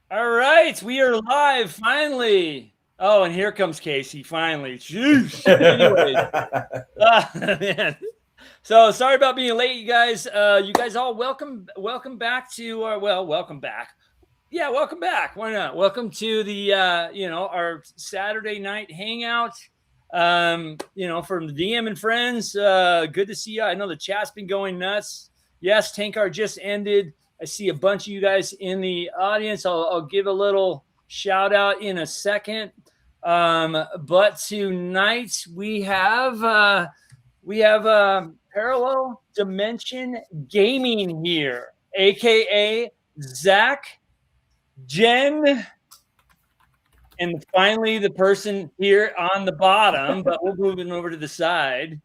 All right, we are live finally. Oh, and here comes Casey finally. Jeez. Anyways, man. So sorry about being late, you guys. You guys all welcome back to welcome back. Yeah, welcome back. Why not? Welcome to the our Saturday night hangout. From the DM and friends. Good to see you. I know the chat's been going nuts. Yes, Tankard just ended. I see a bunch of you guys in the audience. I'll give a little shout out in a second. But tonight we have Parallel Dimension Gaming here, aka Zach, Jen, and finally the person here on the bottom, but we'll move him over to the side.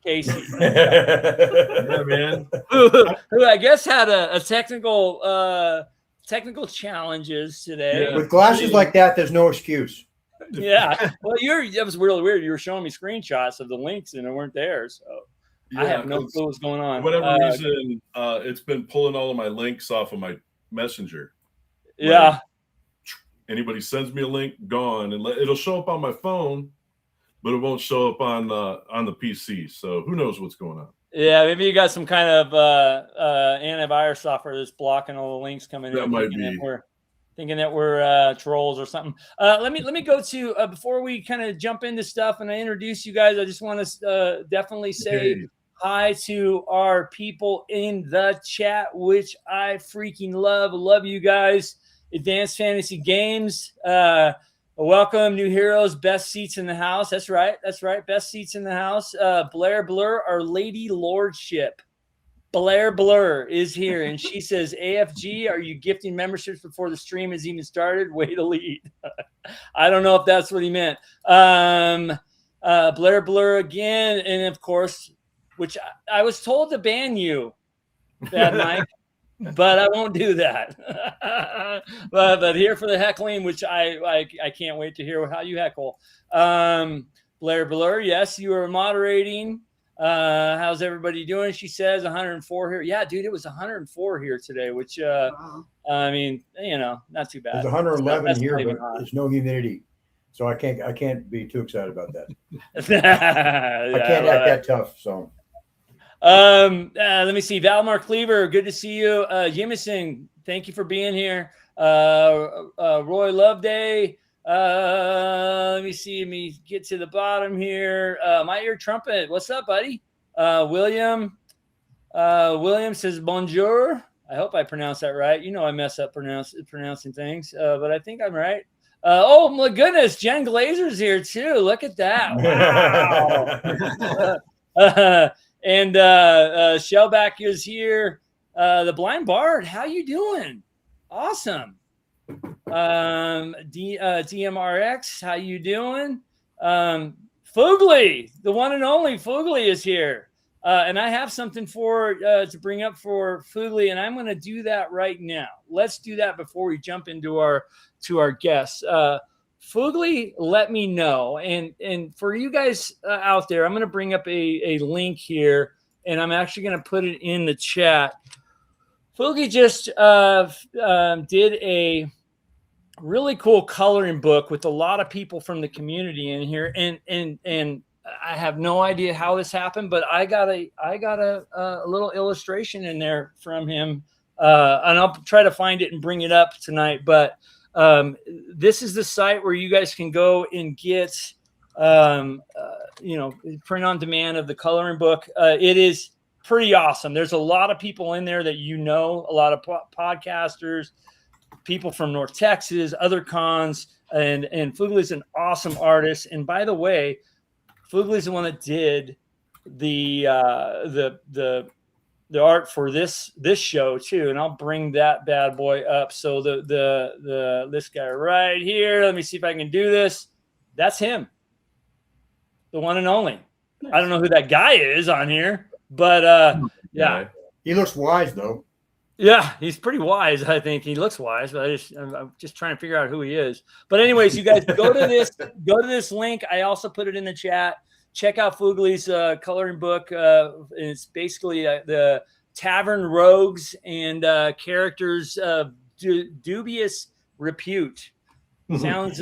Casey. Yeah, man. Who I guess had a technical challenges today. Yeah. With glasses like that, there's no excuse. Yeah. Well, that was really weird. You were showing me screenshots of the links and they weren't there. So Yeah, I have no clue what's going on. For whatever reason, it's been pulling all of my links off of my messenger. Yeah. Like, anybody sends me a link, gone, and it'll show up on my phone, but it won't show up on the PC. So who knows what's going on? Yeah, maybe you got some kind of antivirus software that's blocking all the links coming in. That might be. Thinking that we're trolls or something. Let me go to before we kind of jump into stuff and I introduce you guys. I just want to definitely say hi to our people in the chat, which I freaking love. Love you guys. Advanced Fantasy Games. Welcome, new heroes, best seats in the house. That's right. Best seats in the house. Blair Blur, our lady lordship. Blair Blur is here, and she says, AFG, are you gifting memberships before the stream has even started? Way to lead. I don't know if that's what he meant. Blair Blur again, and of course, which I was told to ban you, Bad Mike. But I won't do that. but here for the heckling, which I can't wait to hear how you heckle. Blair Blur, yes, you are moderating. How's everybody doing? She says 104 here. Yeah, dude, it was 104 here today, which I mean, not too bad. There's 111 here, but there's no humidity, so I can't be too excited about that. I can't act that tough. So. Let me see. Valmar Cleaver, good to see you. Jimison, thank you for being here. Roy Loveday. Let me get to the bottom here. My ear trumpet. What's up, buddy? William says bonjour. I hope I pronounced that right. I mess up pronouncing things, but I think I'm right. Oh my goodness, Jen Glazer's here too. Look at that. Wow. And Shellback is here. The Blind Bard, how you doing? Awesome. DMRX, how you doing? Foogly, the one and only Foogly is here. And I have something to bring up for Foogly, and I'm going to do that right now. Let's do that before we jump into our guests. Foogly, let me know. And for you guys out there, I'm going to bring up a link here, and I'm actually going to put it in the chat. Foogly just did a really cool coloring book with a lot of people from the community in here, and I have no idea how this happened, but I got a little illustration in there from him, and I'll try to find it and bring it up tonight, but. This is the site where you guys can go and get, print on demand of the coloring book. It is pretty awesome. There's a lot of people in there that a lot of podcasters, people from North Texas, other cons, and Foogly's an awesome artist. And by the way, Foogly's the one that did the art for this show too, and I'll bring that bad boy up. So this guy right here, let me see if I can do this. That's him, the one and only. Nice. I don't know who that guy is on here, but yeah, he looks wise though. Yeah, he's pretty wise. I think he looks wise, but I'm just trying to figure out who he is. But anyways, you guys go to this link. I also put it in the chat. Check out Foogly's coloring book. It's basically the tavern rogues and characters of dubious repute. Sounds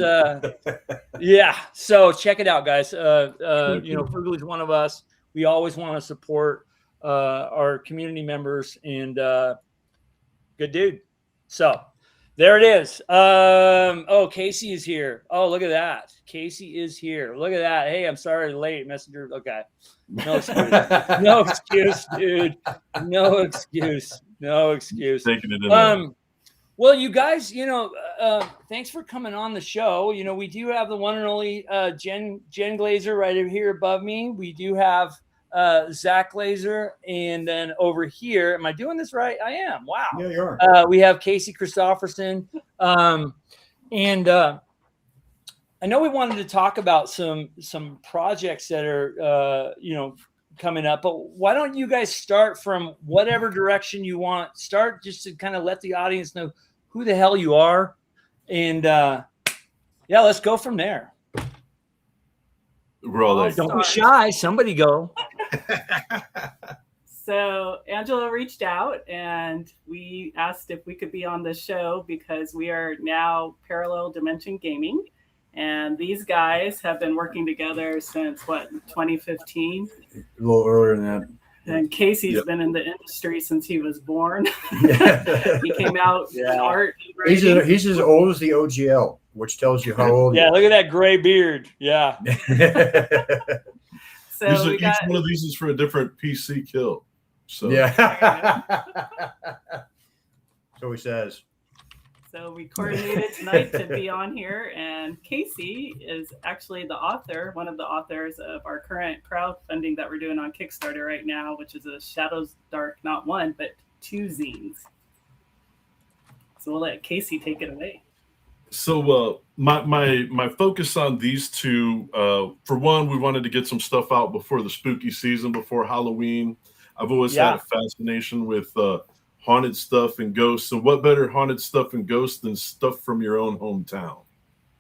yeah. So check it out, guys. Frugally is one of us. We always want to support our community members, and good dude. So there it is. Casey is here. Oh, look at that. Casey is here. Look at that. Hey, I'm sorry, late messenger. Okay. No excuse. No excuse, dude. No excuse. No excuse. Taking it in there. Well, you guys, thanks for coming on the show. We do have the one and only Jen Glazer right over here above me. We do have Zach Glazer, and then over here, am I doing this right? I am. Wow. Yeah, you are. We have Casey Christopherson, and I know we wanted to talk about some projects that are coming up, but why don't you guys start from whatever direction you want? Start just to kind of let the audience know who the hell you are, and let's go from there. We're all like, don't be shy. Somebody go. So Angelo reached out and we asked if we could be on the show because we are now Parallel Dimension Gaming. And these guys have been working together since 2015? A little earlier than that. And Casey's been in the industry since he was born. He came out in art. He's as old as the OGL, which tells you how old. Yeah, look at that gray beard. Yeah. So each one of these is for a different PC kill. So yeah. So he says. So we coordinated tonight to be on here, and Casey is actually the author, one of the authors of our current crowdfunding that we're doing on Kickstarter right now, which is a Shadows Dark, not one, but 2 zines. So we'll let Casey take it away. So my focus on these two, for one, we wanted to get some stuff out before the spooky season, before Halloween. I've always had a fascination with haunted stuff and ghosts, and what better haunted stuff and ghosts than stuff from your own hometown,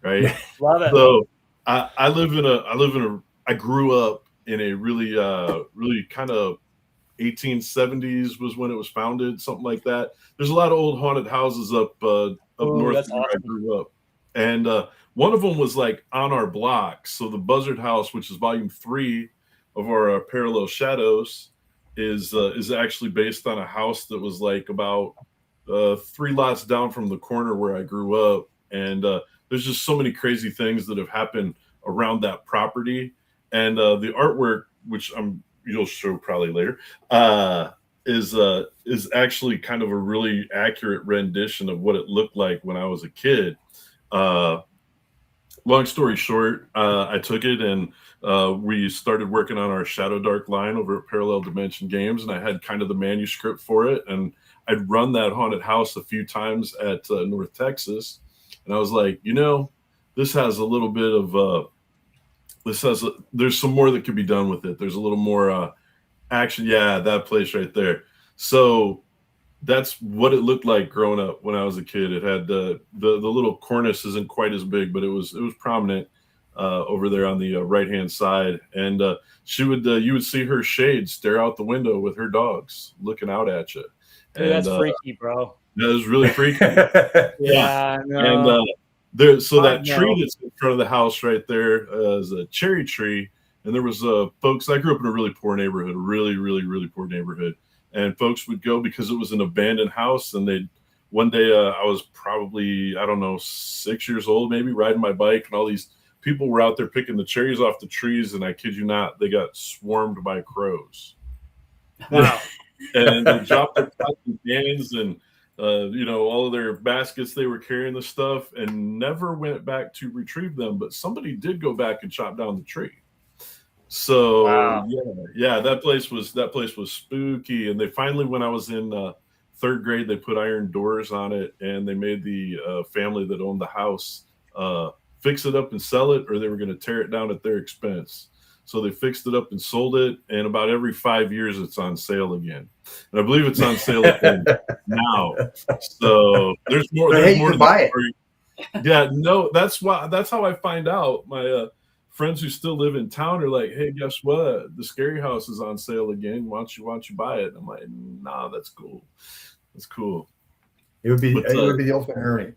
right? Love it. So I grew up in a really kind of 1870s was when it was founded, something like that. There's a lot of old haunted houses up north where I grew up, and one of them was like on our block. So the Buzzard House, which is volume 3 of our Parallel Shadows, is actually based on a house that was like about 3 lots down from the corner where I grew up. And there's just so many crazy things that have happened around that property. And the artwork, which you'll show probably later, is actually kind of a really accurate rendition of what it looked like when I was a kid. Long story short, I took it and we started working on our Shadow Dark line over at Parallel Dimension Games, and I had kind of the manuscript for it, and I'd run that haunted house a few times at North Texas, and I was like, this has a little bit of there's some more that could be done with it. There's a little more action. Yeah, that place right there. So that's what it looked like growing up when I was a kid. It had the little cornice isn't quite as big, but it was prominent over there on the right hand side, and you would see her shade stare out the window with her dogs looking out at you. Dude, that's freaky, bro. That was really freaky. Yeah, no. And that tree that's in front of the house right there is a cherry tree, and there was folks. I grew up in a really poor neighborhood, a really, really, really poor neighborhood. And folks would go because it was an abandoned house. And one day I was probably, 6 years old, maybe, riding my bike. And all these people were out there picking the cherries off the trees. And I kid you not, they got swarmed by crows. Wow. And they dropped their pots and pans and, all of their baskets they were carrying the stuff and never went back to retrieve them. But somebody did go back and chop down the tree. So that place was spooky, and they finally, when I was in 3rd grade, they put iron doors on it, and they made the family that owned the house fix it up and sell it, or they were going to tear it down at their expense. So they fixed it up and sold it, and about every 5 years it's on sale again, and I believe it's on sale again now. So there's more. There's more to buy it. Yeah, no, that's how I find out. My friends who still live in town are like, "Hey, guess what? The Scary House is on sale again. Why don't you buy it?" And I'm like, "Nah, that's cool. That's cool." It would be the ultimate Ernie.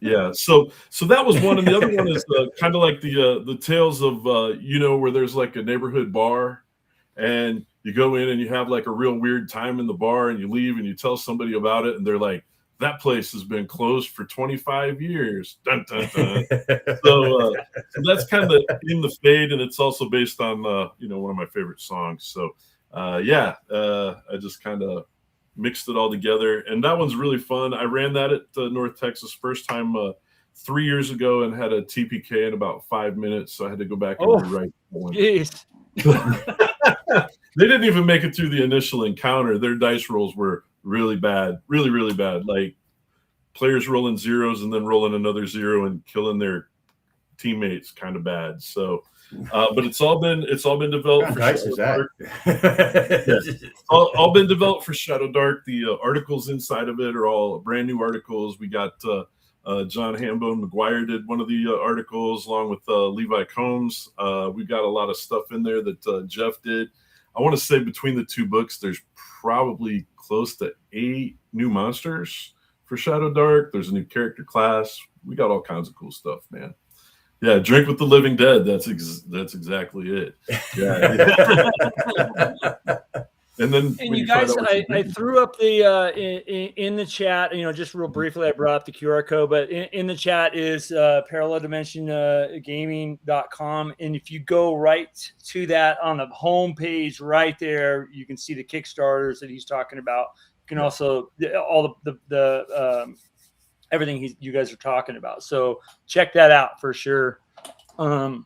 Yeah, so that was one, and the other one is kind of like the tales of where there's like a neighborhood bar, and you go in and you have like a real weird time in the bar, and you leave and you tell somebody about it, and they're like, that place has been closed for 25 years. Dun, dun, dun. So that's kind of in the fade, and it's also based on one of my favorite songs. So I just kind of mixed it all together, and that one's really fun. I ran that at North Texas first time 3 years ago and had a TPK in about 5 minutes, so I had to go back and rewrite that one. Jeez. They didn't even make it through the initial encounter. Their dice rolls were really bad, really, really bad. Like players rolling zeros and then rolling another zero and killing their teammates, kind of bad. So but it's all been developed for nice Shadow Dark. all been developed for Shadow Dark. The articles inside of it are all brand new articles. We got John Hambone McGuire did one of the articles along with Levi Combs. We've got a lot of stuff in there that Jeff did. I want to say between the two books, there's probably close to 8 new monsters for Shadow Dark. There's a new character class. We got all kinds of cool stuff, man. Yeah, drink with the living dead. That's exactly it. Yeah. And you guys, I threw up the in the chat. Just real briefly, I brought up the QR code, but in the chat is paralleldimensiongaming.com, and if you go right to that on the home page, right there, you can see the Kickstarters that he's talking about. You can also all the everything you guys are talking about. So check that out for sure. I'll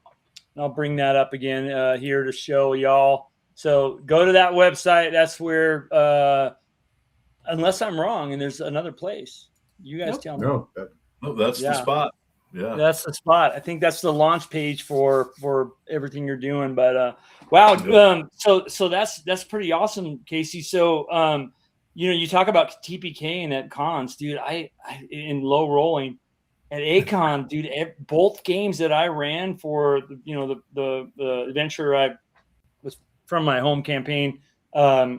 bring that up again here to show y'all. So go to that website. That's where, unless I'm wrong, and there's another place. You guys tell me. No, that's the spot. Yeah, that's the spot. I think that's the launch page for everything you're doing. But wow, so that's pretty awesome, Casey. So you talk about TPK at cons, dude. I in low rolling at ACON, dude. Both games that I ran for the adventure I was from my home campaign, I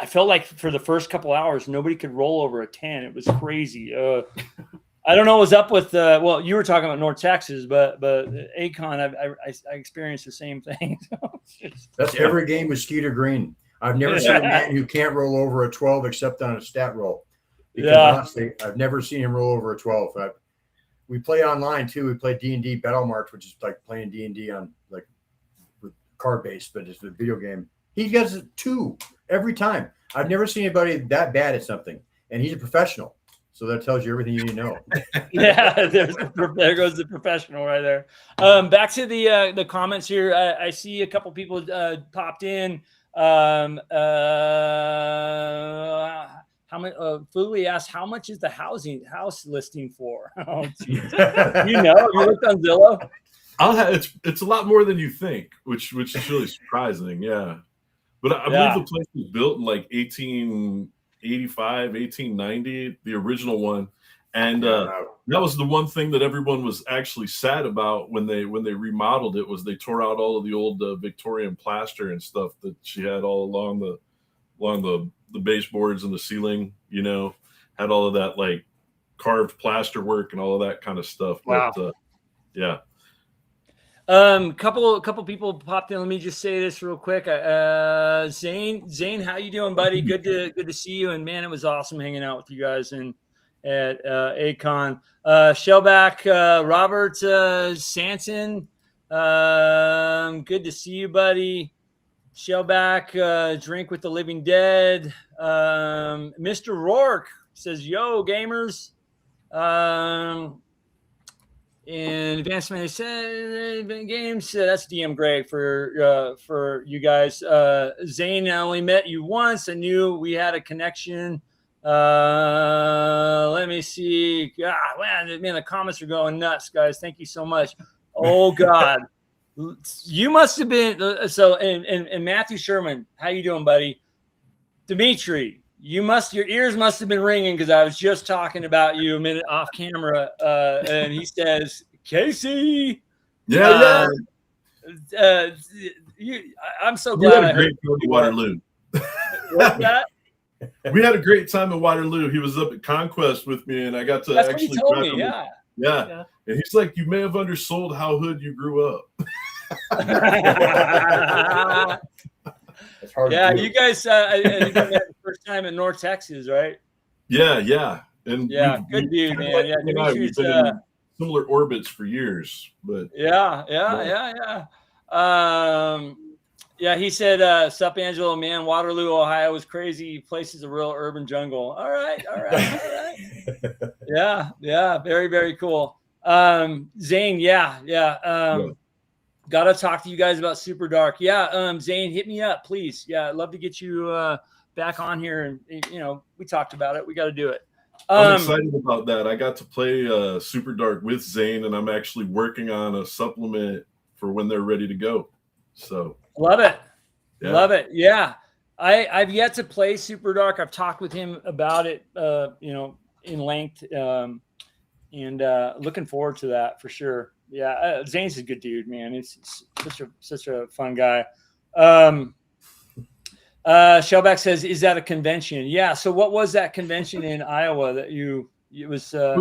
felt like for the first couple hours nobody could roll over a 10. It was crazy. I don't know what was up with you were talking about North Texas, but ACON I experienced the same thing. That's every game with Skeeter Green. I've never seen a man who can't roll over a 12 except on a stat roll. Because honestly, I've never seen him roll over a 12. We play online too. We play D&D Battle March, which is like playing D&D on like card based, but it's a video game. He gets a 2 every time. I've never seen anybody that bad at something, and he's a professional. So that tells you everything you need to know. Yeah, there goes the professional right there. Back to the comments here. I see a couple people popped in. How much? Fugly asked, "How much is the house listing for?" Oh, you looked on Zillow. It's a lot more than you think, which is really surprising. Yeah, but I believe the place was built in like 1885, 1890, the original one, and that was the one thing that everyone was actually sad about when they remodeled it, was they tore out all of the old Victorian plaster and stuff that she had all along the baseboards and the ceiling. Had all of that like carved plaster work and all of that kind of stuff. Wow. But, yeah. Couple people popped in. Let me just say this real quick. Zane, how you doing, buddy? Good to see you. And man, it was awesome hanging out with you guys at ACON. Shellback, Robert Sanson. Good to see you, buddy. Shellback, drink with the living dead. Mr. Rourke says, "Yo, gamers." In Advancement Games, that's DM Greg for you guys. Zane, I only met you once. I knew we had a connection. Let me see. God, man, the comments are going nuts, guys. Thank you so much. Oh God, you must have been and Matthew Sherman, how you doing, buddy? Dimitri, your ears must have been ringing because I was just talking about you a minute off camera, and he says, "Casey, I'm so glad." You had a great Waterloo. What's that? We had a great time in Waterloo. He was up at Conquest with me, and I got to That's actually what he told grab me. him. Yeah. Yeah. And he's like, you may have undersold how hood you grew up. It's hard. Yeah, to do. you guys, I think you met the first time in North Texas, right? Yeah. And Yeah, good dude, man. Yeah, we've Dimitri's, been in similar orbits for years, but yeah. Yeah, he said, "Sup, Angelo, man. Waterloo, Ohio was crazy. Place is a real urban jungle." All right. Yeah. Very, very cool. Zane, yeah. Gotta talk to you guys about Super Dark. Yeah, Zane, hit me up, please. Yeah, I'd love to get you back on here, and we talked about it. We got to do it. I'm excited about that. I got to play Super Dark with Zane, and I'm actually working on a supplement for when they're ready to go. So love it. Yeah. Love it. Yeah. I've yet to play Super Dark. I've talked with him about it, in length, and looking forward to that for sure. Yeah. Zane's a good dude, man. It's such a fun guy. Shellback says, is that a convention? Yeah. So what was that convention in Iowa that it was a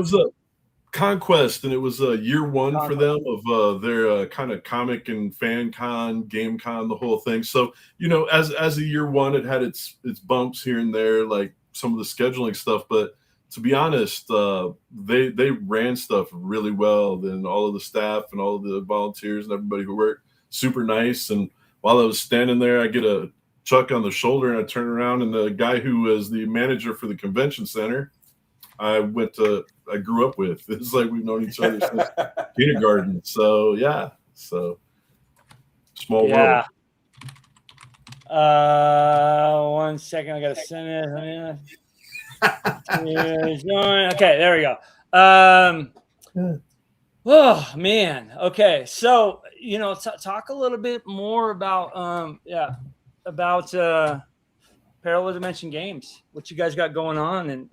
Conquest, and it was year one for them of their kind of comic and fan con, game con, the whole thing. So, as a year one, it had its bumps here and there, like some of the scheduling stuff. But to be honest, they ran stuff really well. Then all of the staff and all of the volunteers and everybody who worked, super nice. And while I was standing there, I get a chuck on the shoulder, and I turn around, and the guy who was the manager for the convention center, I grew up with. It's like we've known each other since kindergarten. So yeah, small world. 1 second, I gotta send it. Okay, there we go. Oh man. Okay, so talk a little bit more about Parallel Dimension Games. What you guys got going on, and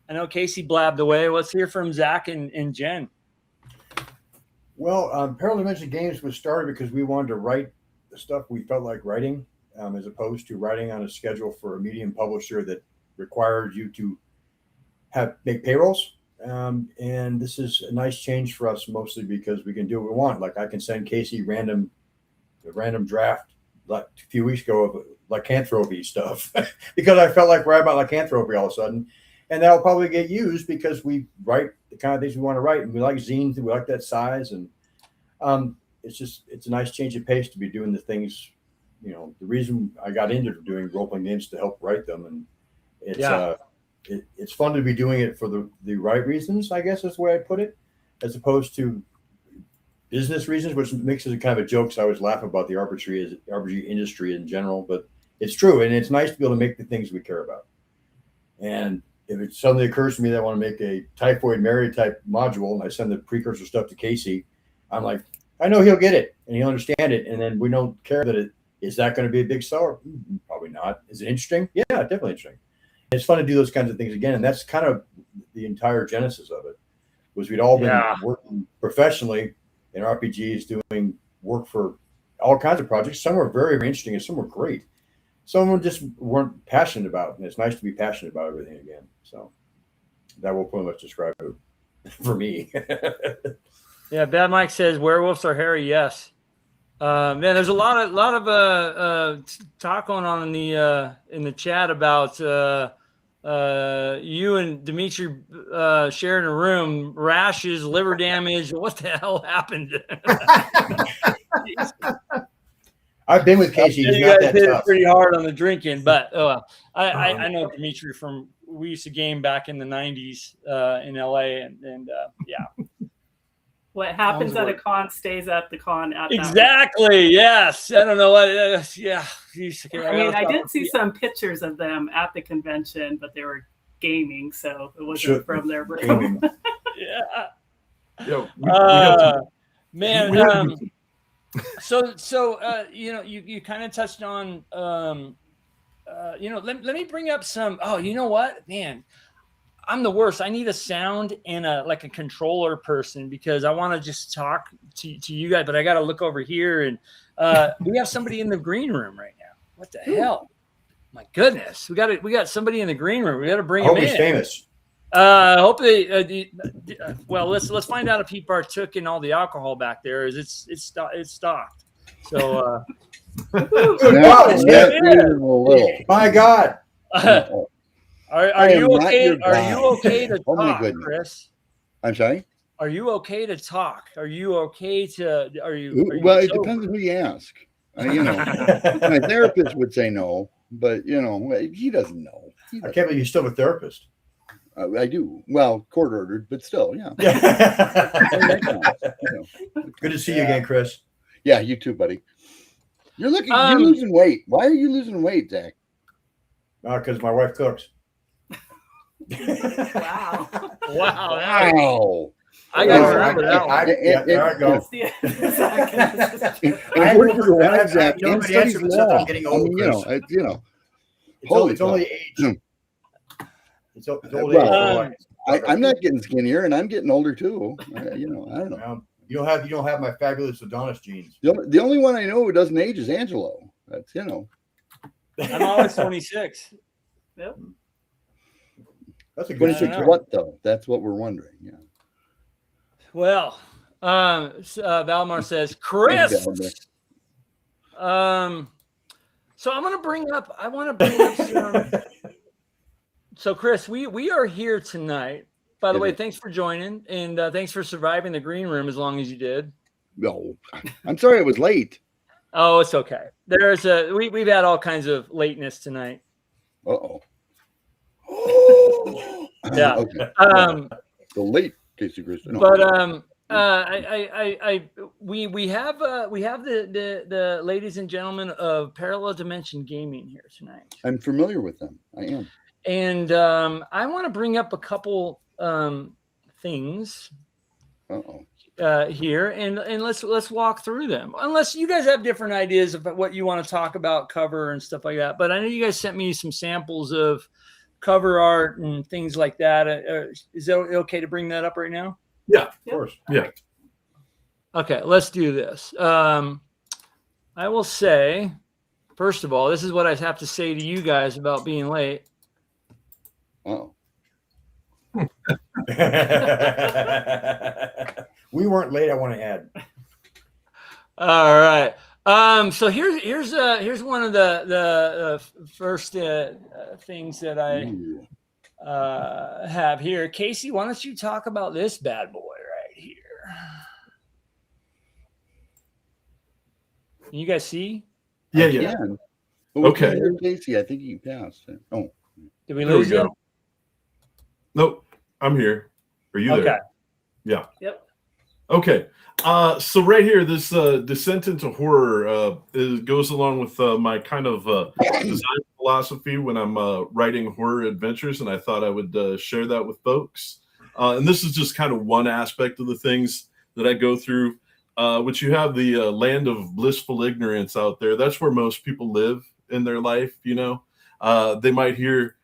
I know Casey blabbed away. Let's hear from Zach and Jen. Well, Parallel Dimension Games was started because we wanted to write the stuff we felt like writing, as opposed to writing on a schedule for a medium publisher that required you to make payrolls. And this is a nice change for us, mostly because we can do what we want. Like I can send Casey a random draft like a few weeks ago of lycanthropy stuff because I felt like writing about lycanthropy all of a sudden. And that'll probably get used because we write the kind of things we want to write, and we like zines, we like that size, and it's a nice change of pace to be doing the things. The reason I got into doing role-playing games to help write them, and it's fun to be doing it for the right reasons, I guess is the way I put it, as opposed to business reasons, which makes it kind of a joke. So I always laugh about the RPG industry in general, but it's true, and it's nice to be able to make the things we care about. And if it suddenly occurs to me that I want to make a Typhoid Mary type module, and I send the precursor stuff to Casey, I'm like, I know he'll get it and he'll understand it, and then we don't care that is that going to be a big seller? Probably not. Is it interesting? Yeah, definitely interesting. It's fun to do those kinds of things again, and that's kind of the entire genesis of it. Was we'd all been working professionally in RPGs, doing work for all kinds of projects. Some were very, very interesting, and some were great. Some of them just weren't passionate about it, and it's nice to be passionate about everything again. So that will pretty much describe it for me. Yeah, Bad Mike says werewolves are hairy. Yes, man. There's a lot of talk going on in the chat about you and Dimitri sharing a room, rashes, liver damage. What the hell happened? I've been with Casey. You guys hit it pretty hard on the drinking, but I know Dimitri from, we used to game back in the 90s in LA, and yeah. What happens at a con stays at the con. Exactly. Yes. I don't know what. Yeah. I did see some pictures of them at the convention, but they were gaming, so it wasn't from their room. Yeah. Man. So you kind of touched on let me bring up some. Oh, you know what, man, I'm the worst. I need a sound and a controller person, because I want to just talk to you guys, but I got to look over here, and we have somebody in the green room right now. What the hell? My goodness, we got somebody in the green room. We got to bring I hope him he's in. famous. Hope they. Well, let's find out if he partook in all the alcohol back there. It's stocked. So. My God. Are you okay? Are you okay to Oh my talk, goodness. Chris? I'm sorry. Are you okay to talk? Are you okay to? Are you Well, it sober? depends on who you ask. My therapist would say no, but he doesn't know. I can't believe you still have a therapist. I do. Well, court ordered, but still, yeah. Good to see you again, Chris. Yeah, you too, buddy. You're losing weight. Why are you losing weight, Zach? Because my wife cooks. Wow. Wow. I got to remember that one. There I go. I work for the wife, Zach, and nobody studies answered except law. I'm getting old, Chris. It's only age. It's old age. I'm not getting skinnier, and I'm getting older too. I don't know. You don't have my fabulous Adonis genes. The only one I know who doesn't age is Angelo. That's I'm always 26. Yep. That's a good 26 what though? That's what we're wondering. Yeah. Well, Valmar says, Chris. So I want to bring up some. So Chris, we are here tonight. By the way, thanks for joining, and thanks for surviving the green room as long as you did. No, I'm sorry it was late. Oh, it's okay. We've had all kinds of lateness tonight. Uh-oh. Yeah. Okay. The late Casey Christian. But we have the ladies and gentlemen of Parallel Dimension Gaming here tonight. I'm familiar with them. I am. And I want to bring up a couple things here, and let's walk through them. Unless you guys have different ideas about what you want to talk about, cover and stuff like that. But I know you guys sent me some samples of cover art and things like that. Is it okay to bring that up right now? Yeah, Of course. Yeah. Okay, let's do this. I will say, first of all, this is what I have to say to you guys about being late. Oh. We weren't late, I want to add. All right. So here's one of the first things that I have here. Casey, why don't you talk about this bad boy right here? Can you guys see? Yeah. Okay. Casey, I think he passed. Oh. Did we lose him? Nope. I'm here. Are you there? Yeah. Yep. Okay. So right here, this descent into horror goes along with my kind of design philosophy when I'm writing horror adventures, and I thought I would share that with folks. And this is just kind of one aspect of the things that I go through, which you have the land of blissful ignorance out there. That's where most people live in their life, They might hear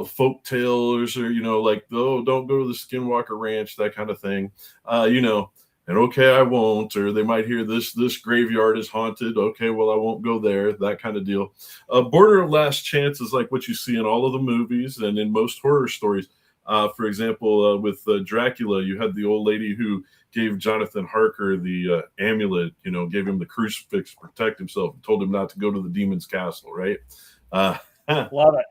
folk tales or, like, oh, don't go to the Skinwalker Ranch, that kind of thing, and okay, I won't. Or they might hear this graveyard is haunted. Okay, well, I won't go there, that kind of deal. Border of Last Chance is like what you see in all of the movies and in most horror stories. For example, with Dracula, you had the old lady who gave Jonathan Harker the amulet, gave him the crucifix to protect himself, and told him not to go to the demon's castle, right? Love it.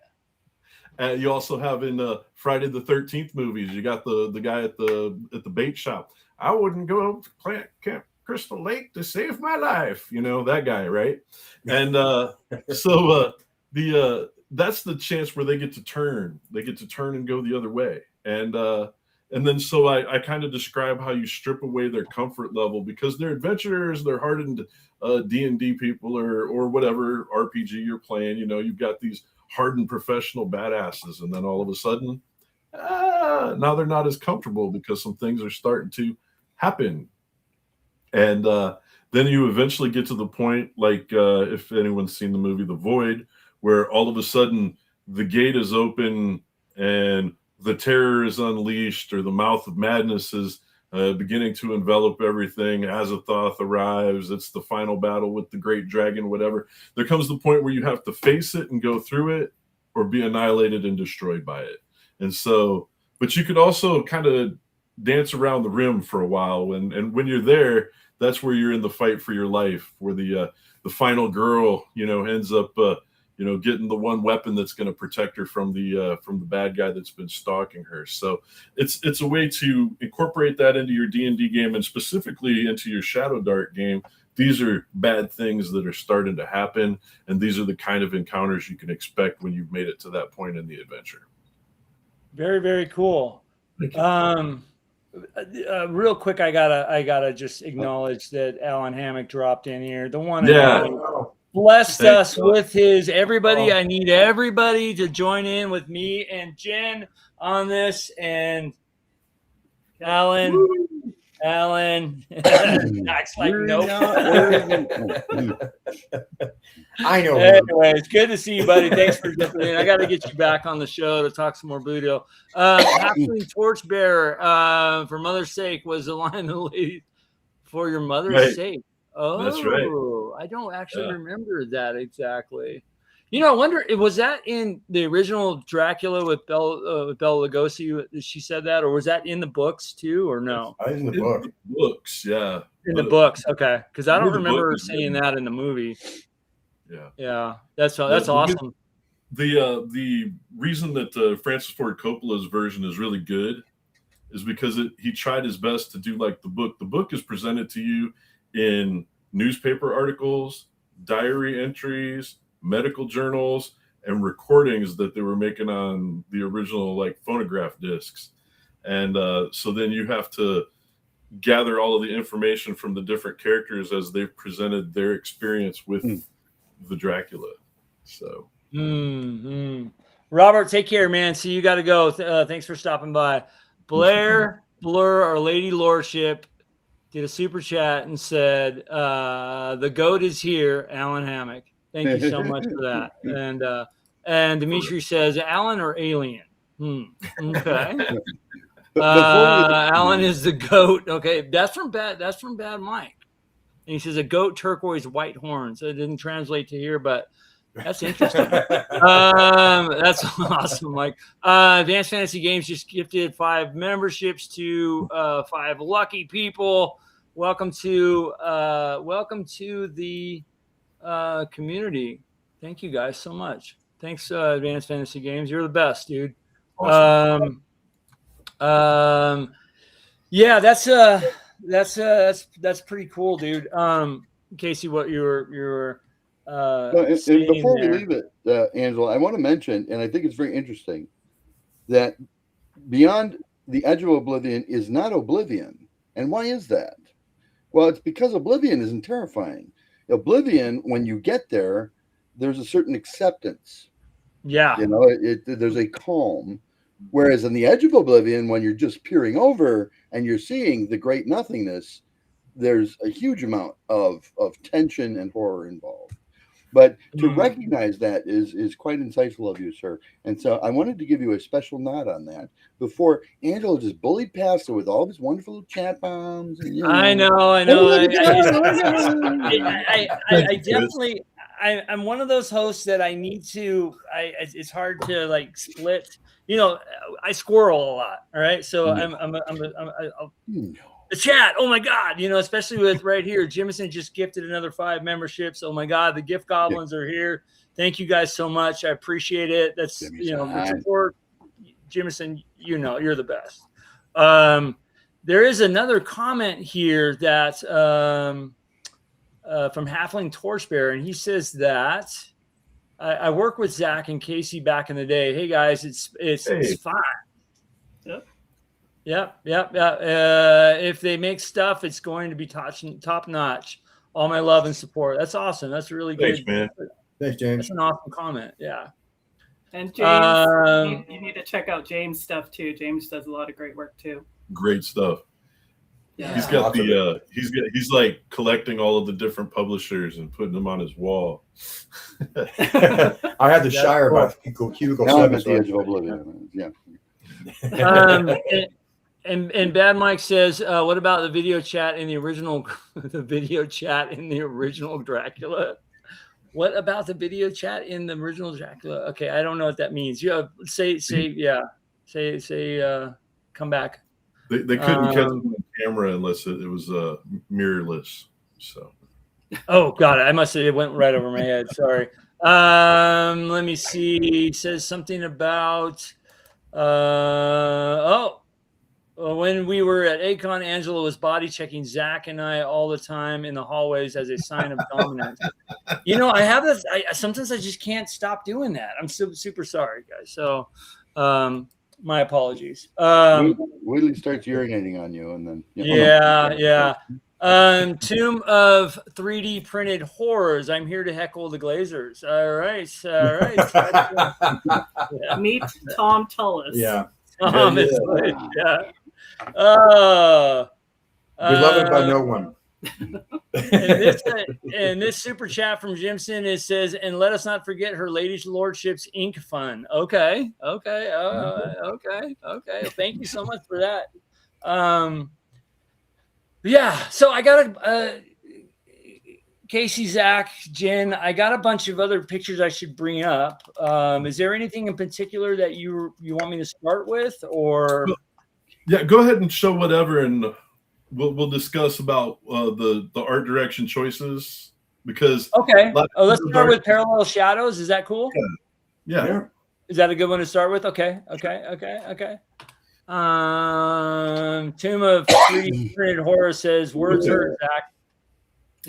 You also have in Friday the 13th movies, you got the guy at the bait shop. I wouldn't go to Camp Crystal Lake to save my life, that guy, right? And so that's the chance where they get to turn. They get to turn and go the other way. And then so I kind of describe how you strip away their comfort level because they're adventurers, they're hardened D&D people or whatever RPG you're playing. You've got these hardened professional badasses, and then all of a sudden, now they're not as comfortable because some things are starting to happen. And then you eventually get to the point, like if anyone's seen the movie The Void, where all of a sudden the gate is open and the terror is unleashed, or the mouth of madness is beginning to envelop everything. Azathoth arrives. It's the final battle with the great dragon, whatever. There comes the point where you have to face it and go through it, or be annihilated and destroyed by it. And so, but you could also kind of dance around the rim for a while. And when you're there, that's where you're in the fight for your life, where the final girl, ends up, getting the one weapon that's going to protect her from the bad guy that's been stalking her. So it's a way to incorporate that into your D&D game, and specifically into your Shadow Dart game. These are bad things that are starting to happen, and these are the kind of encounters you can expect when you've made it to that point in the adventure. Very, very cool. Real quick, I gotta just acknowledge that Alan Hammock dropped in here. The one who blessed us with his everybody. I need everybody to join in with me and Jen on this. And Alan acts like nope. I know. Anyway, it's good to see you, buddy. Thanks for jumping in. I got to get you back on the show to talk some more Budo. Halfling Torchbearer, for mother's sake, was the line of the lady for your mother's sake. Oh, that's right. I don't actually remember that exactly. I wonder, was that in the original Dracula with Bela Lugosi? She said that, or was that in the books too, or no? In the book. Books, yeah. In the books, okay. Because I don't remember seeing that in the movie. Yeah, that's awesome. The reason that Francis Ford Coppola's version is really good is because he tried his best to do like the book. The book is presented to you in newspaper articles, diary entries, medical journals, and recordings that they were making on the original like phonograph discs. And so then you have to gather all of the information from the different characters as they've presented their experience with the Dracula. So Robert, take care, man. See, you got to go. Thanks for stopping by. Blur, our Lady Lordship did a super chat and said, the GOAT is here, Alan Hammock. Thank you so much for that. And Dimitri says, Alan or Alien? Okay. Alan is the GOAT. Okay, that's from Bad Mike. And he says a goat, turquoise, white horns. It didn't translate to here, but that's interesting. That's awesome, Mike. Advanced Fantasy Games just gifted 5 memberships to 5 lucky people. Welcome to the community. Thank you guys so much. Thanks, Advanced Fantasy Games. You're the best, dude. Awesome. Yeah, that's pretty cool, dude. Casey, what you were and before we leave it, Angelo, I want to mention, and I think it's very interesting, that Beyond the Edge of Oblivion is not Oblivion. And why is that? Well, it's because Oblivion isn't terrifying. Oblivion, when you get there, there's a certain acceptance. Yeah. There's a calm. Whereas in the Edge of Oblivion, when you're just peering over and you're seeing the great nothingness, there's a huge amount of tension and horror involved. But to recognize that is quite insightful of you, sir. And so I wanted to give you a special nod on that before Angelo just bullied past it with all his wonderful little chat bombs. And, I know. I definitely. I'm one of those hosts that I need to. It's hard to like split. I squirrel a lot. All right, so the chat. Oh my God, especially with right here, Jimison just gifted another 5 memberships. Oh my God, the gift goblins are here. Thank you guys so much. I appreciate it. That's the support. Jimison, you're the best. There is another comment here that from Halfling Torchbearer, and he says that I worked with Zach and Casey back in the day. Hey guys, it's fine. Yep. If they make stuff, it's going to be top notch. All my love and support. That's awesome. That's really good. Thanks, man. Thanks, James. That's an awesome comment. Yeah. And James, you need to check out James' stuff too. James does a lot of great work too. Great stuff. Yeah. He's got he's like collecting all of the different publishers and putting them on his wall. I had the Shire by Cubicle 7. At the Edge of Oblivion. Yeah. And Bad Mike says, what about the video chat in the original the video chat in the original Dracula? What about the video chat in the original Dracula? Okay, I don't know what that means. You have say come back. They couldn't catch him on camera unless it was mirrorless. So oh god, I must have it went right over my head. Sorry. Let me see. He says something about when we were at Acon, Angelo was body checking Zach and I all the time in the hallways as a sign of dominance. You know, I have this. Sometimes I just can't stop doing that. I'm super sorry, guys. So, my apologies. Wait till he starts urinating on you, and then yeah. Tomb of 3D printed horrors. I'm here to heckle the Glazers. All right. Yeah. Meet Tom Tullis. Yeah. Tom yeah. is like, yeah. Beloved by no one. and this super chat from Jimson it says, and let us not forget her lady's lordship's ink fun. Okay. Thank you so much for that. Yeah, so I got Casey, Zach, Jen. I got a bunch of other pictures I should bring up. Is there anything in particular that you want me to start with, or? Yeah, go ahead and show whatever, and we'll discuss about the art direction choices because. Okay. Oh, let's start with Parallel Shadows. Is that cool? Yeah. Is that a good one to start with? Okay. Tomb of 3D printed horror says, "Words hurt, Zach."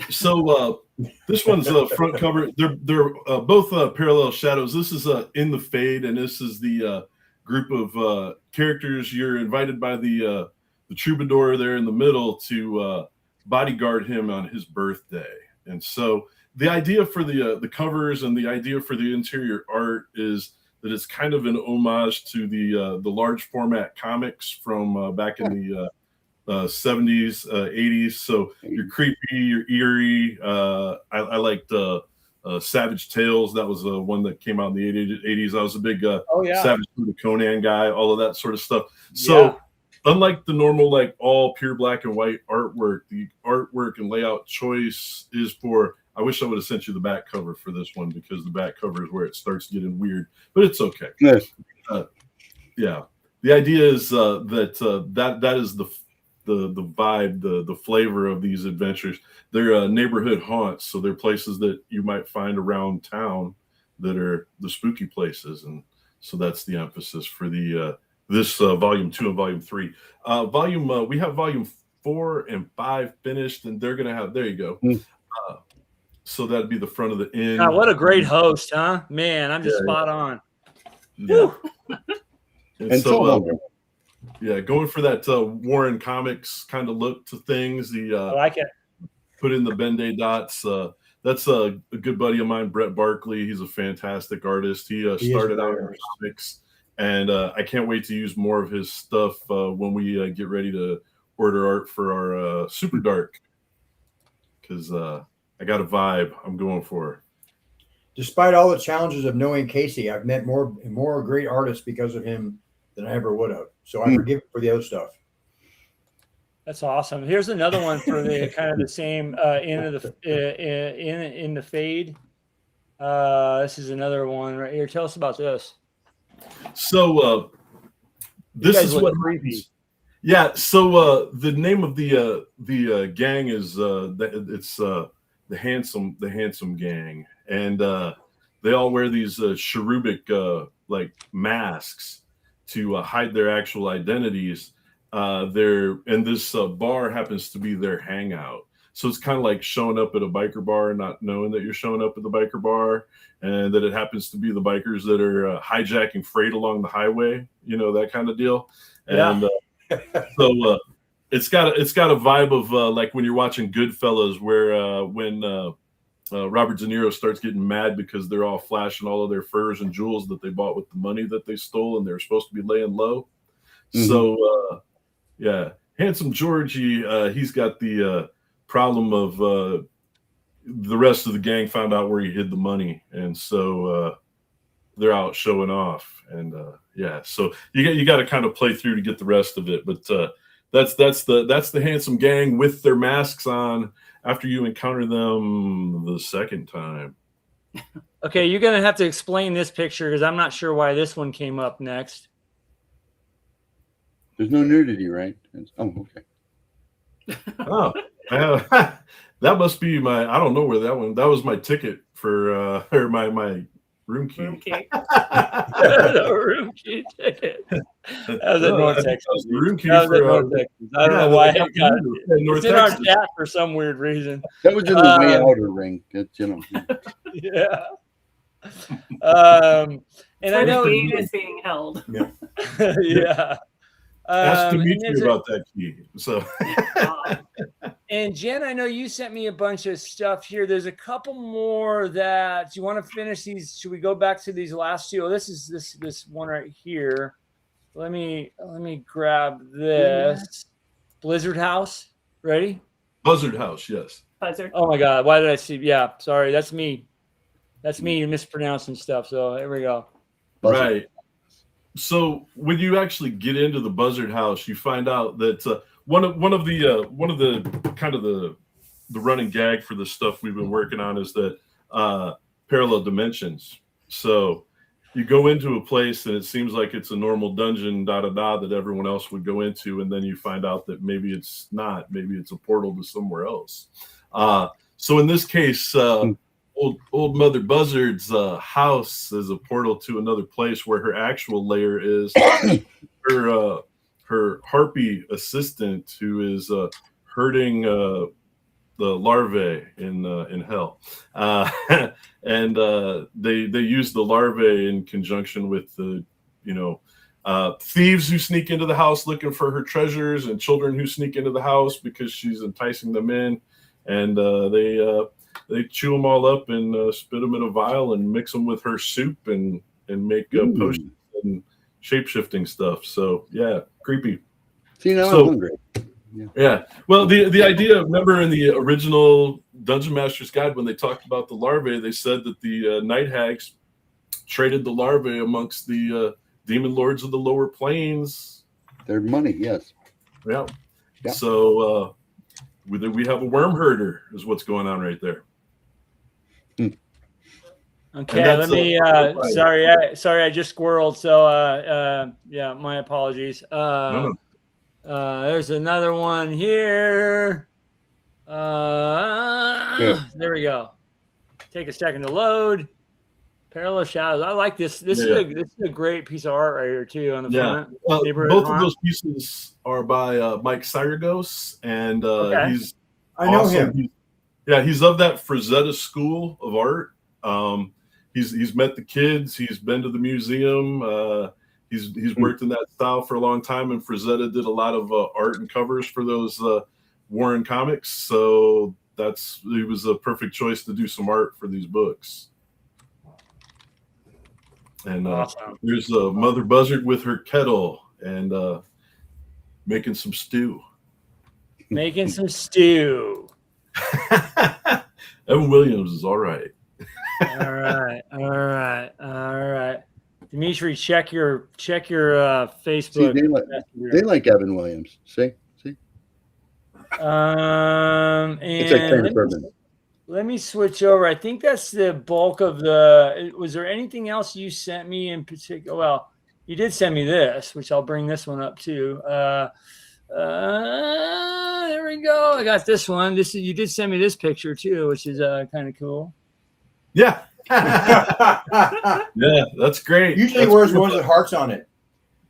So this one's front cover. They're both Parallel Shadows. This is In the Fade, and this is the group of characters. You're invited by the troubadour there in the middle to bodyguard him on his birthday. And so the idea for the covers and the idea for the interior art is that it's kind of an homage to the large format comics from back in the 70s, 80s. So you're creepy, you're eerie. I liked Savage Tales. That was one that came out in the 80s. I was a big Savage Conan guy, all of that sort of stuff. So unlike the normal, like all pure black and white artwork, the artwork and layout choice is for, I wish I would have sent you the back cover for this one because the back cover is where it starts getting weird, but it's okay. Yes. The idea is that is the vibe, the flavor of these adventures. They're neighborhood haunts, so they're places that you might find around town that are the spooky places, and so that's the emphasis for the this volume 2 and volume 3. We have volume 4 and 5 finished, and they're gonna have, there you go. So that'd be the front of the inn. God, what a great host, huh? Man, I'm just spot on. Yeah. And so going for that Warren Comics kind of look to things. I like it. Put in the Ben-Day dots. That's a good buddy of mine, Brett Barkley. He's a fantastic artist. He started out in comics, and I can't wait to use more of his stuff when we get ready to order art for our Super Dark, because I got a vibe I'm going for. Despite all the challenges of knowing Casey, I've met more great artists because of him than I ever would have. So I forgive him for the other stuff. That's awesome. Here's another one for the kind of the same in the fade. This is another one right here. Tell us about this. So this is what creepy. Yeah. So the name of the gang is it's the handsome gang, and they all wear these cherubic like masks to hide their actual identities. This bar happens to be their hangout. So it's kind of like showing up at a biker bar, not knowing that you're showing up at the biker bar, and that it happens to be the bikers that are hijacking freight along the highway, that kind of deal. And so it's got a vibe of like when you're watching Goodfellas, where when Robert De Niro starts getting mad because they're all flashing all of their furs and jewels that they bought with the money that they stole, and they're supposed to be laying low. Mm-hmm. So Handsome Georgie, he's got the problem of the rest of the gang found out where he hid the money, and so they're out showing off, and Yeah. So you got to kind of play through to get the rest of it. But that's the handsome gang with their masks on after you encounter them the second time. Okay, you're gonna have to explain this picture because I'm not sure why this one came up next. There's no nudity, right? Oh, okay. Oh, that must be my. I don't know where that one. That was my ticket for or my room key. Room key. The room key ticket. That was at North Texas. Room key That was at for, North Texas. I don't know why I got it. North It's in our Texas. chat for some weird reason. That was in the way outer ring. It's, Yeah. And I know the game is being held. yeah. Ask And Dimitri about that key. So, and Jen, I know you sent me a bunch of stuff here. There's a couple more that you want to finish these. Should we go back to these last two? Oh, this is this one right here. Let me grab this. Blizzard House. Ready? Buzzard House, yes. Buzzard. Oh my God. Why did I see? Yeah, sorry. That's me. That's me mispronouncing stuff. So here we go. Buzzard. Right. So when you actually get into the Buzzard House, you find out that one of the kind of the running gag for the stuff we've been working on is that parallel dimensions. So you go into a place and it seems like it's a normal dungeon, that everyone else would go into, and then you find out that maybe it's not. Maybe it's a portal to somewhere else. So in this case, old Mother Buzzard's house is a portal to another place where her actual lair is. Her harpy assistant, who is herding the larvae in hell, and they use the larvae in conjunction with the thieves who sneak into the house looking for her treasures, and children who sneak into the house because she's enticing them in, and they chew them all up and spit them in a vial and mix them with her soup and make potions and shape-shifting stuff. So yeah, creepy. See, now So- I'm hungry. Yeah. Well, the idea, remember in the original Dungeon Master's Guide, when they talked about the larvae, they said that the night hags traded the larvae amongst the demon lords of the lower planes. Their money, yes. Yeah. Yeah. So we have a worm herder is what's going on right there. Okay, And let me. that's, Sorry, I just squirreled. So yeah, my apologies. No. There's another one here. There we go. Take a second to load. Parallel shadows. I like this. This is a great piece of art right here too on the front. Well, Neighborhood both farm. of those pieces are by Mike Syragos, and Okay. he's I know awesome. him. He's of that Frazetta school of art. He's met the kids. He's been to the museum. He's worked in that style for a long time, and Frazetta did a lot of art and covers for those Warren comics. So he was a perfect choice to do some art for these books. And Awesome. there's Mother Buzzard with her kettle and making some stew. Making some stew. Evan Williams is all right. All right. Dimitri, check your Facebook. See, they like Evan Williams. See? And It's like Tanner Bergman. let me switch over. I think that's the bulk of the. Was there anything else you sent me in particular? Well, you did send me this, which I'll bring this one up too. There we go. I got this one. You did send me this picture too, which is kind of cool. Yeah. Yeah, that's great. Usually That's wears cool. ones with hearts on it.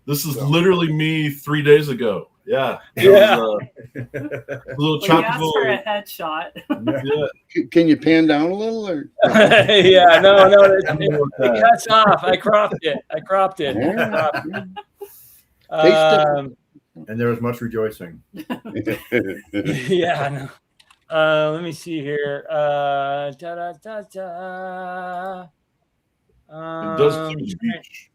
This is literally me 3 days ago. Yeah. Yeah. It was, a little When you asked tropical. for a headshot. Yeah. Can you pan down a little? Or? Yeah, no, it cuts off. I cropped it. And there was much rejoicing. Yeah, I know. Let me see here. It does to the beach.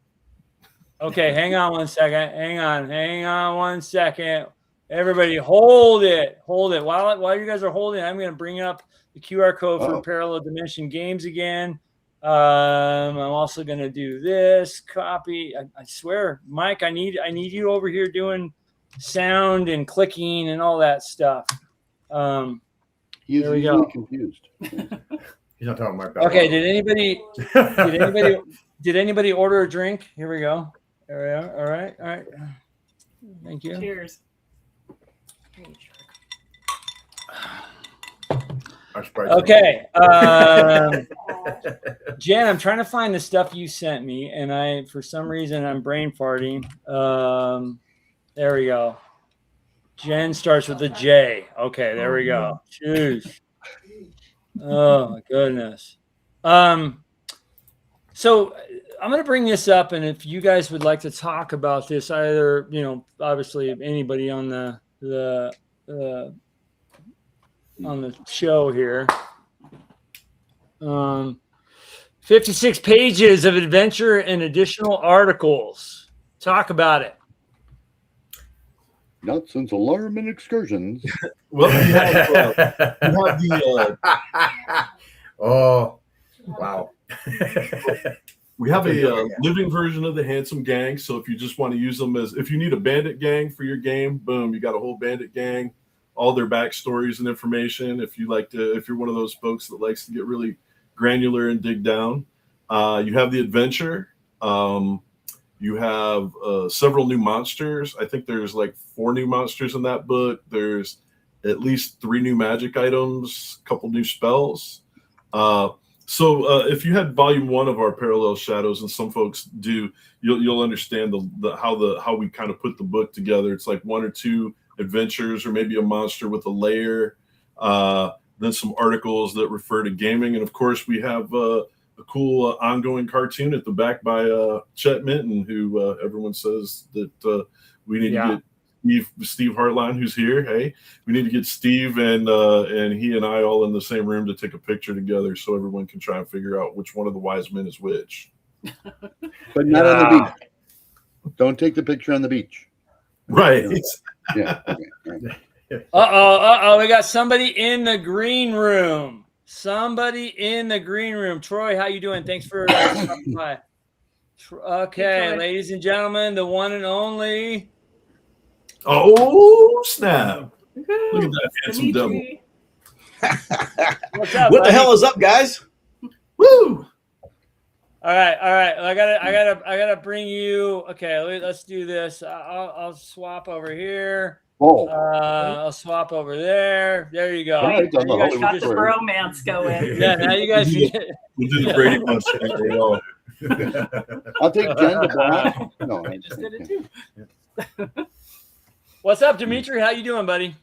Okay, hang on one second. Hang on 1 second. Everybody, hold it. While you guys are holding, I'm going to bring up the QR code for Parallel Dimension Games again. I'm also going to do this copy. I swear, Mike, I need you over here doing sound and clicking and all that stuff. He's there we usually go. confused. He's not talking about. Okay. Did anybody order a drink? Here we go. There we are. All right. All right. Thank you. Cheers. Okay. Jen, I'm trying to find the stuff you sent me, and for some reason, I'm brain farting. There we go. Jen starts with a J. Okay, there we go. Jeez. Oh my goodness. So I'm going to bring this up, and if you guys would like to talk about this, either obviously anybody on the show here. 56 pages of adventure and additional articles. Talk about it. Not since Alarm and Excursions. Well, we have the oh, wow. we have a living version of the Handsome Gang. So if you just want to use them if you need a bandit gang for your game, boom, you got a whole bandit gang, all their backstories and information. If you're one of those folks that likes to get really granular and dig down, you have the adventure. You have several new monsters. I think there's like 4 new monsters in that book. There's at least 3 new magic items, a couple new spells. So if you had volume 1 of our Parallel Shadows, and some folks do, you'll understand how we kind of put the book together. It's like 1 or 2 adventures, or maybe a monster with a layer, then some articles that refer to gaming, and of course we have a cool ongoing cartoon at the back by Chet Minton, who everyone says that we need to get Steve Hartline, who's here. Hey, we need to get Steve and he and I all in the same room to take a picture together, so everyone can try and figure out which one of the wise men is which. But not on the beach. Don't take the picture on the beach. Right. Yeah. Okay. Right. Uh-oh. We got somebody in the green room. Troy, how you doing? Thanks for stopping by. Okay, Troy. ladies and gentlemen, the one and only. Oh, snap. Look at that handsome devil. Dimitri. What's up, What buddy? the hell is up, guys? Woo! All right. I gotta bring you. Okay, let's do this. I'll swap over here. Oh, I'll swap over there. There you go. All right, on the You guys Hollywood Got the Story. bromance going. yeah, now you guys can get. We did the Brady Bunch thing. I'll take Jen to Brown. No, I just did it too. What's up, Dimitri? How you doing, buddy?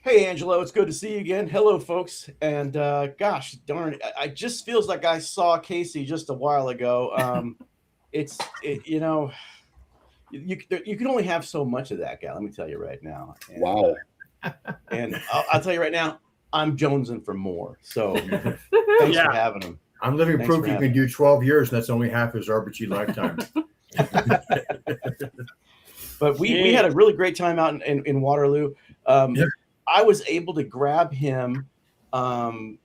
Hey, Angelo, it's good to see you again. Hello, folks. And gosh darn it, I just feels like I saw Casey just a while ago. You can only have so much of that guy. Let me tell you right now. And, Wow. And I'll tell you right now, I'm jonesing for more. So thanks for having him. I'm living Thanks proof for you can do 12 years, and that's only half his RPG lifetime. But we had a really great time out in Waterloo. I was able to grab him and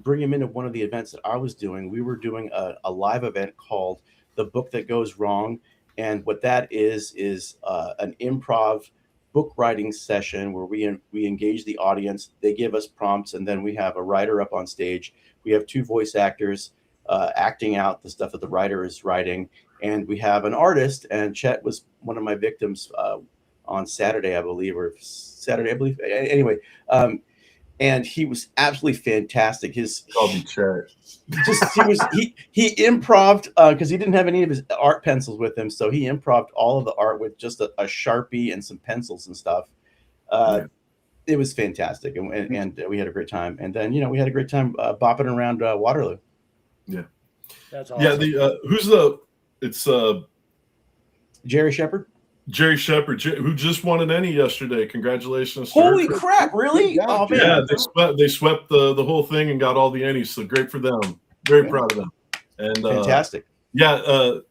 bring him into one of the events that I was doing. We were doing a live event called The Book That Goes Wrong. And what that is an improv book writing session where we engage the audience. They give us prompts, and then we have a writer up on stage. We have 2 voice actors acting out the stuff that the writer is writing. And we have an artist, and Chet was one of my victims on Saturday, I believe. Anyway, and he was absolutely fantastic. Call me Chet. He improved because he didn't have any of his art pencils with him, so he improved all of the art with just a Sharpie and some pencils and stuff. It was fantastic, and we had a great time. And then we had a great time bopping around Waterloo. Yeah, That's awesome. yeah. It's Jerry Shepard. Jerry Shepard, who just won an Emmy yesterday. Congratulations! to Holy her. crap! Really? Yeah, Oh man! Yeah, they swept the whole thing and got all the Emmys. So great for them. Very proud of them. And Fantastic.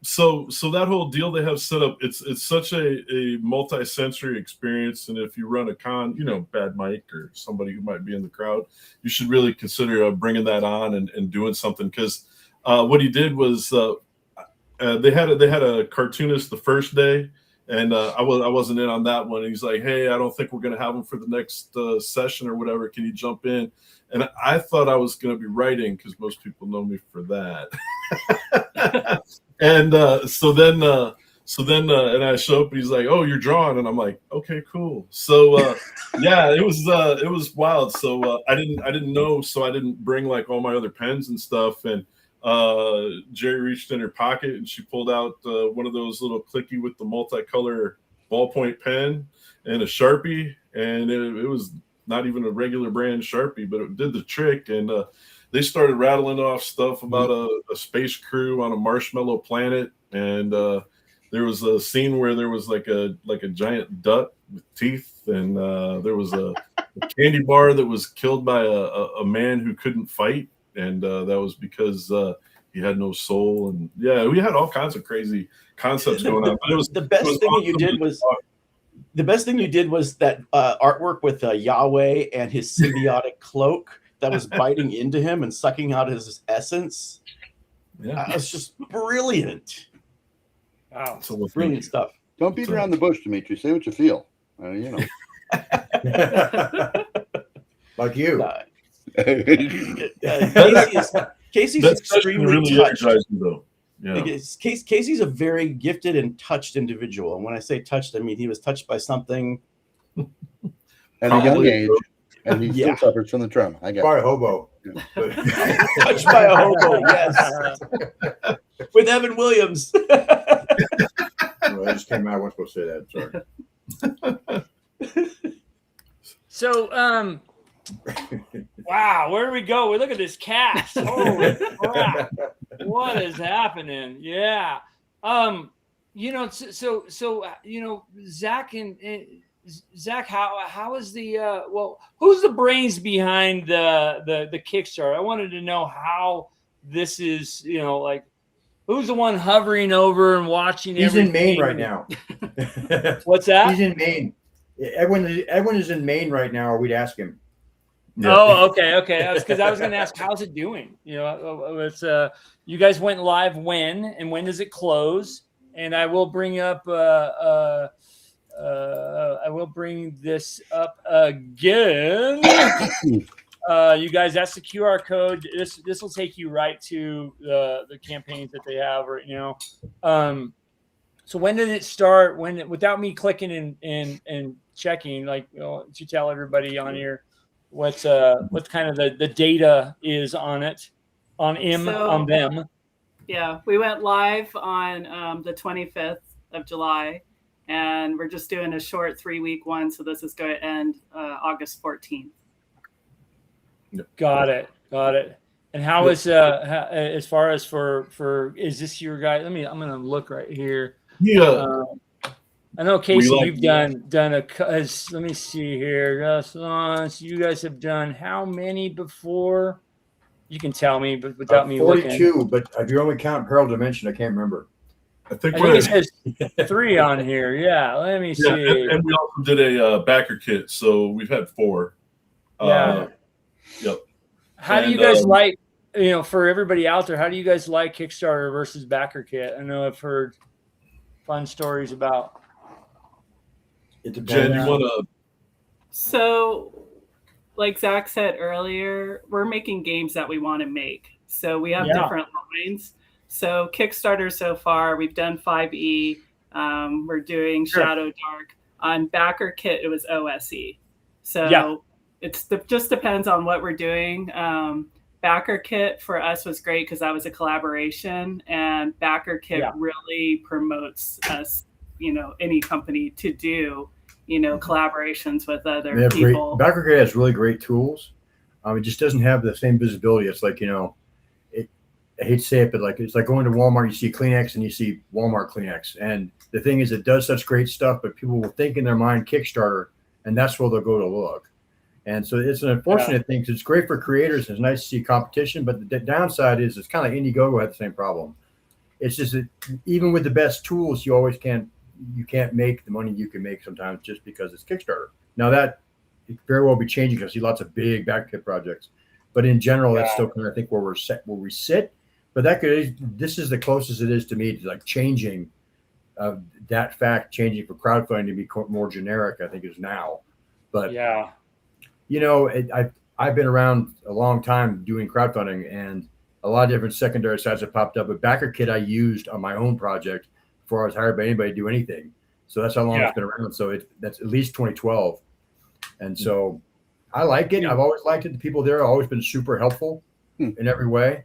So that whole deal they have set up, it's such a multi-sensory experience. And if you run a con, Bad Mike or somebody who might be in the crowd, you should really consider bringing that on and doing something, because what he did was they had a cartoonist the first day, and I wasn't in on that one. He's like, hey, I don't think we're gonna have him for the next session or whatever. Can you jump in? And I thought I was gonna be writing because most people know me for that. And so then and I show up and he's like, oh, you're drawing, and I'm like, okay, cool. So yeah, it was wild. So I didn't know, so I didn't bring like all my other pens and stuff. And Jerry reached in her pocket and she pulled out one of those little clicky with the multicolor ballpoint pen and a Sharpie, and it was not even a regular brand Sharpie, but it did the trick. And they started rattling off stuff about a space crew on a marshmallow planet, and there was a scene where there was like a giant duck with teeth, and there was a candy bar that was killed by a man who couldn't fight, and that was because he had no soul. And yeah, we had all kinds of crazy concepts going on. But it was the best thing awesome you did was the best thing you did was that artwork with Yahweh and his symbiotic cloak that was biting into him and sucking out his essence. Yeah, That was just brilliant. Wow. so Brilliant stuff. Don't beat around the bush, Dimitri. Say what you feel. You know. Like you. Casey's That's extremely really touched. energizing, though. Yeah. Casey's a very gifted and touched individual. And when I say touched, I mean he was touched by something At a young Probably. age, and he still suffers from the trauma. I got Probably a hobo. touched by a hobo. Yes, with Evan Williams. Well, I just came out. I wasn't supposed to say that. Sorry. So, wow, where do we go? We look at this cast. Holy crap. What is happening? Yeah. You know, so you know, Zach and Zach, how is the well, who's the brains behind the Kickstarter? I wanted to know how this is, you know, like who's the one hovering over and watching. He's in Maine everything? right now. What's that? He's in Maine. Edwin is in Maine right now, or we'd ask him. Yeah. Oh, okay. Because I was going to ask, how's it doing? You know, it's you guys went live when, and when does it close? And I will bring up I will bring this up again. You guys, that's the QR code. This will take you right to the campaigns that they have right now. So when did it start? When, without me clicking and checking, like, you know, to tell everybody on here what kind of the data is on it, on them. Yeah, we went live on the 25th of July, and we're just doing a short 3-week one. So this is going to end August 14th. Got it. And how is as far as for is this your guy? I'm gonna look right here. Yeah. I know, Casey, like- you've done let me see here. So you guys have done how many before? You can tell me, but without me looking. 42, but if you only count Peril Dimension, I can't remember. I think I think it says 3 on here. Yeah, let me see. yeah, and we also did a backer kit, so we've had 4. Yeah. Yep. How do you guys like, you know, for everybody out there, how do you guys like Kickstarter versus backer kit? I know I've heard fun stories about. It Jen, depends. you want to? So, like Zach said earlier, we're making games that we want to make. So we have different lines. So Kickstarter so far, we've done 5e. We're doing Shadow Dark. On backer kit, it was OSE. So it's just depends on what we're doing. Backer kit for us was great because that was a collaboration, and backer kit really promotes us, you know, any company to do, you know, collaborations with other people. Backer kit has really great tools. It just doesn't have the same visibility. It's like, you know, I hate to say it, but like it's like going to Walmart, you see Kleenex and you see Walmart Kleenex. And the thing is, it does such great stuff, but people will think in their mind Kickstarter, and that's where they'll go to look. And so it's an unfortunate thing, because it's great for creators. It's nice to see competition, but the downside is it's kind of Indiegogo had the same problem. It's just that even with the best tools, you can't make the money you can make sometimes just because it's Kickstarter. Now that it very well be changing, because I see lots of big back kit projects, but in general, that's still kind of, I think, where we sit. But this is the closest it is to me to like changing that fact, changing for crowdfunding to be more generic, I think is now. But yeah, you know, I've been around a long time doing crowdfunding, and a lot of different secondary sites have popped up. But BackerKit I used on my own project before I was hired by anybody to do anything. So that's how long it's been around. So that's at least 2012. And so I like it. I've always liked it. The people there have always been super helpful in every way.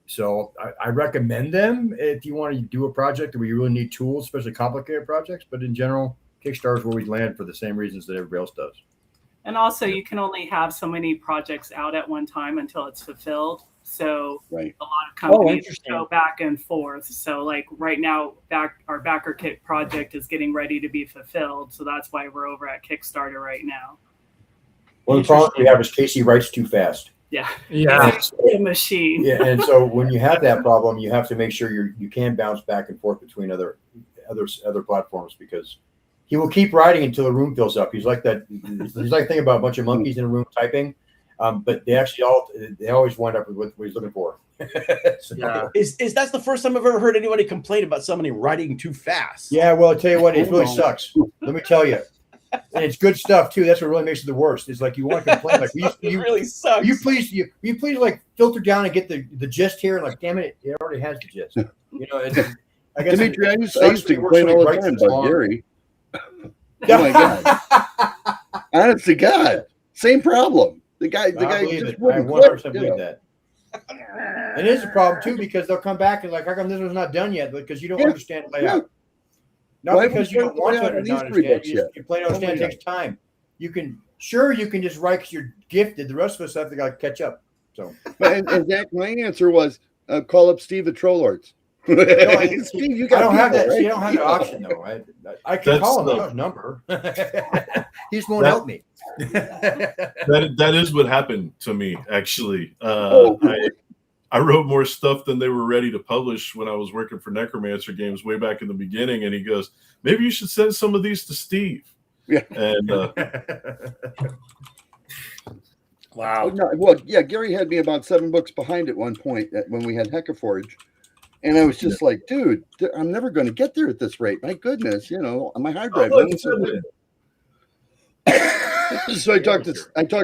So I recommend them if you want to do a project where you really need tools, especially complicated projects. But in general, Kickstarter is where we land for the same reasons that everybody else does. And also, you can only have so many projects out at one time until it's fulfilled. So a lot of companies go back and forth. So like right now, our BackerKit project is getting ready to be fulfilled. So that's why we're over at Kickstarter right now. One of the problems we have is Casey writes too fast. Yeah. It's a machine. Yeah, and so when you have that problem, you have to make sure you can bounce back and forth between other platforms, because he will keep writing until the room fills up. He's like that. He's like thinking about a bunch of monkeys in a room typing, but they always wind up with what he's looking for. So, is that's the first time I've ever heard anybody complain about somebody writing too fast? Yeah, well, I'll tell you what, it really sucks. Let me tell you. And it's good stuff too. That's what really makes it the worst. It's like you want to complain, like you really sucks. You please like filter down and get the gist here. And like, damn it already has the gist. You know, I guess Dimitri, I used to complain all the time about Gary. Oh my God! Honest to God, same problem. The guy just wouldn't I 100% believe that. It is a problem too, because they'll come back and like, how come this was not done yet? Because you don't understand layout. Not because you don't want to understand. You plain understand it takes time. You can just write because you're gifted. The rest of us have to like catch up. So, and Zach, my answer was call up Steve at Trollords. Steve, I don't have that. Right? You don't have the option though. I can call him his number. He just won't help me. That is what happened to me actually. I wrote more stuff than they were ready to publish when I was working for Necromancer Games way back in the beginning, and he goes, "Maybe you should send some of these to Steve." Yeah. And wow. Well, yeah, Gary had me about 7 books behind at one point when we had Heckaforge. And I was just like, dude, I'm never going to get there at this rate. My goodness, my hard drive. So I talked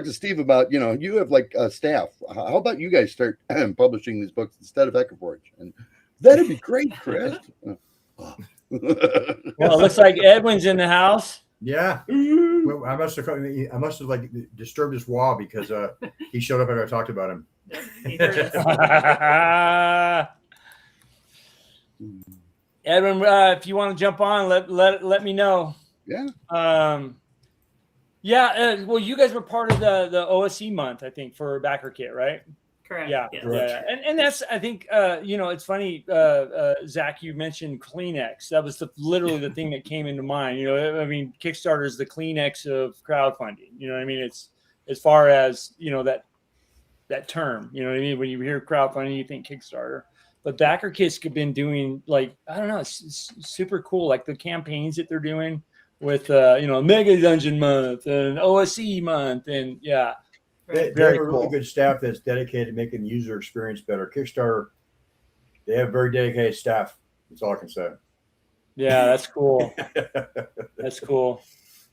to Steve about, you have like a staff. How about you guys start publishing these books instead of Heckaforge? And that'd be great, Chris. Well, it looks like Edwin's in the house. Yeah. Well, I must have like disturbed his wall because he showed up after I talked about him. Edwin, if you want to jump on, let me know. Yeah. Well, you guys were part of the OSE month, I think, for BackerKit, right? Correct. Yeah. Yes. Yeah. And that's, I think, it's funny, Zach, you mentioned Kleenex. That was literally the thing that came into mind. I mean, Kickstarter is the Kleenex of crowdfunding. You know what I mean? It's as far as, that term, you know what I mean? When you hear crowdfunding, you think Kickstarter. But BackerKit's been doing, like, I don't know, it's super cool. Like the campaigns that they're doing with, Mega Dungeon Month and OSE Month. And yeah. They have a really good staff that's dedicated to making the user experience better. Kickstarter, they have very dedicated staff. That's all I can say. Yeah, that's cool. That's cool.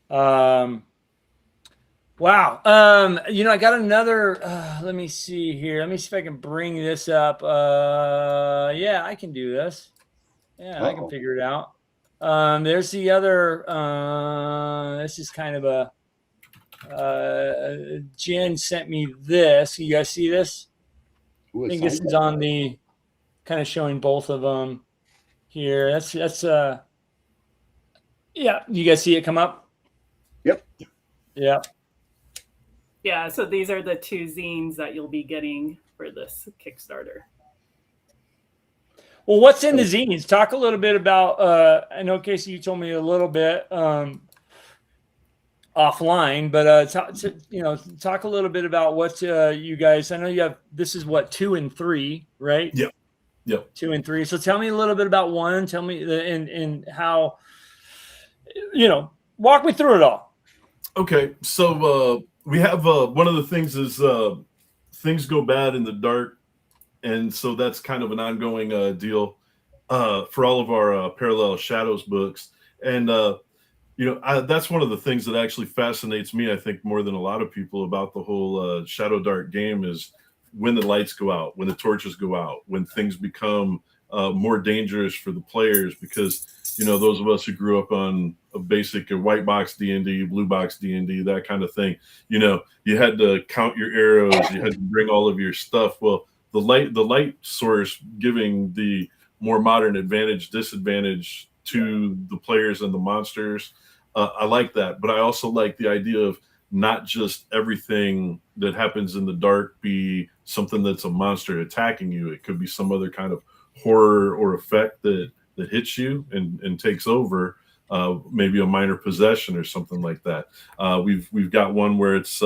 Wow. I got another, let me see here. Let me see if I can bring this up. Yeah, I can do this. Yeah, I can figure it out. There's the other, this is kind of a, Jen sent me this. You guys see this? I think this is on the kind of showing both of them here. That's yeah. You guys see it come up? Yep. Yeah. Yeah. So these are the 2 zines that you'll be getting for this Kickstarter. Well, what's in the zines? Talk a little bit about, I know, Casey, you told me a little bit offline, but talk a little bit about what you guys, I know you have, this is what, 2 and 3, right? Yep. 2 and 3. So tell me a little bit about 1. Tell me and how, walk me through it all. Okay. So we have, one of the things is things go bad in the dark and so that's kind of an ongoing deal for all of our Parallel Shadows books. And that's one of the things that actually fascinates me, I think, more than a lot of people about the whole Shadow Dark game is when the lights go out, when the torches go out, when things become more dangerous for the players, because those of us who grew up on a basic white box D&D, blue box D&D, that kind of thing, you had to count your arrows, you had to bring all of your stuff. Well, the light source giving the more modern advantage, disadvantage to the players and the monsters. I like that, but I also like the idea of not just everything that happens in the dark be something that's a monster attacking you. It could be some other kind of horror or effect that hits you and takes over, maybe a minor possession or something like that. We've got one where it's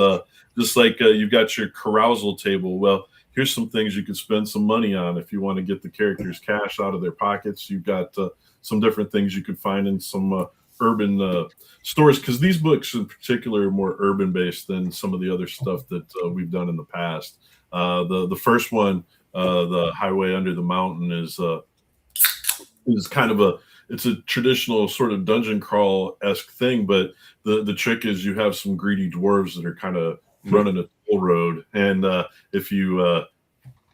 just like you've got your carousal table. Well, here's some things you could spend some money on if you want to get the characters cash out of their pockets. You've got some different things you could find in some urban stores, because these books in particular are more urban based than some of the other stuff that we've done in the past. The first one, the Highway Under the Mountain, is kind of it's a traditional sort of dungeon crawl-esque thing, but the trick is you have some greedy dwarves that are kind of running a toll road, and if you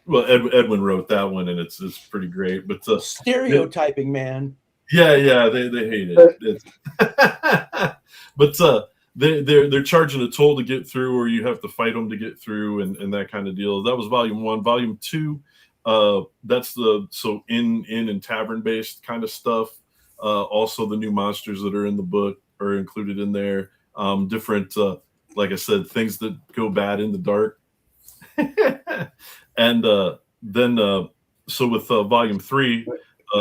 Edwin wrote that one, and it's pretty great. But stereotyping, man. Yeah, they hate it. But they're charging a toll to get through, or you have to fight them to get through, and that kind of deal. That was volume 1. Volume 2, that's the inn and tavern based kind of stuff. Also, the new monsters that are in the book are included in there. Different, like I said, things that go bad in the dark. And then with volume 3.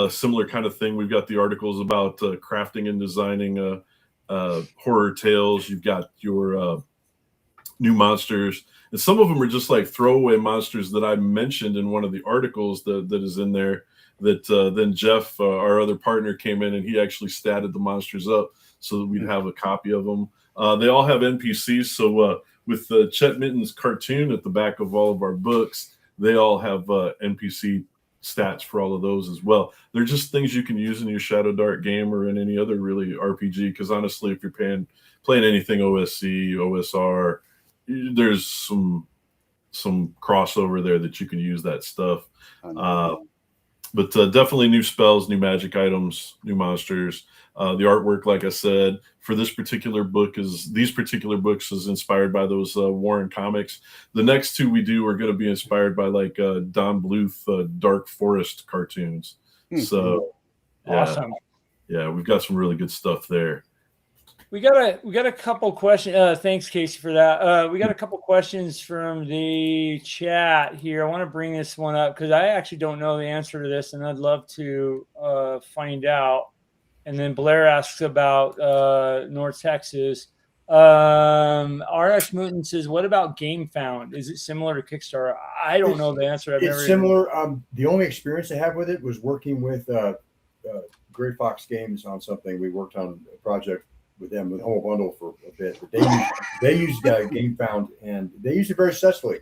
Similar kind of thing. We've got the articles about crafting and designing horror tales. You've got your new monsters, and some of them are just like throwaway monsters that I mentioned in one of the articles that is in there. That then Jeff, our other partner, came in and he actually statted the monsters up so that we'd have a copy of them. They all have NPCs. So with Chet Mitten's cartoon at the back of all of our books, they all have NPC stats for all of those as well. They're just things you can use in your Shadow Dark game or in any other really RPG, because honestly, if you're playing anything OSC, OSR, there's some crossover there that you can use that stuff. But definitely new spells, new magic items, new monsters. The artwork, like I said, for these particular books is inspired by those Warren comics. The next 2 we do are going to be inspired by like Don Bluth Dark Forest cartoons. So awesome. Yeah, we've got some really good stuff there. We got a couple questions. Thanks, Casey, for that. We got a couple questions from the chat here. I want to bring this one up because I actually don't know the answer to this, and I'd love to find out. And then Blair asks about North Texas. RX Mutant says, "What about Game Found? Is it similar to Kickstarter?" I don't know the answer. It's similar. The only experience I have with it was working with Greyhawk Games on something. We worked on a project with them with Humble Bundle for a bit. But they used Game Found, and they used it very successfully.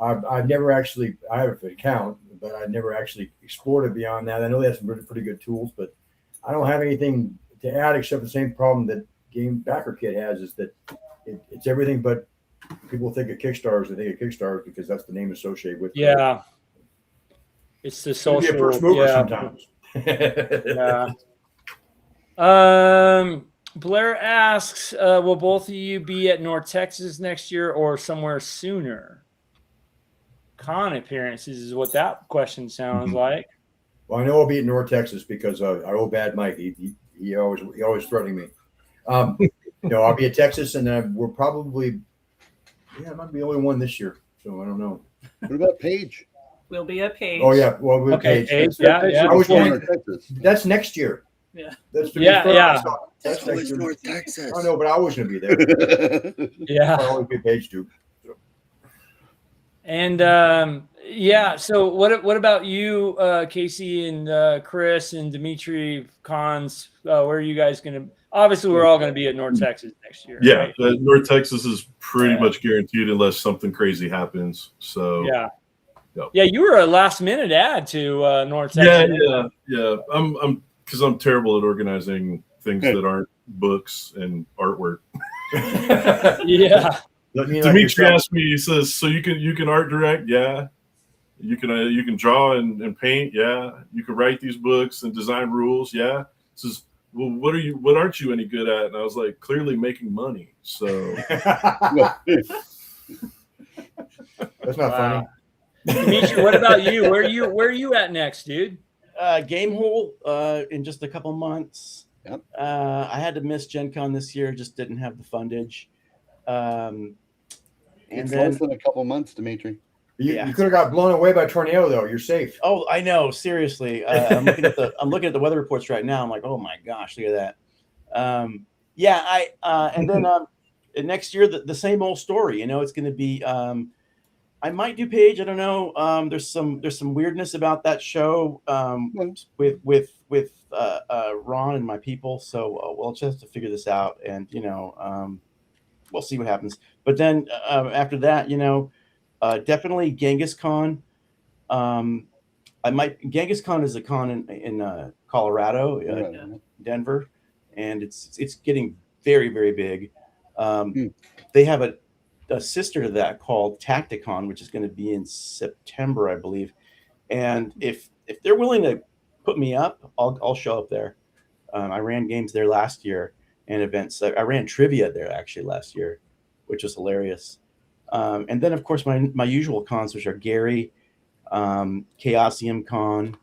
I've never actually, I have an account, but I've never actually explored it beyond that. I know they have some pretty good tools, but I don't have anything to add except the same problem that Game Backer Kit has, is that it's everything but people think of Kickstarters. They think of Kickstarters because that's the name associated with. Yeah, it's the social. First mover sometimes. Yeah. Blair asks, "Will both of you be at North Texas next year or somewhere sooner?" Con appearances is what that question sounds like. Well, I know I'll be at North Texas because our old bad Mike. He always threatening me. I'll be at Texas, and we're probably I might be the only one this year, so I don't know. What about Paige? We'll be at Paige. Oh yeah, well we're Okay, Paige. yeah. I was going North Texas. That's next year. Yeah. That's Yeah. That's next year. North Texas. I know, but I was going to be there. Yeah. I'll always be Paige too. And so what about you, Casey and Chris and Dimitri Cons? Where are you guys going to? Obviously, we're all going to be at North Texas next year. Yeah, right? North Texas is pretty much guaranteed unless something crazy happens. So yeah. Yeah, you were a last minute ad to North Texas. Yeah. I'm because I'm terrible at organizing things that aren't books and artwork. Yeah. Dimitri asked me. He says, "So you can art direct? Yeah. You can draw and paint? Yeah. You can write these books and design rules? Yeah." He says, "Well, what aren't you any good at?" And I was like, "Clearly making money." So That's not funny. Dimitri, what about you? Where are you at next, dude? Game Hole in just a couple months. Yep. I had to miss Gen Con this year, just didn't have the fundage. And It's then, less than a couple months, Dimitri. You could have got blown away by a tornado, though. You're safe. oh, I know, seriously. I'm looking at the weather reports right now. I'm like, oh my gosh, look at that. And then next year the same old story. It's going to be. I might do Page. I don't know. There's some weirdness about that show with Ron and my people. So we'll just have to figure this out, and we'll see what happens. But then after that, definitely Genghis Khan. Genghis Khan is a con in Colorado, Denver, and it's getting very, very big. They have a sister to that called Tacticon, which is going to be in September, I believe. And if they're willing to put me up, I'll show up there. I ran games there last year and events. I ran trivia there actually last year, which was hilarious. And then of course my usual cons, which are Gary, Chaosium Con,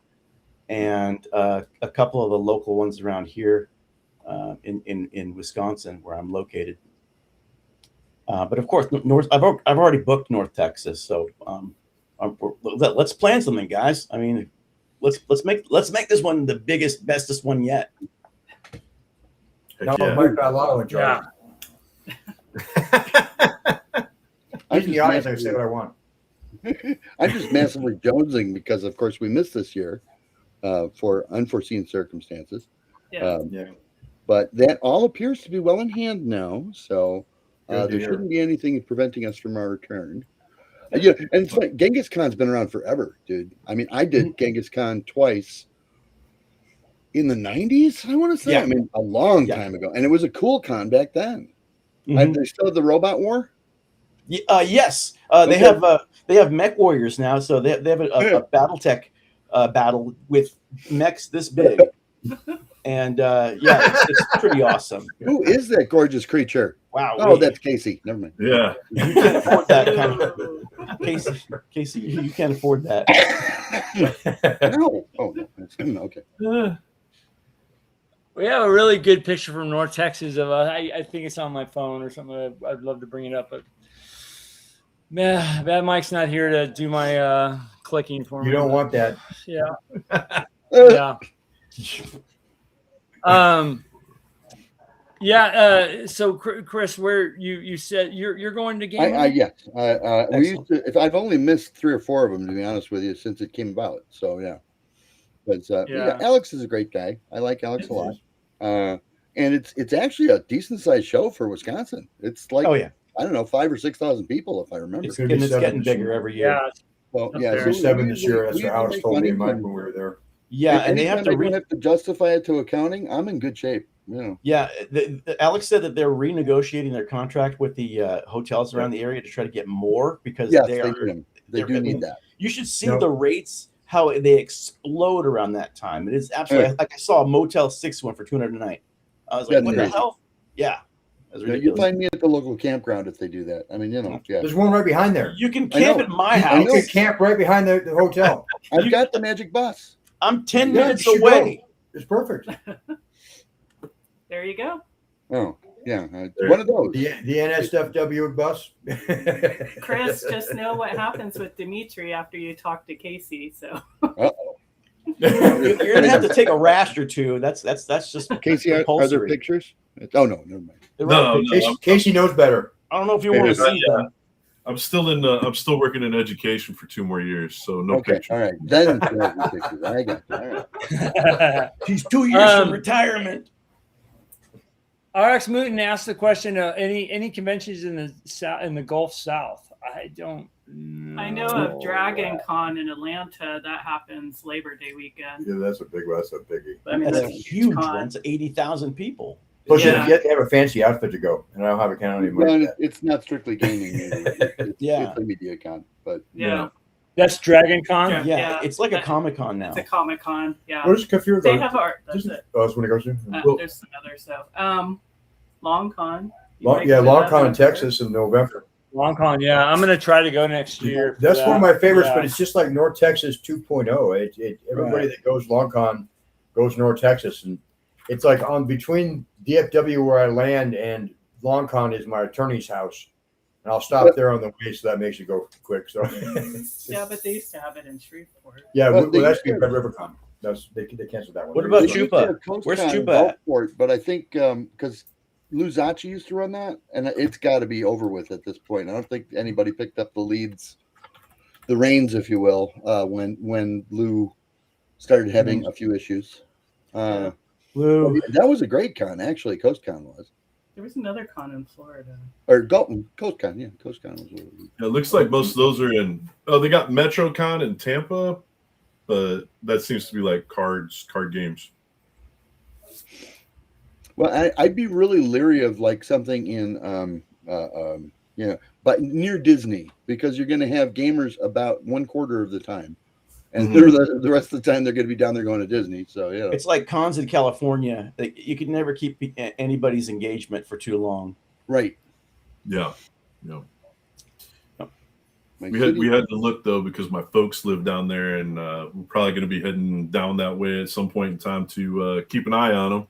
and a couple of the local ones around here in Wisconsin where I'm located. But of course, I've already booked North Texas, so let's plan something, guys. I mean, let's make this one the biggest, bestest one yet. Now Mike got a lot of enjoy. Yeah. I'm the audience. I say what I want. I'm just massively jonesing because, of course, we missed this year for unforeseen circumstances. Yeah. But that all appears to be well in hand now, so there shouldn't be anything preventing us from our return. And it's like Genghis Khan's been around forever, dude. I mean, I did Genghis Khan twice in the 90s, I want to say. Yeah. I mean, a long time ago. And it was a cool con back then. They still have the robot war? Yes. They have mech warriors now, so they have a BattleTech battle with mechs this big. And it's pretty awesome. Who is that gorgeous creature? Wow. Oh, that's Casey. Never mind. Yeah. You can't afford that kind of Casey, you can't afford that. No. Oh, no. Okay. We have a really good picture from North Texas of I think it's on my phone or something. I'd love to bring it up, but man, Bad Mike's not here to do my clicking for me. You don't want that. Yeah. Yeah. So Chris, where you said you're going to game? Yes. We used to. If I've only missed 3 or 4 of them, to be honest with you, since it came about. So yeah. But Alex is a great guy. I like Alex a lot. And it's actually a decent sized show for Wisconsin. It's like I don't know, 5,000 or 6,000 people if I remember. It's getting bigger every year. Yeah. Well, There's 7 this year. That's what Alex told me when we were there. Yeah, and they have to justify it to accounting. I'm in good shape. Yeah. Alex said that they're renegotiating their contract with the hotels around the area to try to get more because they do need that. You should see the rates, how they explode around that time. It is absolutely like I saw a Motel 6 one for $200 a night. I was like, what the hell? Yeah. You find me at the local campground if they do that. I mean, There's one right behind there. You can camp at my house. You can camp right behind the hotel. I've got the magic bus. I'm 10 minutes away. It's perfect. There you go. Oh, yeah. One of those. The NSFW bus. Chris, just know what happens with Dimitri after you talk to Casey. So. You're gonna have to take a rash or two. That's just Casey. Are there pictures? Oh no, never mind. No, Casey knows better. I don't know if you want to see them. I'm still working in education for 2 more years, so no pictures. All right, then pictures. I got you. All right. He's 2 years from retirement. RX Mooten asked the question: any conventions in the Gulf South? I don't know. I know of Dragon Con in Atlanta. That happens Labor Day weekend. Yeah, that's a biggie. I mean, That's a that's huge con. one. It's 80,000 people. Plus, Yeah. you have to have a fancy outfit to go, and I don't have a count anymore. No, it's not strictly gaming. It's a media con, but Yeah. That's Dragon Con. Yeah. Yeah, it's like a Comic-Con now. It's a Comic Con. Yeah. Where's Kafir They going? have art. That's it. Oh, that's when it goes to? There's some others though. Long Con. Long Con in Texas in November. Long Con, yeah. I'm gonna try to go next year. That's one of my favorites, Yeah. but it's just like North Texas 2.0. Everybody that goes Long Con goes North Texas, and it's like on between DFW where I land and Long Con is my attorney's house, and I'll stop there on the way, so that makes it go quick. So Yeah, but they used to have it in Shreveport. yeah, But well, that's they- Red River Con. They canceled that one. What about They used to have Chupa? Coast Where's Con in Chupa at? Gulfport, but I think because Luzacci used to run that, and it's got to be over with at this point. I don't think anybody picked up the reins, if you will, when Lou started having a few issues. Lou. That was a great con, actually. Coast Con was, There was another con in Florida. or Coast Con. Yeah, Coast Con was. It looks like most of those are in. Oh, they got MetroCon in Tampa, but that seems to be like card games. Well, I'd be really leery of like something in, but near Disney, because you're going to have gamers about 1/4 of the time, and the rest of the time they're going to be down there going to Disney. So yeah, It's like cons in California. You could never keep anybody's engagement for too long. right. Yeah. My We city- had to look though because my folks live down there, and we're probably going to be heading down that way at some point in time to keep an eye on them.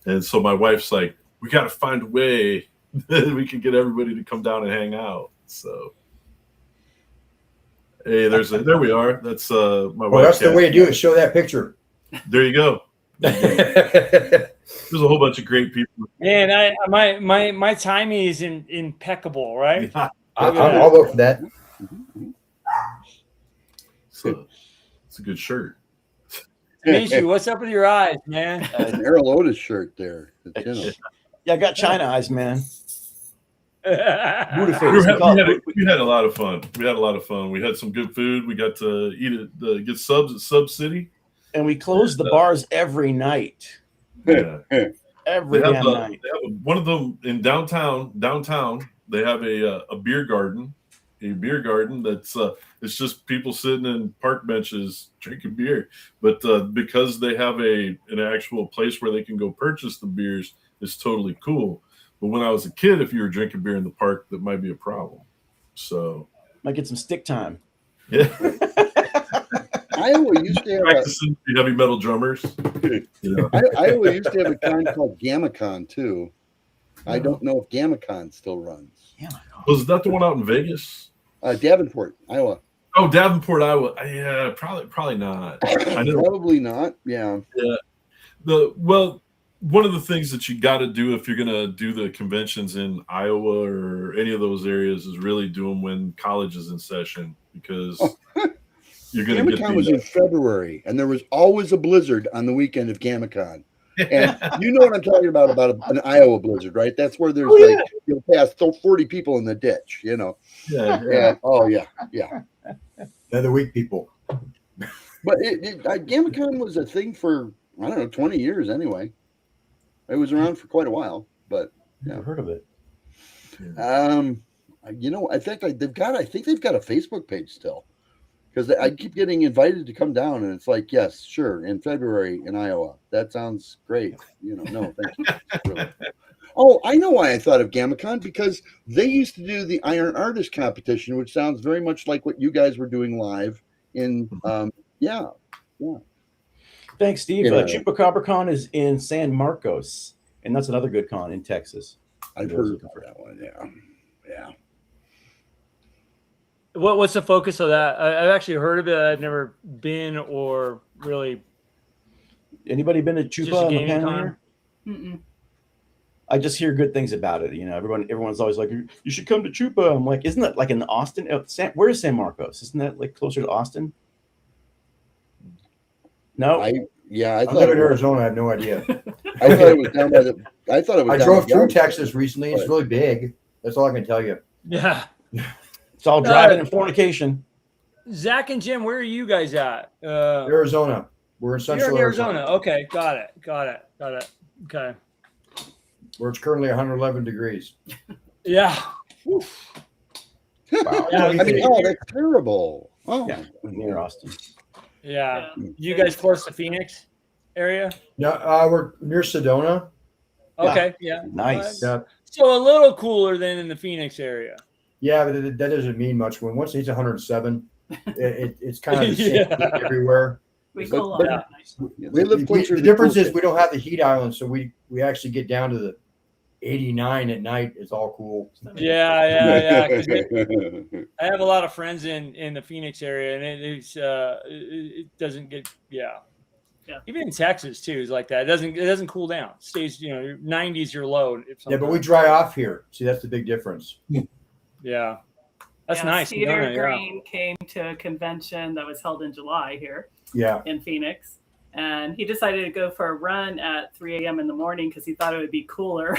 And so my wife's like, we got to find a way that we can get everybody to come down and hang out. So, hey, there we are. That's my wife. Well, that's the way to do it. Show that picture. There you go. There's a whole bunch of great people. Man, my timing is impeccable, right? I'll vote for that. So, it's a good shirt. Mishu, what's up with your eyes, man? an Errol Otis shirt there. Yeah, I got China eyes, man. Buddha We face. had a lot of fun. We had some good food. We got to eat it, get subs at Sub City. And we close the bars every night. Yeah. Every They have, damn night. they have one of them in downtown. They have a beer garden. A beer garden that's it's just people sitting in park benches drinking beer. But because they have an actual place where they can go purchase the beers, it's totally cool. But when I was a kid, if you were drinking beer in the park, that might be a problem. So Might get some stick time. yeah, Iowa used to have practicing the heavy metal drummers. Yeah. Iowa used to have a con called GammaCon too. I don't know if GammaCon still runs. Yeah. Was that the one out in Vegas? Davenport, Iowa. Oh, Davenport, Iowa. Yeah, probably not. I know. Probably not. Yeah. One of the things that you got to do if you're going to do the conventions in Iowa or any of those areas is really do them when college is in session, because you're going to get GammaCon was in February, and there was always a blizzard on the weekend of GammaCon. And you know what I'm talking about an Iowa blizzard, right? That's where there's you'll pass 40 people in the ditch, you know. Yeah. Oh yeah. They're the weak people. But GammaCon was a thing for, I don't know, 20 years anyway. It was around for quite a while, but Never heard of it. I think they've got a Facebook page still, because I keep getting invited to come down, and it's like, yes, sure, in February in Iowa. That sounds great. No, thank you. Really. Oh, I know why I thought of GammaCon, because they used to do the Iron Artist competition, which sounds very much like what you guys were doing live in. Thanks, Steve. Yeah. Chupacabra is in San Marcos, and that's another good con in Texas. I've heard of that one. Yeah. What's the focus of that? I've actually heard of it. I've never been or really. Anybody been to Just a Chupa on the gaming panel con? here? Mm-mm. I just hear good things about it. Everyone's always like, you should come to Chupa. I'm like, isn't that like in Austin? Where is San Marcos? Isn't that like closer to Austin? No. I I thought live in it was, Arizona. I have no idea. I thought it was down by the. I thought it was. I down drove by through the- Texas recently. It's really big. That's all I can tell you. Yeah. It's all driving and fornication. Zach and Jim, where are you guys at? Arizona. We're in You're central in Arizona. Okay, got it. Okay. Where it's currently 111 degrees. Yeah. Wow. Yeah, I mean, oh, that's terrible. Oh, Yeah, near Austin. Yeah. You guys close to Phoenix area? No, we're near Sedona. Okay. Yeah. Nice. Yeah, So a little cooler than in the Phoenix area. yeah, but that doesn't mean much. When once it hits 107, it's kind of the same Yeah. heat everywhere. We But- cool but- on that. we live closer The to difference cool is we don't have the heat island, so we actually get down to the 89 at night. It's all cool. Yeah. 'Cause I have a lot of friends in the Phoenix area, and it doesn't get Yeah. Even in Texas too is like that. It doesn't cool down. It stays 90s your low. Yeah, but we dry off here. See, that's the big difference. Yeah. That's Yeah, nice. Cedar Sedona, yeah. Green came to a convention that was held in July here Yeah. in Phoenix. And he decided to go for a run at 3 a.m. in the morning because he thought it would be cooler.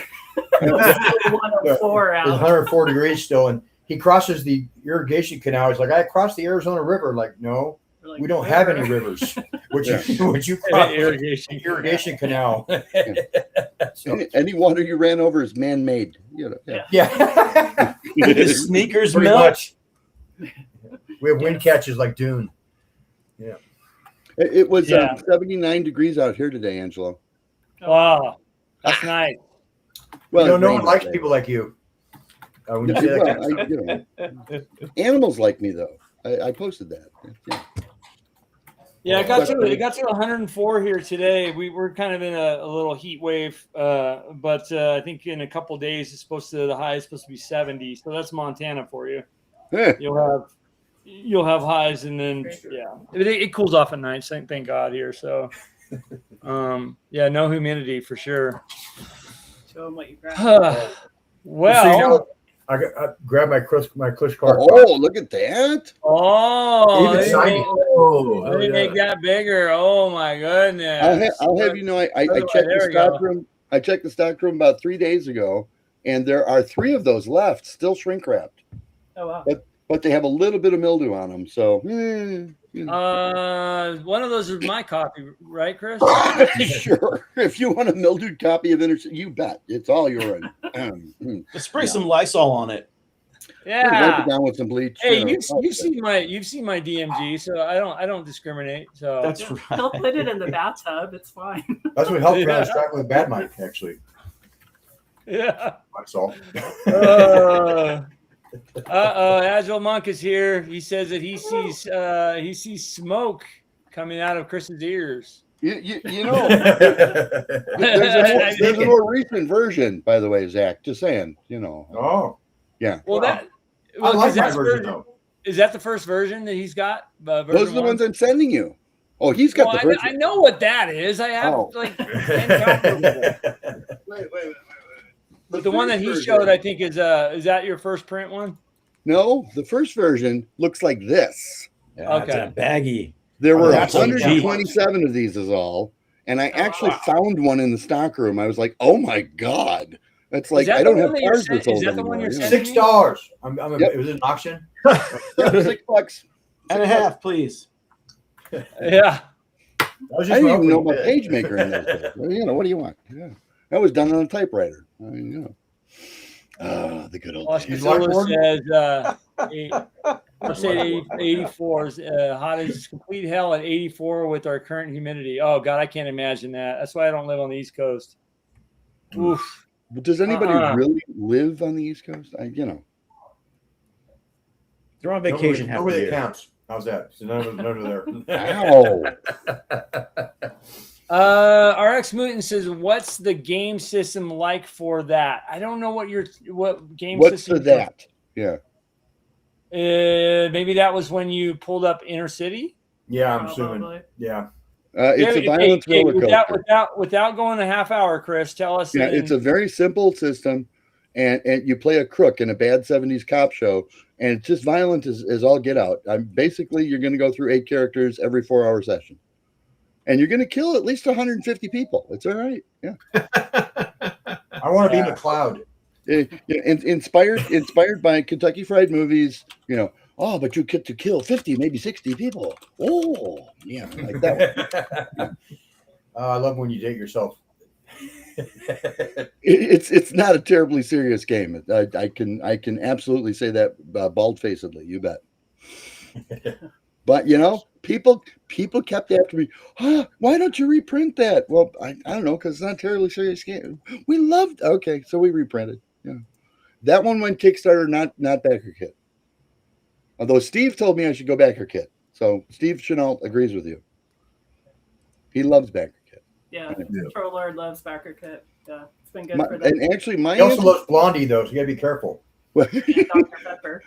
It was still 104 It's out. 104 degrees still, and he crosses the irrigation canal. He's like, I crossed the Arizona River. Like, no, We're like, we don't have any "Where?" rivers. Would you cross the Irrigation. irrigation canal? So, Any water you ran over is man-made. Yeah. yeah. Did his sneakers Pretty melt? much. We have wind catches like Dune. It was Yeah. 79 degrees out here today, Angelo. Wow. That's nice. Well, No it rained one likes today. people like you. When you Yeah, say that well, kind of stuff. animals like me though. I posted that. Yeah. Yeah, it got to 104 here today. We're kind of in a little heat wave, but I think in a couple days the high is supposed to be 70. So that's Montana for you. You'll have highs, and then it cools off at night. Thank God here. So no humidity for sure. Show him what you grabbed. So, Well, I grabbed my Cush card. Oh, look at that! Even they shiny. make that bigger. Oh my goodness! I'll have you know, I By the way, checked there the we go. stock room. I checked the stock room about 3 days ago, and there are 3 of those left, still shrink wrapped, Oh, wow. but they have a little bit of mildew on them. So, One of those is my copy, right, Chris? sure. If you want a mildewed copy of Intercept, you bet. It's all yours. Just spray some Lysol on it. Wipe Yeah. it down with some bleach. Hey, you know. you've seen my DMG, so I don't discriminate. So That's right. He'll put it in the bathtub. It's fine. That's what helped me Yeah. on striking with Bad Mike, actually. yeah. That's all. Agile Monk is here. He says that he sees smoke coming out of Chris's ears. You know, there's a more recent version, by the way, Zach. Just saying, you know. Oh, Yeah. Well, Wow. I like because my that's version though. Is that the first version that he's got? Those Version are the one? ones I'm sending you. Oh, he's got Well, the first I one. know what that is. I have Oh. like 10 copies of it. Wait. But the one that he showed, I think, is that your first print one? No, the first version looks like this. Yeah, it's Okay. a baggy. There were That's 127 of these is all. And I actually found one in the stock room. I was like, oh my God. That's like, that I don't the have one that you're cards sending- this old is that the one anymore. you're Yeah. sending? $6. Yep. It was an auction. Yeah, $6. And a half, please. Yeah. That was I just didn't my even know opening about bid. PageMaker in those days. Well, you know, what do you want? Yeah. That was done on a typewriter. I mean, you know. The good old Oscar days. Blackboard? says, let's say 84 is hot as complete hell at 84 with our current humidity. Oh God, I can't imagine that. That's why I don't live on the East Coast. Oof. But does anybody really live on the East Coast? You know. They're on vacation half the Nobody year. counts. How's that? So none of there. Ow. RX Mutant says, "What's the game system like for that?" I don't know what game What's system. for that? Yeah. Maybe that was when you pulled up Inner City. Yeah, I'm assuming. Probably. Yeah. It's a violence roller coaster. Without going a half hour, Chris, tell us. Yeah, it's a very simple system, and you play a crook in a bad 70s cop show, and it's just violent as all get out. Basically, you're going to go through 8 characters every 4-hour session, and you're going to kill at least 150 people. It's all right. Yeah. I want to be McCloud. Inspired by Kentucky Fried Movies, you know, oh, but you get to kill 50, maybe 60 people. Oh, yeah, like that one. I love when you date yourself. It's not a terribly serious game. I can absolutely say that bald-facedly. You bet. But people kept after me. Oh, why don't you reprint that? Well, I don't know, because it's not a terribly serious game. We loved. Okay, so we reprinted. Yeah, that one went Kickstarter, not backer kit. Although Steve told me I should go backer kit, so Steve Chenault agrees with you. He loves backer kit. Yeah, Troll Lord loves backer kit. Yeah, it's been good for them. And actually, He also loves Blondie, though, so you got to be careful. And Dr. Pepper.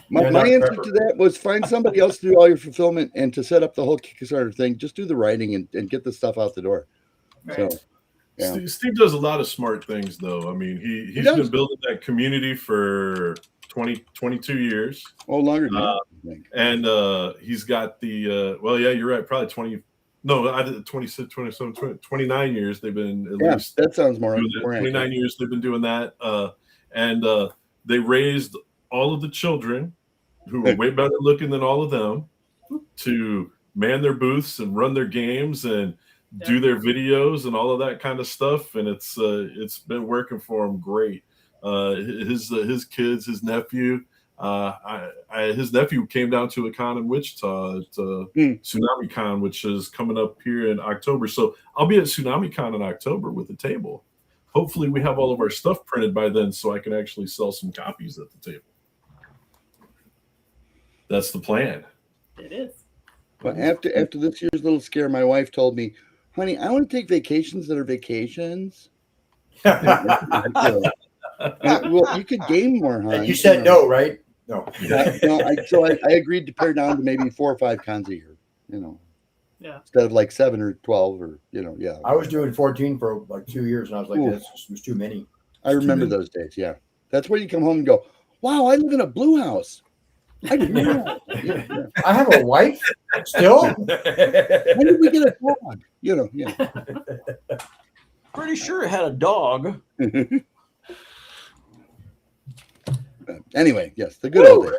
My answer to that was find somebody else to do all your fulfillment and to set up the whole Kickstarter thing. Just do the writing and get the stuff out the door. Right. So, yeah. Steve does a lot of smart things, though. I mean, he's been building that community for 22 years. Oh, longer than that, I think. And he's got the well, yeah, you're right. Probably 20. No, I did 26, 27, 20, 29 years. They've been at least. That sounds more. 29 years they've been doing that, and they raised all of the children who are way better looking than all of them to man their booths and run their games and do their videos and all of that kind of stuff. And it's been working for him great. His kids, his nephew, his nephew came down to a con in Wichita at Tsunami Con, which is coming up here in October. So I'll be at Tsunami Con in October with a table. Hopefully we have all of our stuff printed by then so I can actually sell some copies at the table. That's the plan. It is. But after this year's little scare, my wife told me, honey, I want to take vacations that are vacations. Well, you could game more, honey. And you said no, right? No. So I agreed to pare down to maybe 4 or 5 cons a year, Yeah. instead of like 7 or 12 or, yeah. I was doing 14 for like 2 years, and I was like, this was too many. I remember those days, yeah. That's where you come home and go, wow, I live in a blue house. I didn't know that. Yeah. I have a wife still? When did we get a dog? Yeah. Pretty sure it had a dog. Anyway, yes, the good old days.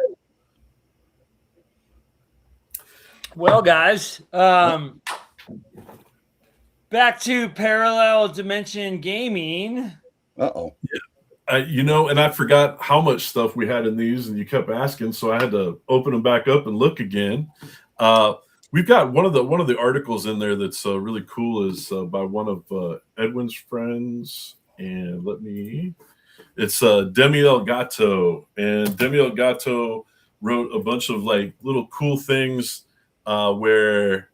Well, guys, back to parallel dimension gaming. Uh-oh. And I forgot how much stuff we had in these, and you kept asking, so I had to open them back up and look again. We've got one of the articles in there that's really cool is by one of Edwin's friends, and it's Demi Elgato, and Demi Elgato wrote a bunch of like little cool things where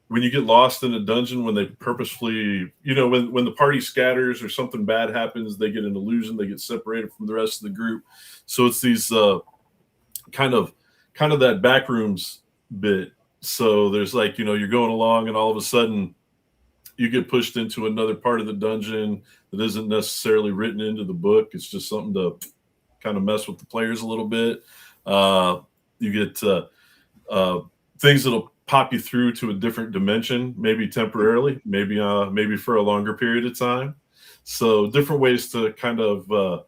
when you get lost in a dungeon, when they purposefully, when the party scatters or something bad happens, they get an illusion, they get separated from the rest of the group. So it's these kind of that backrooms bit. So there's like, you're going along and all of a sudden you get pushed into another part of the dungeon that isn't necessarily written into the book. It's just something to kind of mess with the players a little bit. You get things that'll pop you through to a different dimension, maybe temporarily, maybe for a longer period of time. So different ways to kind of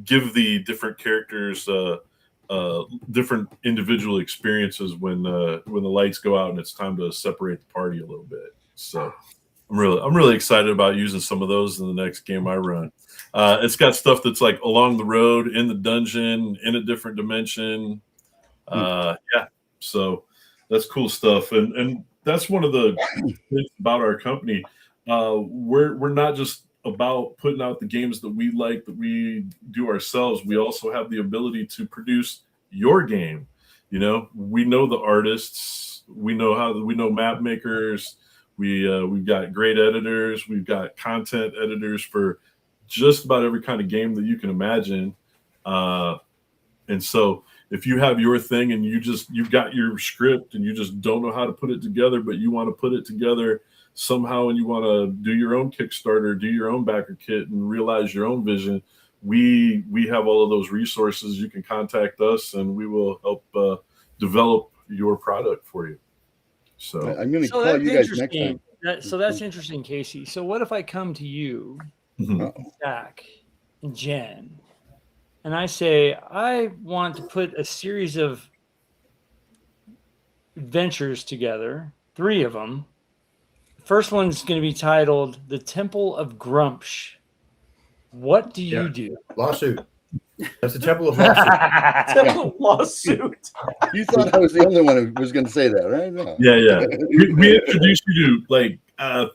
give the different characters different individual experiences when the lights go out and it's time to separate the party a little bit. So I'm really excited about using some of those in the next game I run. It's got stuff that's like along the road, in the dungeon, in a different dimension. So that's cool stuff, and that's one of the things about our company. We're not just about putting out the games that we like, that we do ourselves. We also have the ability to produce your game. We know the artists, we know map makers, we've got great editors, we've got content editors for just about every kind of game that you can imagine. And so if you have your thing and you've got your script and you just don't know how to put it together, but you want to put it together somehow and you want to do your own Kickstarter, do your own backer kit and realize your own vision, we have all of those resources. You can contact us and we will help develop your product for you. So I'm going to call you guys next time. So that's interesting, Casey. So what if I come to you, Zach and Jen, and I say, I want to put a series of adventures together, 3 of them. First one's going to be titled The Temple of Grumpsh. What do you do? Lawsuit. That's the Temple of Lawsuit. Temple lawsuit. You thought I was the only one who was going to say that, right? No. Yeah. We introduced you to like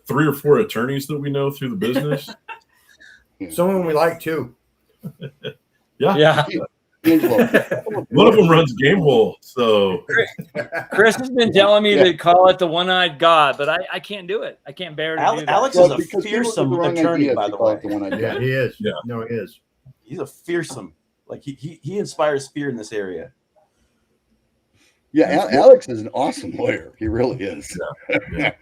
3 or 4 attorneys that we know through the business. Someone we like too. Yeah. One of them runs Game Hole, so Chris has been telling me to call it the One-Eyed God, but I can't do it. I can't bear to do that. Alex Well, is a because fearsome people have the wrong attorney, idea by if the you call way. it the one I Yeah, he is. Yeah. No, he is. He's a fearsome. Like he inspires fear in this area. Yeah, Alex is an awesome lawyer. He really is. Yeah.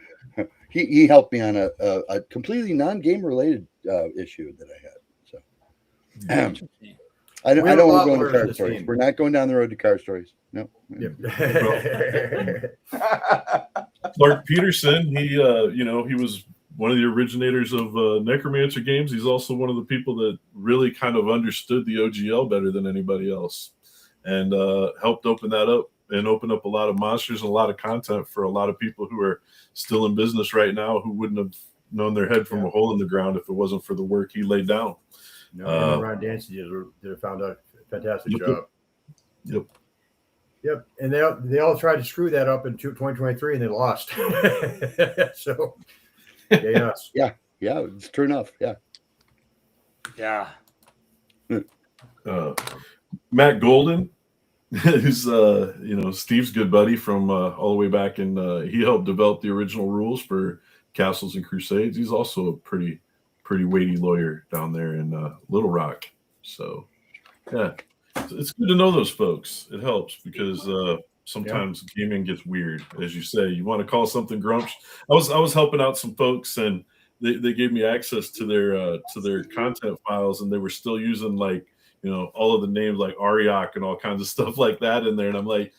He helped me on a completely non-game related issue that I had. So I don't want to go into car stories. We're not going down the road to car stories. No. Clark Peterson, he was one of the originators of Necromancer games. He's also one of the people that really kind of understood the OGL better than anybody else, and helped open that up and open up a lot of monsters and a lot of content for a lot of people who are still in business right now who wouldn't have known their head from a hole in the ground if it wasn't for the work he laid down. No, Ron Dancy did found a fantastic job. Yep. And they all tried to screw that up in 2023 and they lost. So, yes. Yeah, it's true enough. Yeah. Matt Golden, who's Steve's good buddy from all the way back, and he helped develop the original rules for Castles and Crusades. He's also a pretty weighty lawyer down there in Little Rock. So, yeah, it's good to know those folks. It helps because sometimes gaming gets weird. As you say, you want to call something Grumsh. I was helping out some folks, and they gave me access to their content files, and they were still using like all of the names like Ariok and all kinds of stuff like that in there. And I'm like,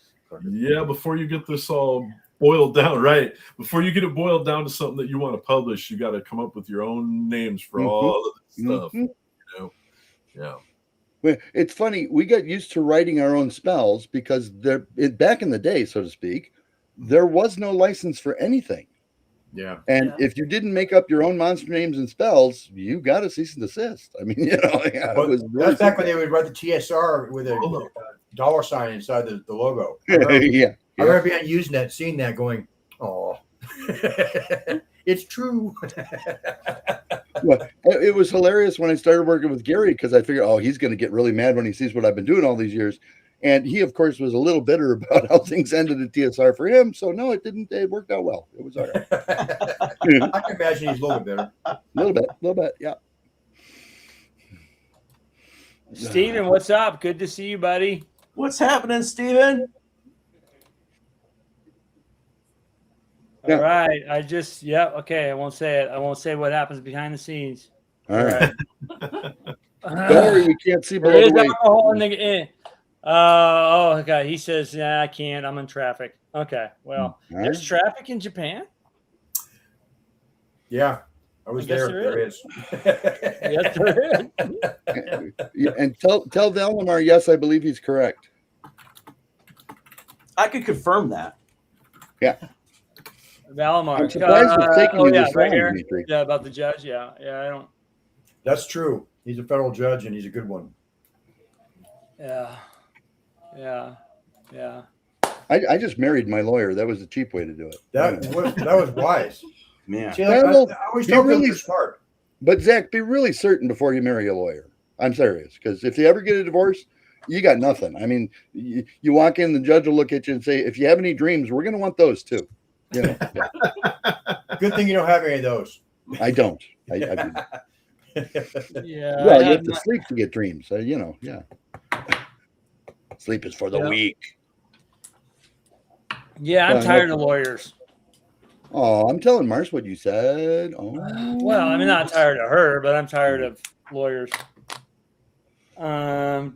yeah, before you get this all boiled down, right? Before you get it boiled down to something that you want to publish, you got to come up with your own names for all of this stuff. Yeah. Well, it's funny. We got used to writing our own spells because back in the day, so to speak, there was no license for anything. Yeah. And if you didn't make up your own monster names and spells, you got a cease and desist. I mean, it was really that's back when they would write the TSR with a dollar sign inside the logo. I remember being using that, seeing that, going, "Oh, it's true." Well, it was hilarious when I started working with Gary because I figured, he's going to get really mad when he sees what I've been doing all these years. And he, of course, was a little bitter about how things ended at TSR for him. So, no, it didn't. It worked out well. It was all right. I can imagine he's a little bit bitter. A little bit, yeah. Steven, what's up? Good to see you, buddy. What's happening, Steven? All right. Okay. I won't say it. I won't say what happens behind the scenes. All right. Don't worry, we can't see There below is the alcohol in the. Okay. He says, "Yeah, I can't. I'm in traffic." Okay. Well, there's traffic in Japan. Yeah, I was there. There is. Yes, there is. And tell Valimar, yes, I believe he's correct. I could confirm that. Yeah. Valimar. I'm surprised it's taking you this right long, here. Dimitri. Yeah, about the judge. Yeah, I don't. That's true. He's a federal judge, and he's a good one. Yeah. I just married my lawyer. That was the cheap way to do it. That was wise. Man. See, I always tell them they're smart. But Zach, be really certain before you marry a lawyer. I'm serious, because if you ever get a divorce, you got nothing. I mean, you walk in, the judge will look at you and say, "If you have any dreams, we're going to want those too." Yeah. Good thing you don't have any of those. I don't. Yeah. Well, you have to sleep to get dreams. Yeah. Sleep is for the weak. Yeah, I'm tired of lawyers. Oh, I'm telling Mars what you said. Oh. Well, I'm not tired of her, but I'm tired of lawyers.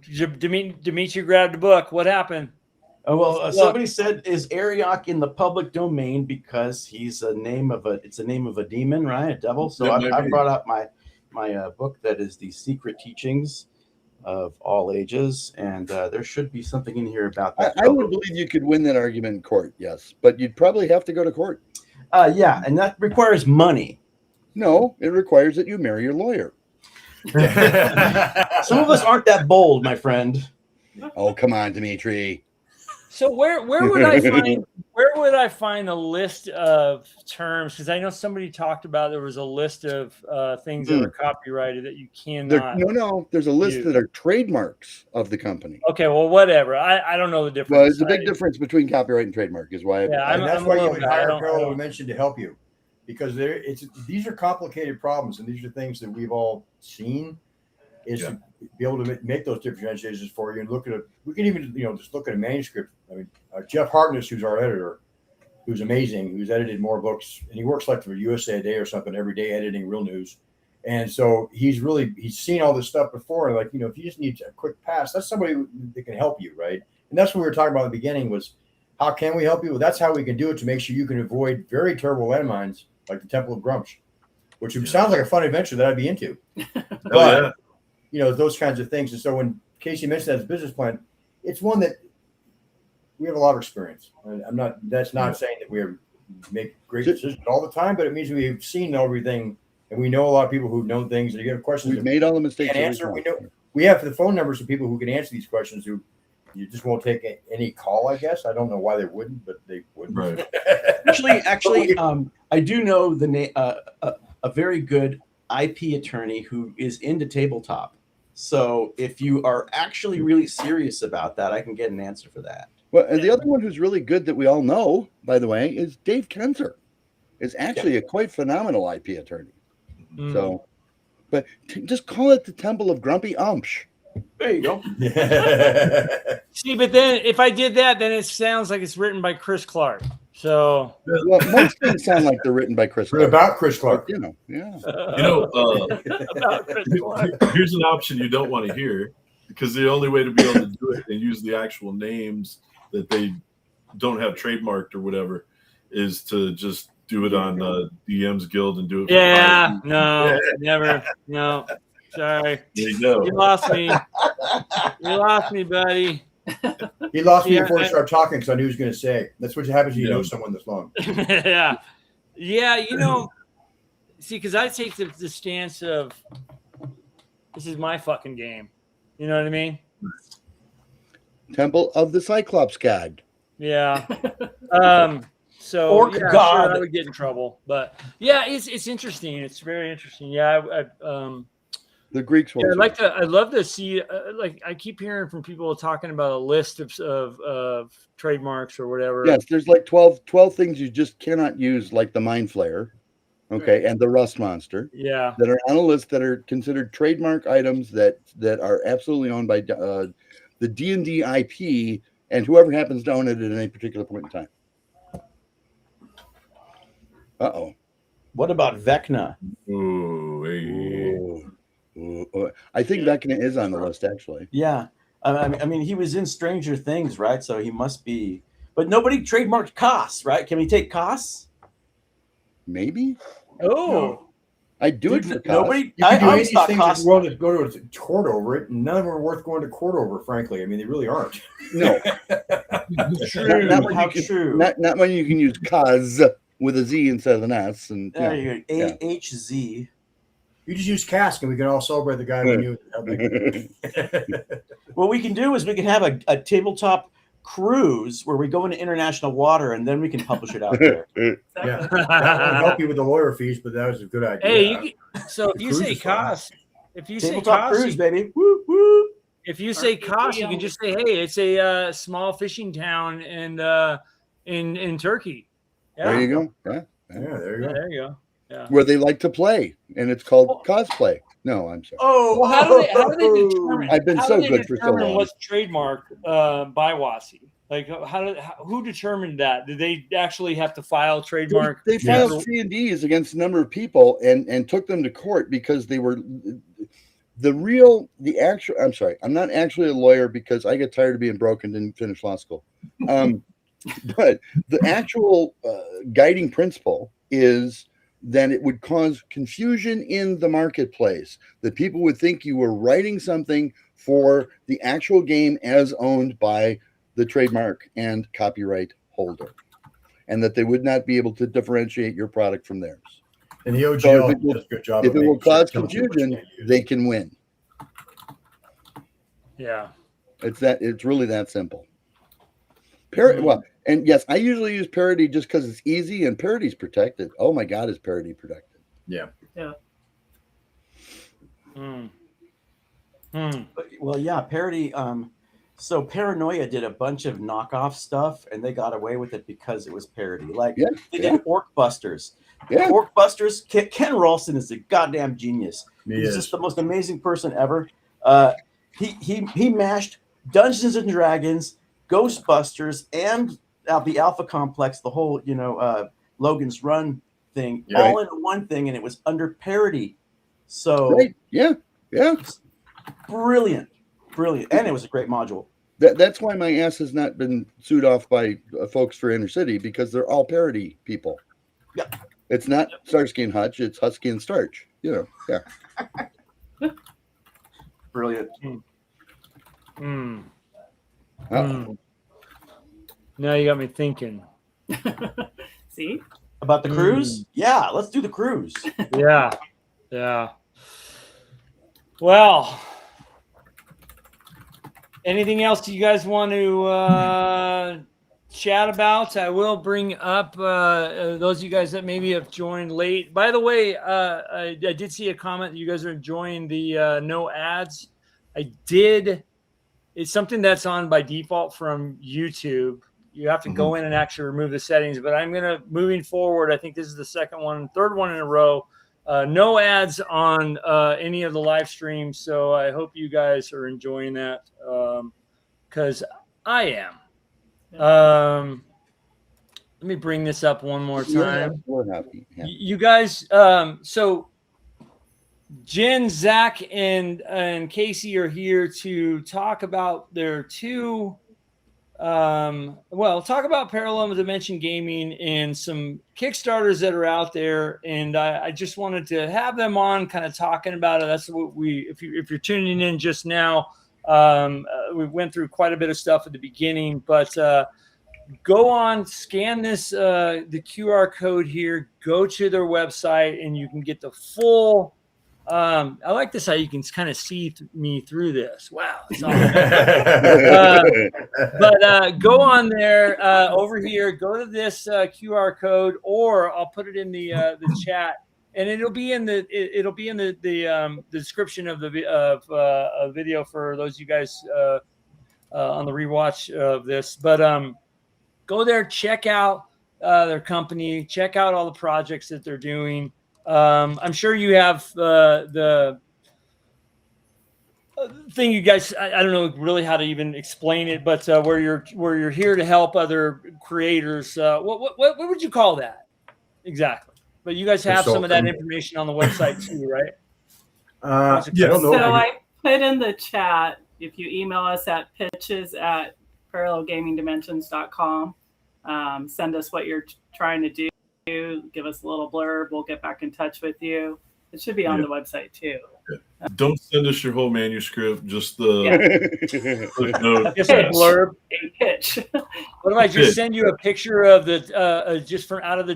Dimitri grabbed a book. What happened? Oh, well, somebody said, is Ariok in the public domain because it's a name of a demon, right? A devil. So I brought out my book that is the Secret Teachings all ages, and there should be something in here about that. I would believe you could win that argument in court, yes, but you'd probably have to go to court. Yeah, and that requires money. No, it requires that you marry your lawyer. Some of us aren't that bold, my friend. Oh, come on, Dimitri. So where would I find a list of terms? Because I know somebody talked about there was a list of things that are copyrighted that you cannot. No. There's a list that are trademarks of the company. Okay, well, whatever. I don't know the difference. Well, there's a big difference between copyright and trademark, is why. Yeah, and that's why you would hire Carol mentioned to help you, because these are complicated problems, and these are things that we've all seen. Is to be able to make those differentiations for you and look at it. We can even just look at a manuscript. I mean, Jeff Hartness, who's our editor, who's amazing, who's edited more books, and he works like for USA Today or something every day editing real news. And so he's seen all this stuff before. And like, if you just need a quick pass, that's somebody that can help you, right? And that's what we were talking about in the beginning was how can we help you? Well, that's how we can do it to make sure you can avoid very terrible landmines like the Temple of Grumsh, which sounds like a fun adventure that I'd be into. But those kinds of things. And so when Casey mentioned that as a business plan, it's one that we have a lot of experience. That's not saying that we make great decisions all the time, but it means we've seen everything and we know a lot of people who've known things. And you have questions. We've made all the mistakes. Answer. We have the phone numbers of people who can answer these questions who you just won't take any call, I guess. I don't know why they wouldn't, but they wouldn't. Right. Actually, I do know the name, a very good IP attorney who is into tabletop. So if you are actually really serious about that, I can get an answer for that. Well, and the other one who's really good that we all know, by the way, is Dave Kenzer. Is actually a quite phenomenal IP attorney. So, but just call it the Temple of Grumpy Umpsh. There you go. See, but then if I did that, then it sounds like it's written by Chris Clark. So most things sound like they're written by Chris Clark. About Chris Clark. Yeah. About Chris Clark. Here's an option you don't want to hear, because the only way to be able to do it and use the actual names that they don't have trademarked or whatever is to just do it on DM's Guild and do it. Never. No. Sorry. There you go. You lost me. You lost me, buddy. He lost me before he started talking because I knew he was going to say. That's what happens when you know someone this long. Yeah. See, because I take the stance of this is my fucking game. You know what I mean? Temple of the Cyclops God. Yeah. So Orc God. Sure, I would get in trouble, but yeah, it's interesting. It's very interesting. Yeah, the Greeks. Yeah, I'd love to see. I keep hearing from people talking about a list of trademarks or whatever. Yes, there's like 12 things you just cannot use, like the Mind Flayer, okay, and the Rust Monster. Yeah, that are on a list that are considered trademark items that are absolutely owned by the D&D IP and whoever happens to own it at any particular point in time. Uh-oh. What about Vecna? Ooh, I think Vecna is on the list, actually. Yeah. I mean, he was in Stranger Things, right? So he must be. But nobody trademarked costs, right? Can we take costs? Maybe. Oh. No. I do it for costs. Nobody. You can do any of these things in the world that go to court over it, and none of them are worth going to court over, frankly. I mean, they really aren't. No. True. Not when you can use cause with a Z instead of an S. And there you go. AHZ. You just use cask, and we can all celebrate the guy we knew. What we can do is we can have a tabletop cruise where we go into international water, and then we can publish it out there. Yeah, that would help you with the lawyer fees, but that was a good idea. Hey, so if you say cost, tabletop cruise, baby, woo woo. If you say cost, you can just say, "Hey, it's a small fishing town in Turkey." Yeah. There you go. Yeah, there you go. There you go. Yeah. Where they like to play, and it's called cosplay. No, I'm sorry. Oh, well, how do they determine? I've been so good for so long. What's trademarked by WASI? Like, who determined that? Did they actually have to file trademark? They filed C&Ds against a number of people and took them to court because they were the actual. I'm sorry, I'm not actually a lawyer because I get tired of being broke and didn't finish law school. But the actual guiding principle is then it would cause confusion in the marketplace. That people would think you were writing something for the actual game as owned by the trademark and copyright holder, and that they would not be able to differentiate your product from theirs. And the OGL So if it will- does a good job. If of it will making sure cause telling you what you confusion, can't use. they can win. Yeah. It's really that simple. Well, and yes, I usually use parody just because it's easy and parody's protected. Oh my God, is parody protected? Yeah. Well, yeah, parody. So Paranoia did a bunch of knockoff stuff, and they got away with it because it was parody. Like they did Orc Busters. Yeah. Orc Busters. Ken Ralston is a goddamn genius. He He's is. just the most amazing person ever. He mashed Dungeons and Dragons, Ghostbusters, and the Alpha Complex, the whole Logan's Run thing, all into one thing, and it was under parody. So yeah. brilliant, and it was a great module. That's why my ass has not been sued off by folks for Inner City, because they're all parody people. Yeah. It's not Starsky and Hutch, it's Husky and Starch. Yeah. Brilliant. Now you got me thinking. See? About the cruise? Yeah, let's do the cruise. Yeah. Well, anything else you guys want to chat about? I will bring up those of you guys that maybe have joined late. By the way, I did see a comment that you guys are enjoying the no ads. It's something that's on by default from YouTube. You have to go in and actually remove the settings, but I'm moving forward. I think this is the third one in a row. No ads on any of the live streams. So I hope you guys are enjoying that, because I am. Let me bring this up one more time. We're happy. Yeah. You guys, so Jen, Zach, and Casey are here to talk about their two. Talk about Parallel Dimension Gaming and some Kickstarters that are out there, and I just wanted to have them on, kind of talking about it. That's what if you're tuning in just now, we went through quite a bit of stuff at the beginning, but go on, scan this the QR code here, go to their website, and you can get the full. I like this, how you can kind of see me through this. Wow. It's all but go on there, over here, go to this QR code, or I'll put it in the chat, and it'll be in the description of the video for those of you guys on the rewatch of this. But go there, check out their company, check out all the projects that they're doing. I'm sure you have the thing, you guys. I don't know really how to even explain it, but where you're here to help other creators. What would you call that exactly? But you guys have some of that information on the website too, right? I don't know. So I put in the chat, if you email us at pitches@parallelgamingdimensions.com, send us what you're trying to do. Give us a little blurb. We'll get back in touch with you. It should be on the website too. Don't send us your whole manuscript. Just the note. Just a blurb. A pitch. What if I just send you a picture of the just from out of the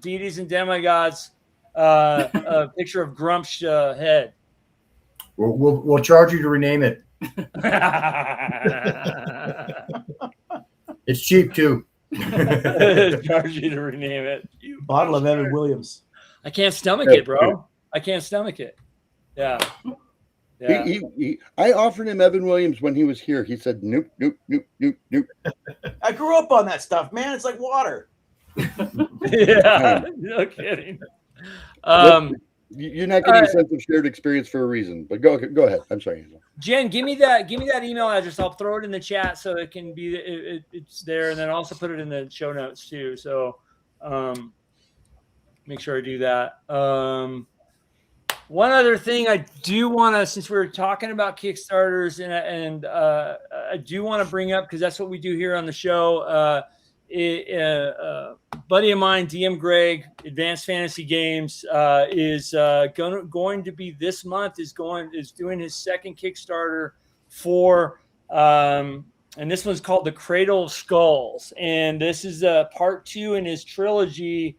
deities and demigods, a picture of Grump's head? We'll charge you to rename it. It's cheap too. Charge you to rename it. Bottle of Evan Williams. I can't stomach it, bro. I can't stomach it. Yeah. I offered him Evan Williams when he was here. He said, nope. I grew up on that stuff, man. It's like water. Yeah, no kidding. You're not getting a sense of shared experience for a reason, but go ahead. I'm sorry, Angelo. Jen, give me that email address. I'll throw it in the chat so it can be it's there, and then also put it in the show notes too. So make sure I do that. One other thing I do want to, since we're talking about Kickstarters, and I do want to bring up, because that's what we do here on the show, buddy of mine, DM Greg, Advanced Fantasy Games, is going to be this month is doing his second Kickstarter for and this one's called The Cradle of Skulls, and this is part 2 in his trilogy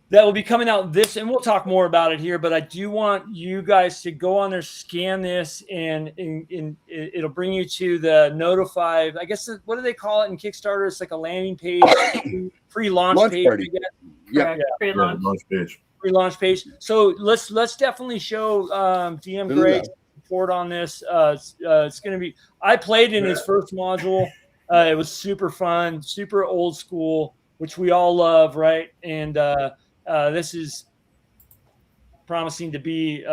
that will be coming out and we'll talk more about it here, but I do want you guys to go on there, scan this, and it'll bring you to the notify. I guess what do they call it in Kickstarter? It's like a landing page, pre-launch page. Party. Yeah. Pre-launch. Pre-launch page. So let's definitely show DM Greg support on this. It's going to be. I played in his first module. It was super fun, super old school, which we all love, right? And this is promising to be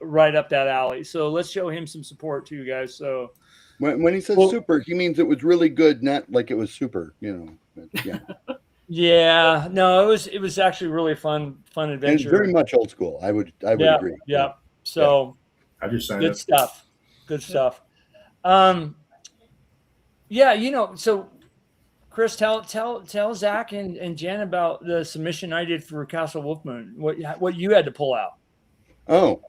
right up that alley. So let's show him some support too, guys. So when he says super, he means it was really good, not like it was super, Yeah. Yeah. No, it was actually really fun adventure. And it's very much old school. I would agree. Yeah. So I just signed good up. stuff. Good stuff. So Chris, tell Zach and Jen about the submission I did for Castle Wolfmoon. What you had to pull out? Oh,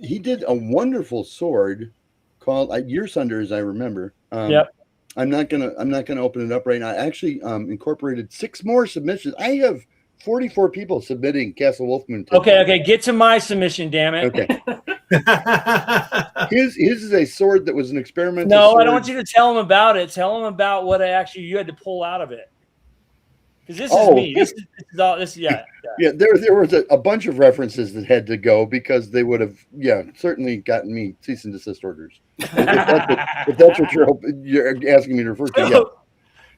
he did a wonderful sword called Year Sunder, as I remember. Yep. I'm not gonna open it up right now. I actually incorporated 6 more submissions. I have 44 people submitting Castle Wolfmoon. Okay. Get to my submission, damn it. Okay. His is a sword that was an experimental. No, sword. I don't want you to tell him about it. Tell him about what you had to pull out of it. Because this is me. This is all. Yeah. There was a bunch of references that had to go because they would have, certainly gotten me cease and desist orders. if that's what you're asking me to refer to. Yeah.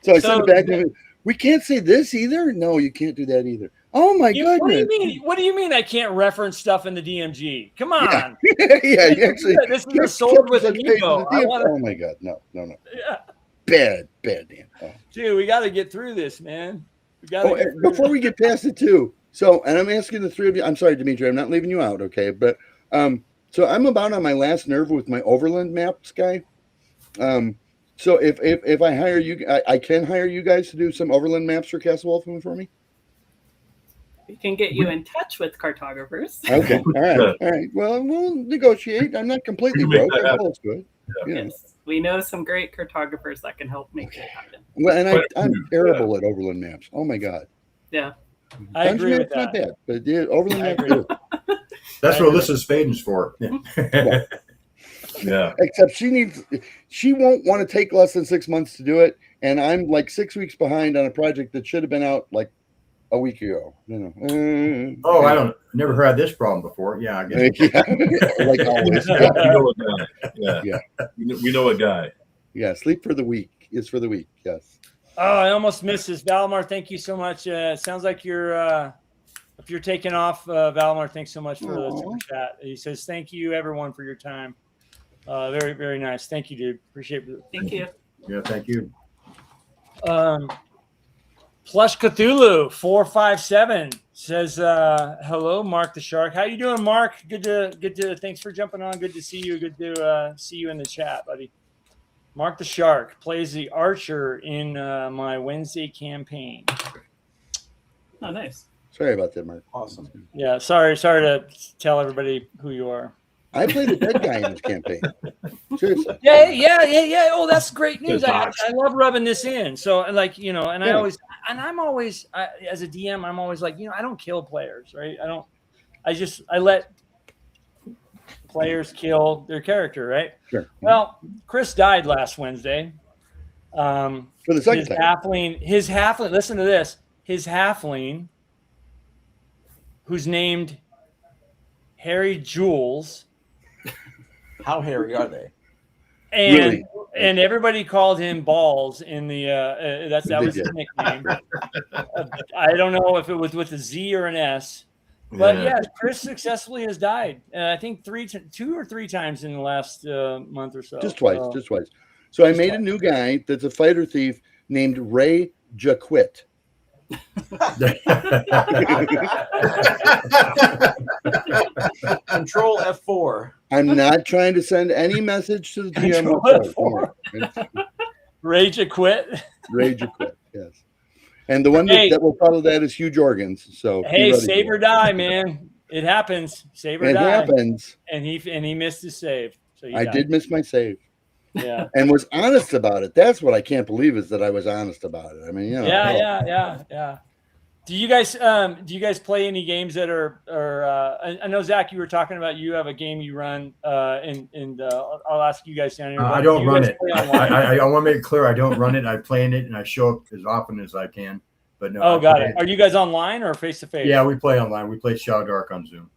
So I sent it back to him. We can't say this either. No, you can't do that either. Oh my goodness! What do you mean? I can't reference stuff in the DMG? Come on. Yeah, actually, this is a sword with an ego. Oh my god, no. Yeah. Bad, Dan. Oh. Dude, we got to get through this, man. Before we get past it too. So, and I'm asking the 3 of you. I'm sorry, Dimitri. I'm not leaving you out, okay? But so I'm about on my last nerve with my overland maps guy. So if I hire you, I can hire you guys to do some overland maps for Castle Wolfmoon for me. We can get you in touch with cartographers. Okay, all right. Well, we'll negotiate. I'm not completely broke. That's good. Yeah. Yes, we know some great cartographers that can help make it happen. Well, and I'm terrible at overland maps. Oh my god. Yeah, I agree with that. Not bad, but overland maps. That's what Alyssa Spaden's for. Yeah. Yeah. Except she won't want to take less than 6 months to do it, and I'm like 6 weeks behind on a project that should have been out like a week ago. I never heard this problem before. Yeah, I guess. Like always. We know a guy. Yeah. We know a guy. Yeah, sleep for the week is for the week. Yes. Oh, I almost missed this. Valimar, thank you so much. It sounds like you're if you're taking off, Valimar, thanks so much for the super chat. He says, thank you everyone for your time. Very, very nice. Thank you, dude. Appreciate it. Thank you. Yeah, thank you. Plush Cthulhu 457 says, hello, Mark the Shark. How you doing, Mark? Good to thanks for jumping on. Good to see you. Good to see you in the chat, buddy. Mark the Shark plays the archer in my Wednesday campaign. Oh, nice. Sorry about that, Mark. Awesome. Yeah, sorry to tell everybody who you are. I played a dead guy in this campaign. Seriously. Yeah. Oh, that's great news. I love rubbing this in. So, like, and I'm always, as a DM, I'm always like, I don't kill players, right? I let players kill their character, right? Sure. Well, Chris died last Wednesday. For the second time. His halfling, listen to this. His halfling, who's named Harry Jules. How hairy are they? And everybody called him Balls in the that was his nickname. I don't know if it was with a Z or an S, but Chris successfully has died. I think 2 or 3 times in the last month or so. Just twice. So I made a new guy that's a fighter thief named Ray Jaquit. Control F4. I'm not trying to send any message to the GM. Rage or quit. Rage or quit. Yes. And the one Hey. that will follow that is huge organs. So be Hey, ready save for or it. die, man. It happens. Save or It die. happens. And he missed his save. So he I died. did miss my save. Yeah. And was honest about it. That's what I can't believe is that I was honest about it. I mean, you know. Yeah. Do you guys play any games that are I know Zach, you were talking about you have a game you run and I'll ask you guys down here. I don't run it. I want to make it clear I don't run it. I play in it and I show up as often as I can. But no. Oh, got it. Are you guys online or face to face? Yeah, we play online. We play Shadow Dark on Zoom.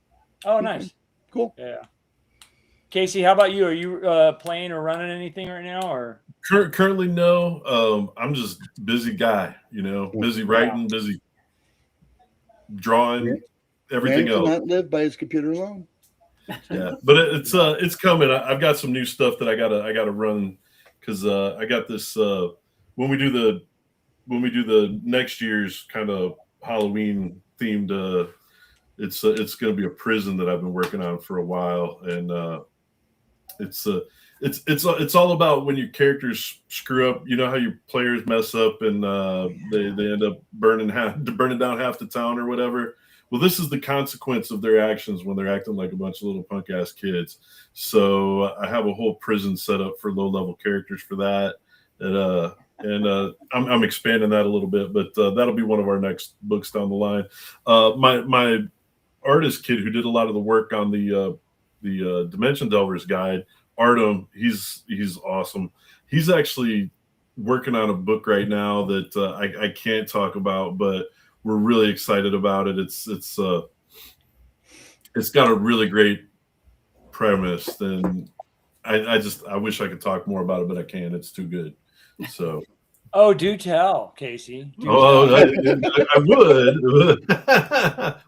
Oh, nice. Cool. Yeah. Casey, how about you? Are you playing or running anything right now, or currently no? I'm just busy guy, busy writing, busy drawing, everything else. Not live by his computer alone. Yeah, but it's coming. I've got some new stuff that I gotta run because I got this when we do the next year's kind of Halloween themed. It's going to be a prison that I've been working on for a while, and it's all about when your characters screw up. You know how your players mess up and they end up burning down half the town or whatever. Well, this is the consequence of their actions when they're acting like a bunch of little punk ass kids. So I have a whole prison set up for low level characters for that. And I'm expanding that a little bit, but that'll be one of our next books down the line. My artist kid who did a lot of the work on the Dimension Delvers guide, Artem, he's awesome. He's actually working on a book right now that I can't talk about, but we're really excited about it. It's got a really great premise, and I wish I could talk more about it, but I can't. It's too good. So. Oh, do tell, Casey. I would,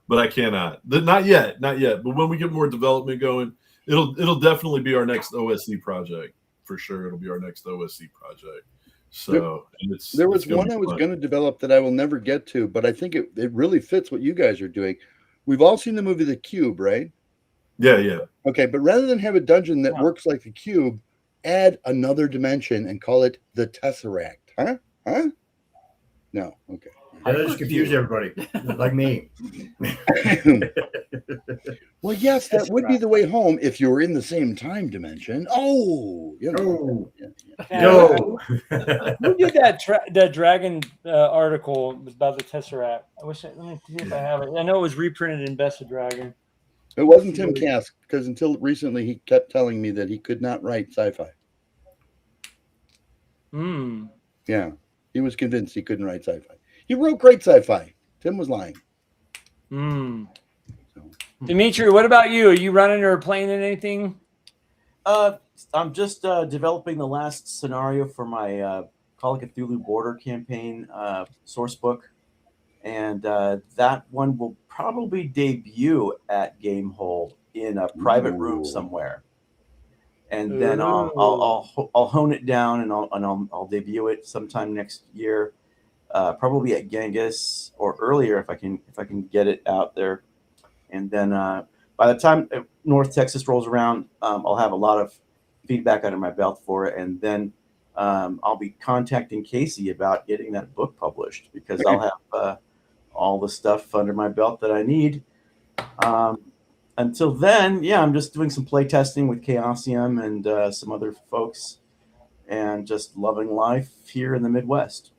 but I cannot. Not yet. But when we get more development going, it'll definitely be our next OSC project for sure. It'll be our next OSC project. So there was one I was going to develop that I will never get to, but I think it really fits what you guys are doing. We've all seen the movie The Cube, right? Yeah. Okay, but rather than have a dungeon that works like the cube, add another dimension and call it the Tesseract. Huh? No. Okay. That just confuse everybody, like me. Well, yes, that would be the way home if you were in the same time dimension. Oh, No. Who did that dragon article about the Tesseract? Let me see if I have it. I know it was reprinted in Best of Dragon. It wasn't Tim Kask, because until recently he kept telling me that he could not write sci-fi. Yeah, he was convinced he couldn't write sci-fi. He wrote great sci-fi. Tim was lying. Dimitri, what about you? Are you running or playing in anything? I'm just developing the last scenario for my Call of Cthulhu Border campaign source book, and that one will probably debut at Gamehole in a private room somewhere, and then I'll hone it down and I'll debut it sometime next year, probably at Gygax or earlier if I can get it out there, and then by the time North Texas rolls around, I'll have a lot of feedback under my belt for it, and then I'll be contacting Casey about getting that book published because I'll have all the stuff under my belt that I need. Until then, I'm just doing some play testing with Chaosium and some other folks, and just loving life here in the Midwest.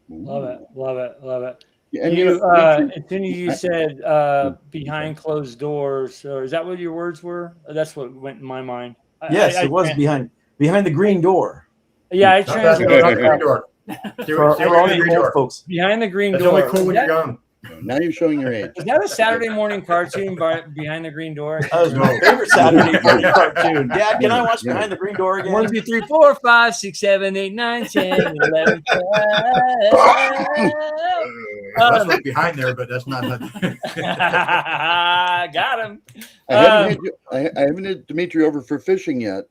Love it. Yeah, and as soon as you said behind closed doors, or is that what your words were? That's what went in my mind. Yes, it was behind the green door. Yeah, I translated the green door. For all you old folks. Behind the green That's door. only cool when you're young. Now you're showing your age. Is that a Saturday morning cartoon Behind the Green Door? That was my favorite Saturday morning cartoon. Dad, can I watch Behind the Green Door again? 1, 2, 3, 4, 5, 6, 7, 8, 9, 10, 11, 12. That's what's behind there, but that's not. Got him. I haven't had Dimitri over for fishing yet,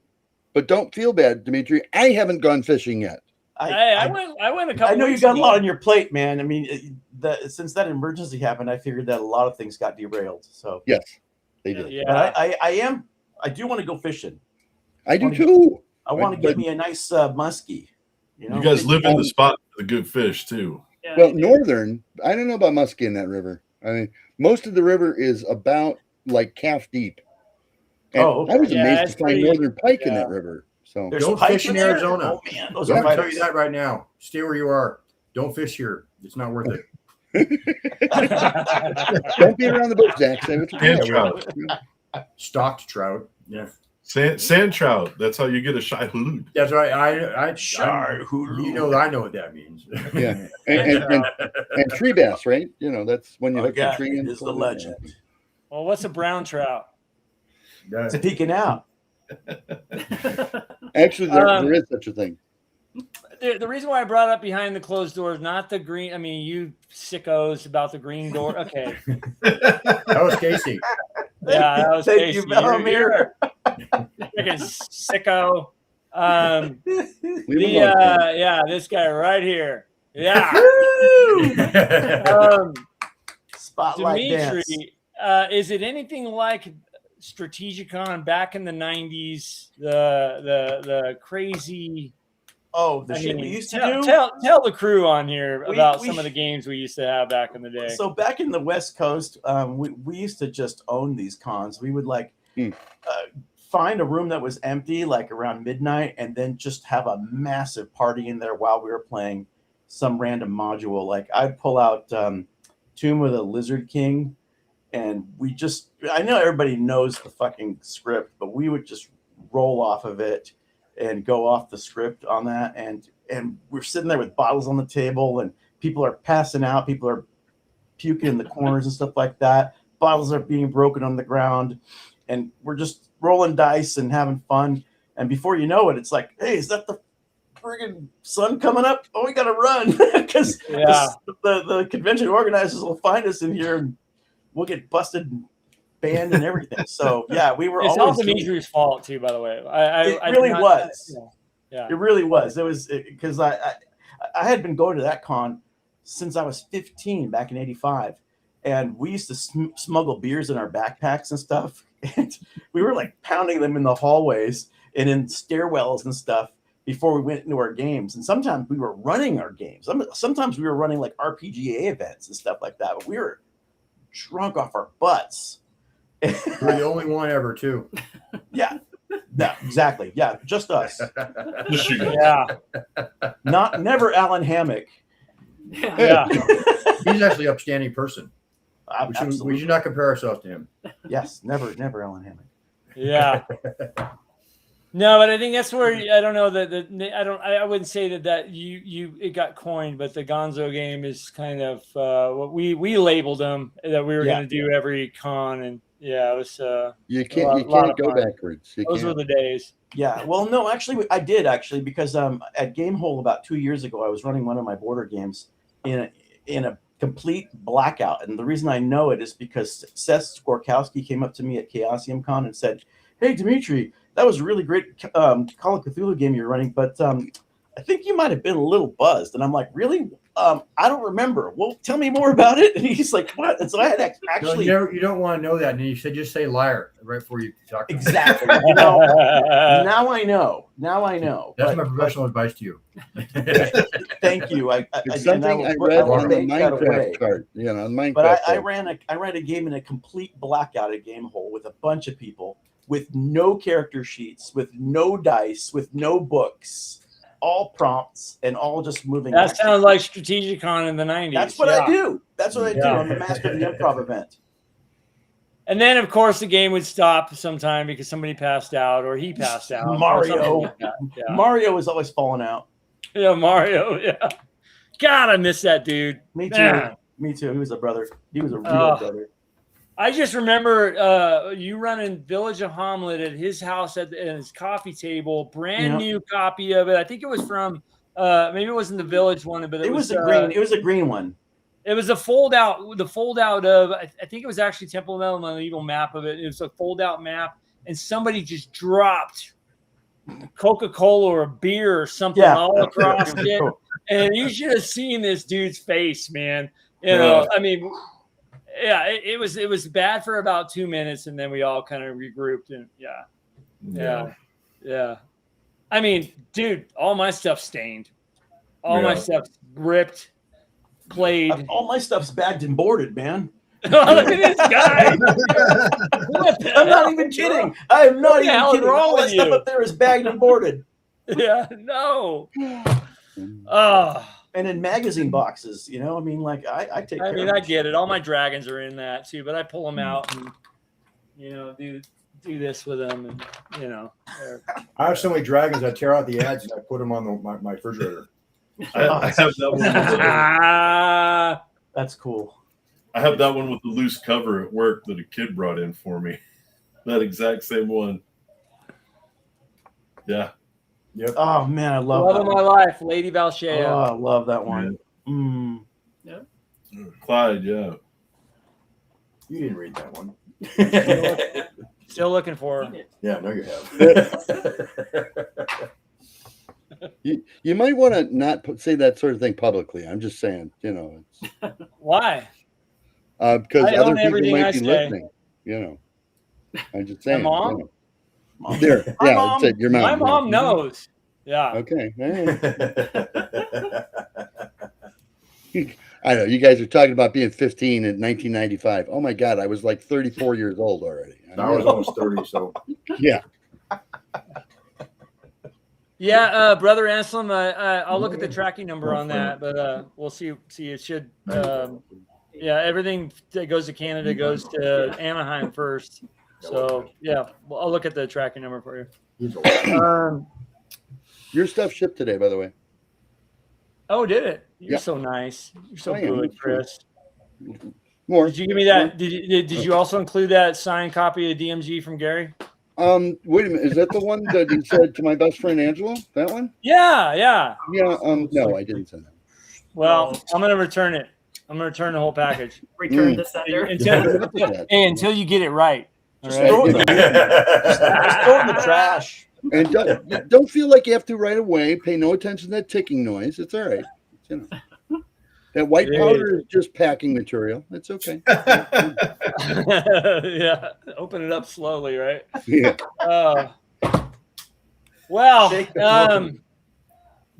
but don't feel bad, Dimitri. I haven't gone fishing yet. I went a couple. I know you weeks got ago. a lot on your plate, man. I mean, since that emergency happened, I figured that a lot of things got derailed. So yes, they did. Yeah. But I do want to go fishing. I do too. I want to get me a nice muskie. You guys live in the spot for the good fish too. Yeah, Well, northern, I don't know about muskie in that river. I mean, most of the river is about like calf deep. And okay. I was Yeah, amazed it's to find pretty- northern pike in yeah. that river. So There's Don't pike fish in there? Arizona. Oh man, those I'm are going to tell you fighters. that right now. Stay where you are. Don't fish here. It's not worth it. don't be around the boat, Zach. Say what you And do. trout. Stocked trout. Yeah. Sand trout. That's how you get a shy halud. That's right. I Hulu. you know, I know what that means. Yeah. And tree bass, right? You know, that's when you hook the God, tree in. is the legend. Well, what's a brown trout? It's peeking out. Actually, there is such a thing. The reason why I brought up behind the closed doors, not the green. I mean, you sickos about the green door. Okay. That was Casey. Yeah, that was Thank Casey. you, Bellamere. Freaking sicko. Leave him alone. Yeah, this guy right here. Yeah. Spotlight Dimitri, dance. is it anything like Strategicon back in the 90s? The crazy. Oh, the I shit mean, we used to tell, do. Tell the crew on here We- about we some of the games we used to have back in the day. So back in the West Coast, we used to just own these cons. We would find a room that was empty, like around midnight, and then just have a massive party in there while we were playing some random module. Like I'd pull out Tomb of the Lizard King, and I know everybody knows the fucking script, but we would just roll off of it and go off the script on that. And we're sitting there with bottles on the table, and people are passing out. People are puking in the corners and stuff like that. Bottles are being broken on the ground, and we're just rolling dice and having fun. And before you know it, it's like, hey, is that the friggin' sun coming up? Oh, we got to run because the convention organizers will find us in here and we'll get busted and banned and everything. So yeah, we were it's always all Dimitri's fault too, by the way. It really was. Yeah. It really was. It was because I I had been going to that con since I was 15 back in 85. And we used to smuggle beers in our backpacks and stuff. And we were like pounding them in the hallways and in stairwells and stuff before we went into our games. And sometimes we were running our games. Sometimes we were running like RPGA events and stuff like that. But we were drunk off our butts. We're the only one ever, too. Yeah. Yeah, exactly. Yeah, just us. Yeah. Never Alan Hammock. Yeah. He's actually an upstanding person. We should not compare ourselves to him. Yes, never Alan Hammock. Yeah. No, but I think that's where I don't know that I wouldn't say that it got coined, but the Gonzo game is kind of what we labeled them that we were going to do every con, and it was you can't go backwards. Those were the days. Yeah, well, no, actually, I did because at Gamehole about 2 years ago, I was running one of my border games in a complete blackout, and the reason I know it is because Seth Skorkowski came up to me at Chaosium Con and said, "Hey, Dimitri, that was a really great Call of Cthulhu game you're running, but I think you might have been a little buzzed." And I'm like, "Really? I don't remember. Well, tell me more about it." And he's like, "What?" And so I had actually. No, you don't want to know that. And you should just say liar right before you talk. Exactly. Now I know. That's my professional advice to you. Thank you. It's something I read on the Minecraft card. Minecraft. But I ran a game in a complete blackout at Gamehole with a bunch of people, with no character sheets, with no dice, with no books, all prompts, and all just moving. That sounds like Strategicon in the 90s. That's what I do. That's what I do. I'm the master of the improv event. And then, of course, the game would stop sometime because somebody passed out or he passed out. Mario. Mario was always falling out. Yeah, Mario. Yeah. God, I miss that dude. Me too. Man. Me too. He was a brother. He was a real brother. I just remember you running Village of Hommlet at his house at his coffee table, brand new copy of it. I think it was from maybe it wasn't the Village one, but it was a green. It was a green one. It was the fold out of I think it was actually Temple of Metal and Evil map of it. It was a fold out map, and somebody just dropped Coca-Cola or a beer or something all across it. And you should have seen this dude's face, man. You know, I mean. Yeah, it was bad for about 2 minutes, and then we all kind of regrouped, and yeah. I mean, dude, all my stuff stained. All my Yeah. stuff's ripped, played. All my stuff's bagged and boarded, man. Oh, look at this guy. What the I'm not hell? even kidding. I'm not What the even hell is kidding. wrong All my with stuff you? up there is bagged and boarded. Yeah, no. Oh, And in magazine boxes, you know, I mean, like I take. I care mean, of I it. get it. All my dragons are in that too, but I pull them out and do this with them, and they're- I have so many dragons. I tear out the ads and I put them on my refrigerator. I have that one. With the, Ah, That's cool. I have that one with the loose cover at work that a kid brought in for me. That exact same one. Yeah. Yep. Oh man, I love love that of one. my life, Lady Oh, Valshea. I love that one. Mm. Clyde, yeah. You didn't read that one. Still looking for her. Yeah, I know you have. You might want to not say that sort of thing publicly. I'm just saying, it's Why? because I other own people everything I might be say. listening. I'm just saying. mom? There, Hi, yeah, Mom. that's it. Your mom. My yeah. mom knows. Yeah. Okay. I know you guys are talking about being 15 in 1995. Oh my God, I was like 34 years old already. I was almost 30, so Yeah. Yeah, Brother Anselm, I'll look at the tracking number on that, but we'll see. It should. Yeah, everything that goes to Canada goes to Anaheim first. So yeah, well, I'll look at the tracking number for you. Your stuff shipped today, by the way. Oh, did it? You're Yeah. so nice. You're so I am. good, Chris. More. Did you give me that? Did you also include that signed copy of DMG from Gary? Wait a minute. Is that the one that you said to my best friend Angelo? That one? Yeah. Yeah. No, I didn't send that. Well, I'm gonna return it. I'm gonna return the whole package Return the sender. until you get it right. All Just right? throw it in the just throw it in the trash. And don't feel like you have to right away. Pay no attention to that ticking noise. It's all right. That white It powder is just packing material. It's okay. Yeah. Open it up slowly, right? Yeah. Well, Shake the floor.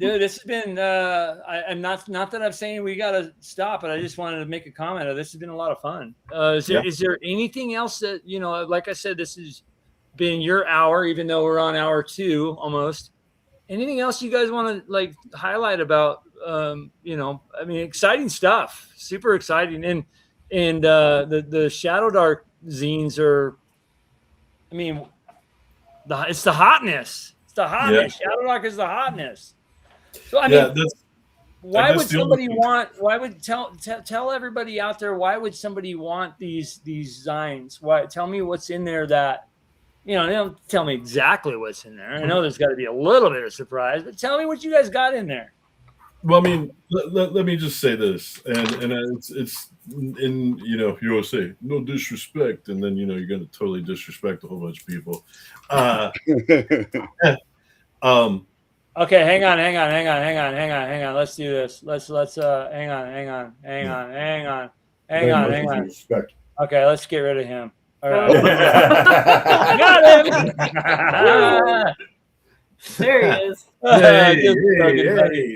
dude, this has been. I'm not that I'm saying we gotta stop, but I just wanted to make a comment. This has been a lot of fun. Is there anything else that like I said, this has been your hour, even though we're on hour 2 almost. Anything else you guys want to like highlight about? I mean, exciting stuff, super exciting, and the Shadow Dark zines are. I mean, it's the hotness. It's the hotness. Yeah. Shadow Dark is the hotness. So I mean, why would somebody want? Why would tell everybody out there? Why would somebody want these designs? Why? Tell me what's in there that they don't tell me exactly what's in there. I know there's got to be a little bit of surprise, but tell me what you guys got in there. Well, I mean, let me just say this, and it's in you always say no disrespect, and then you're going to totally disrespect a whole bunch of people. Okay, hang on. Let's do this. Let's hang on. Respect. Okay, let's get rid of him. All right. Got him. There he is.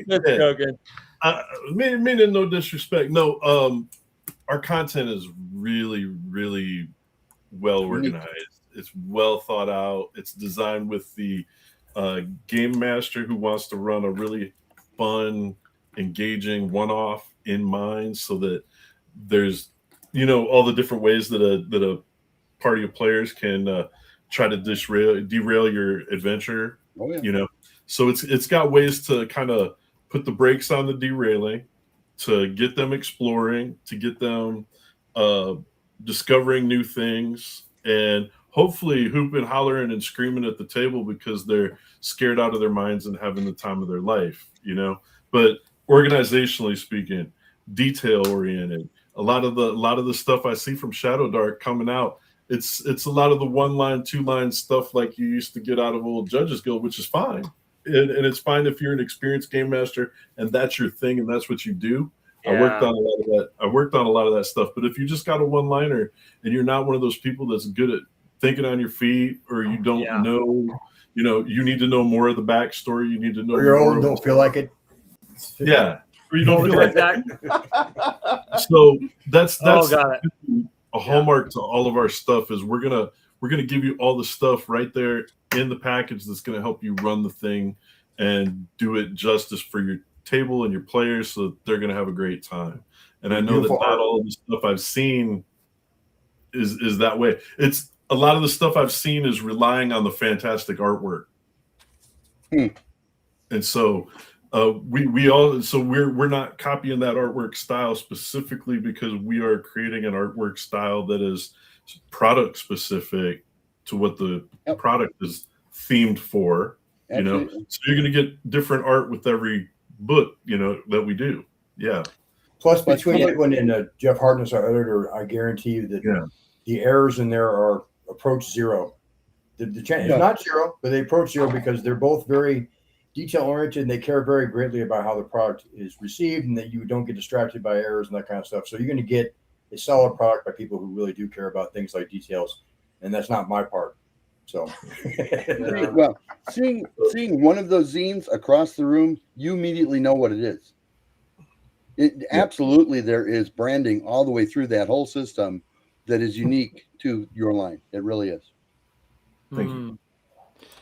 Just joking. Meaning no disrespect. No, our content is really, really well organized. It's well thought out. It's designed with the game master who wants to run a really fun, engaging one-off in mind, so that there's all the different ways that a party of players can try to derail your adventure. Oh, yeah. So it's got ways to kind of put the brakes on the derailing, to get them exploring, to get them discovering new things, and hopefully hooping, hollering, and screaming at the table because they're scared out of their minds and having the time of their life, But organizationally speaking, detail oriented. A lot of the stuff I see from Shadow Dark coming out, it's a lot of the 1-line, 2-line stuff like you used to get out of old Judges Guild, which is fine. And it's fine if you're an experienced game master and that's your thing and that's what you do. Yeah. I worked on a lot of that stuff. But if you just got a 1-liner and you're not one of those people that's good at thinking on your feet, or you don't know, you need to know more of the backstory. You need to know. Or you're old and don't feel like it. Yeah, where you don't feel like Zach? So that's got it. a hallmark to all of our stuff is we're gonna give you all the stuff right there in the package that's gonna help you run the thing and do it justice for your table and your players, so that they're gonna have a great time. And I know that not all of the stuff I've seen is that way. It's a lot of the stuff I've seen is relying on the fantastic artwork. And so we're not copying that artwork style specifically because we are creating an artwork style that is product specific to what the product is themed for. Absolutely. You know, so you're going to get different art with every book, you know, that we do. Yeah. Plus, between Edwin and Jeff Hartness, our editor, I guarantee you that the errors in there are approach zero. The chance is not zero, but they approach zero because they're both very detail oriented and they care very greatly about how the product is received and that you don't get distracted by errors and that kind of stuff. So you're going to get a solid product by people who really do care about things like details, and that's not my part. So, well, seeing one of those zines across the room, you immediately know what it is. Absolutely, there is branding all the way through that whole system that is unique to your line. It really is. Thank you.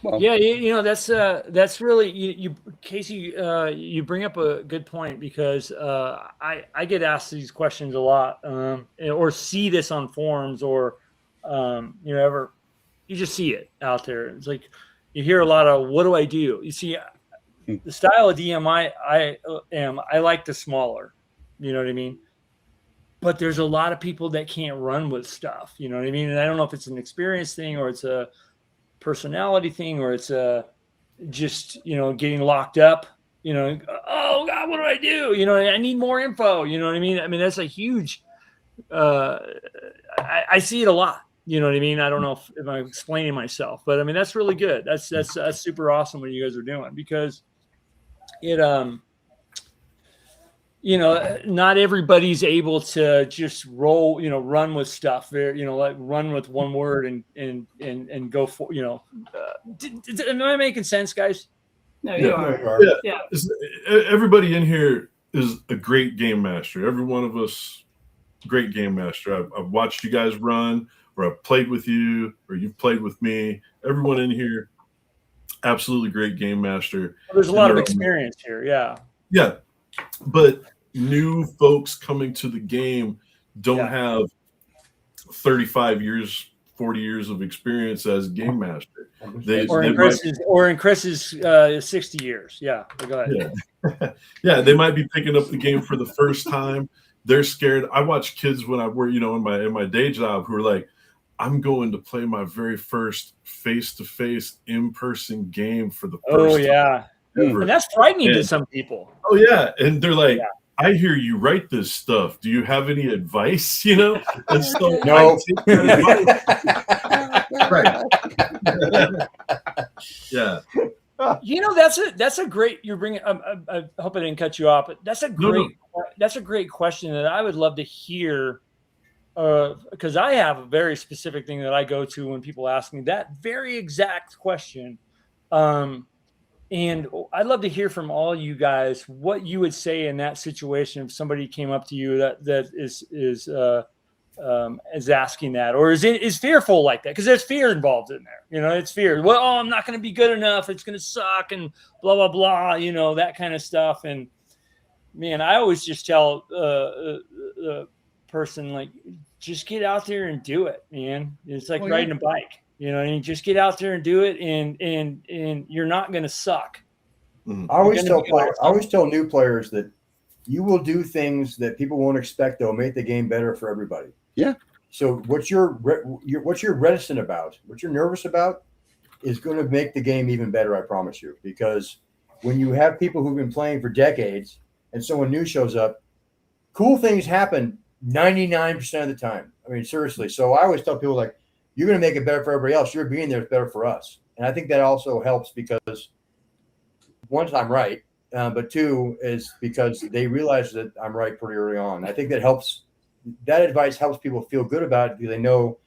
Well, yeah, you know, that's really you Casey. You bring up a good point because I get asked these questions a lot, or see this on forums, or you know, you just see it out there. It's like you hear a lot of, "What do I do?" You see, the style of DM I like the smaller. You know what I mean? But there's a lot of people that can't run with stuff. You know what I mean? And I don't know if it's an experience thing or it's a personality thing or it's just, you know, getting locked up, you know, oh God, what do I do? You know, I need more info. You know what I mean? I mean, that's a huge, I see it a lot. You know what I mean? I don't know if I'm explaining myself, but I mean, that's really good. That's super awesome what you guys are doing because it, you know, not everybody's able to just roll, you know, run with stuff there, you know, like run with one word and go for, you know, am I making sense, guys? No, you are. Yeah. Everybody in here is a great game master. Every one of us, great game master. I've watched you guys run, or I've played with you, or you've played with me. Everyone in here, absolutely great game master. Well, there's a lot of experience here. Yeah. Yeah. But new folks coming to the game don't have 35 years, 40 years of experience as game master. In Chris's 60 years. Yeah. Go ahead. Yeah. Yeah. They might be picking up the game for the first time. They're scared. I watch kids when I work, you know, in my day job who are like, I'm going to play my very first face-to-face in-person game for the first time. Ever. And that's frightening to some people. Oh yeah. And they're like, I hear you write this stuff. Do you have any advice? You know? And so no. Right. Yeah. You know, that's a great, you're bringing, I hope I didn't cut you off, but that's a great question that I would love to hear. Because I have a very specific thing that I go to when people ask me that very exact question. And I'd love to hear from all you guys what you would say in that situation if somebody came up to you that is asking that, or is fearful like that, because there's fear involved in there. You know, it's fear. Well, I'm not going to be good enough. It's going to suck and blah blah blah. You know, that kind of stuff. And man, I always just tell the person, like, just get out there and do it, man. It's like riding a bike. You know, and just get out there and do it, and you're not going to suck. I always tell new players that you will do things that people won't expect that will make the game better for everybody. Yeah. So what you're reticent about, what you're nervous about, is going to make the game even better. I promise you, because when you have people who've been playing for decades and someone new shows up, cool things happen 99% of the time. I mean, seriously. So I always tell people, like, you're going to make it better for everybody else. You're being there is better for us. And I think that also helps because, one, I'm right, but two is because they realize that I'm right pretty early on. I think that helps. That advice helps people feel good about it because they know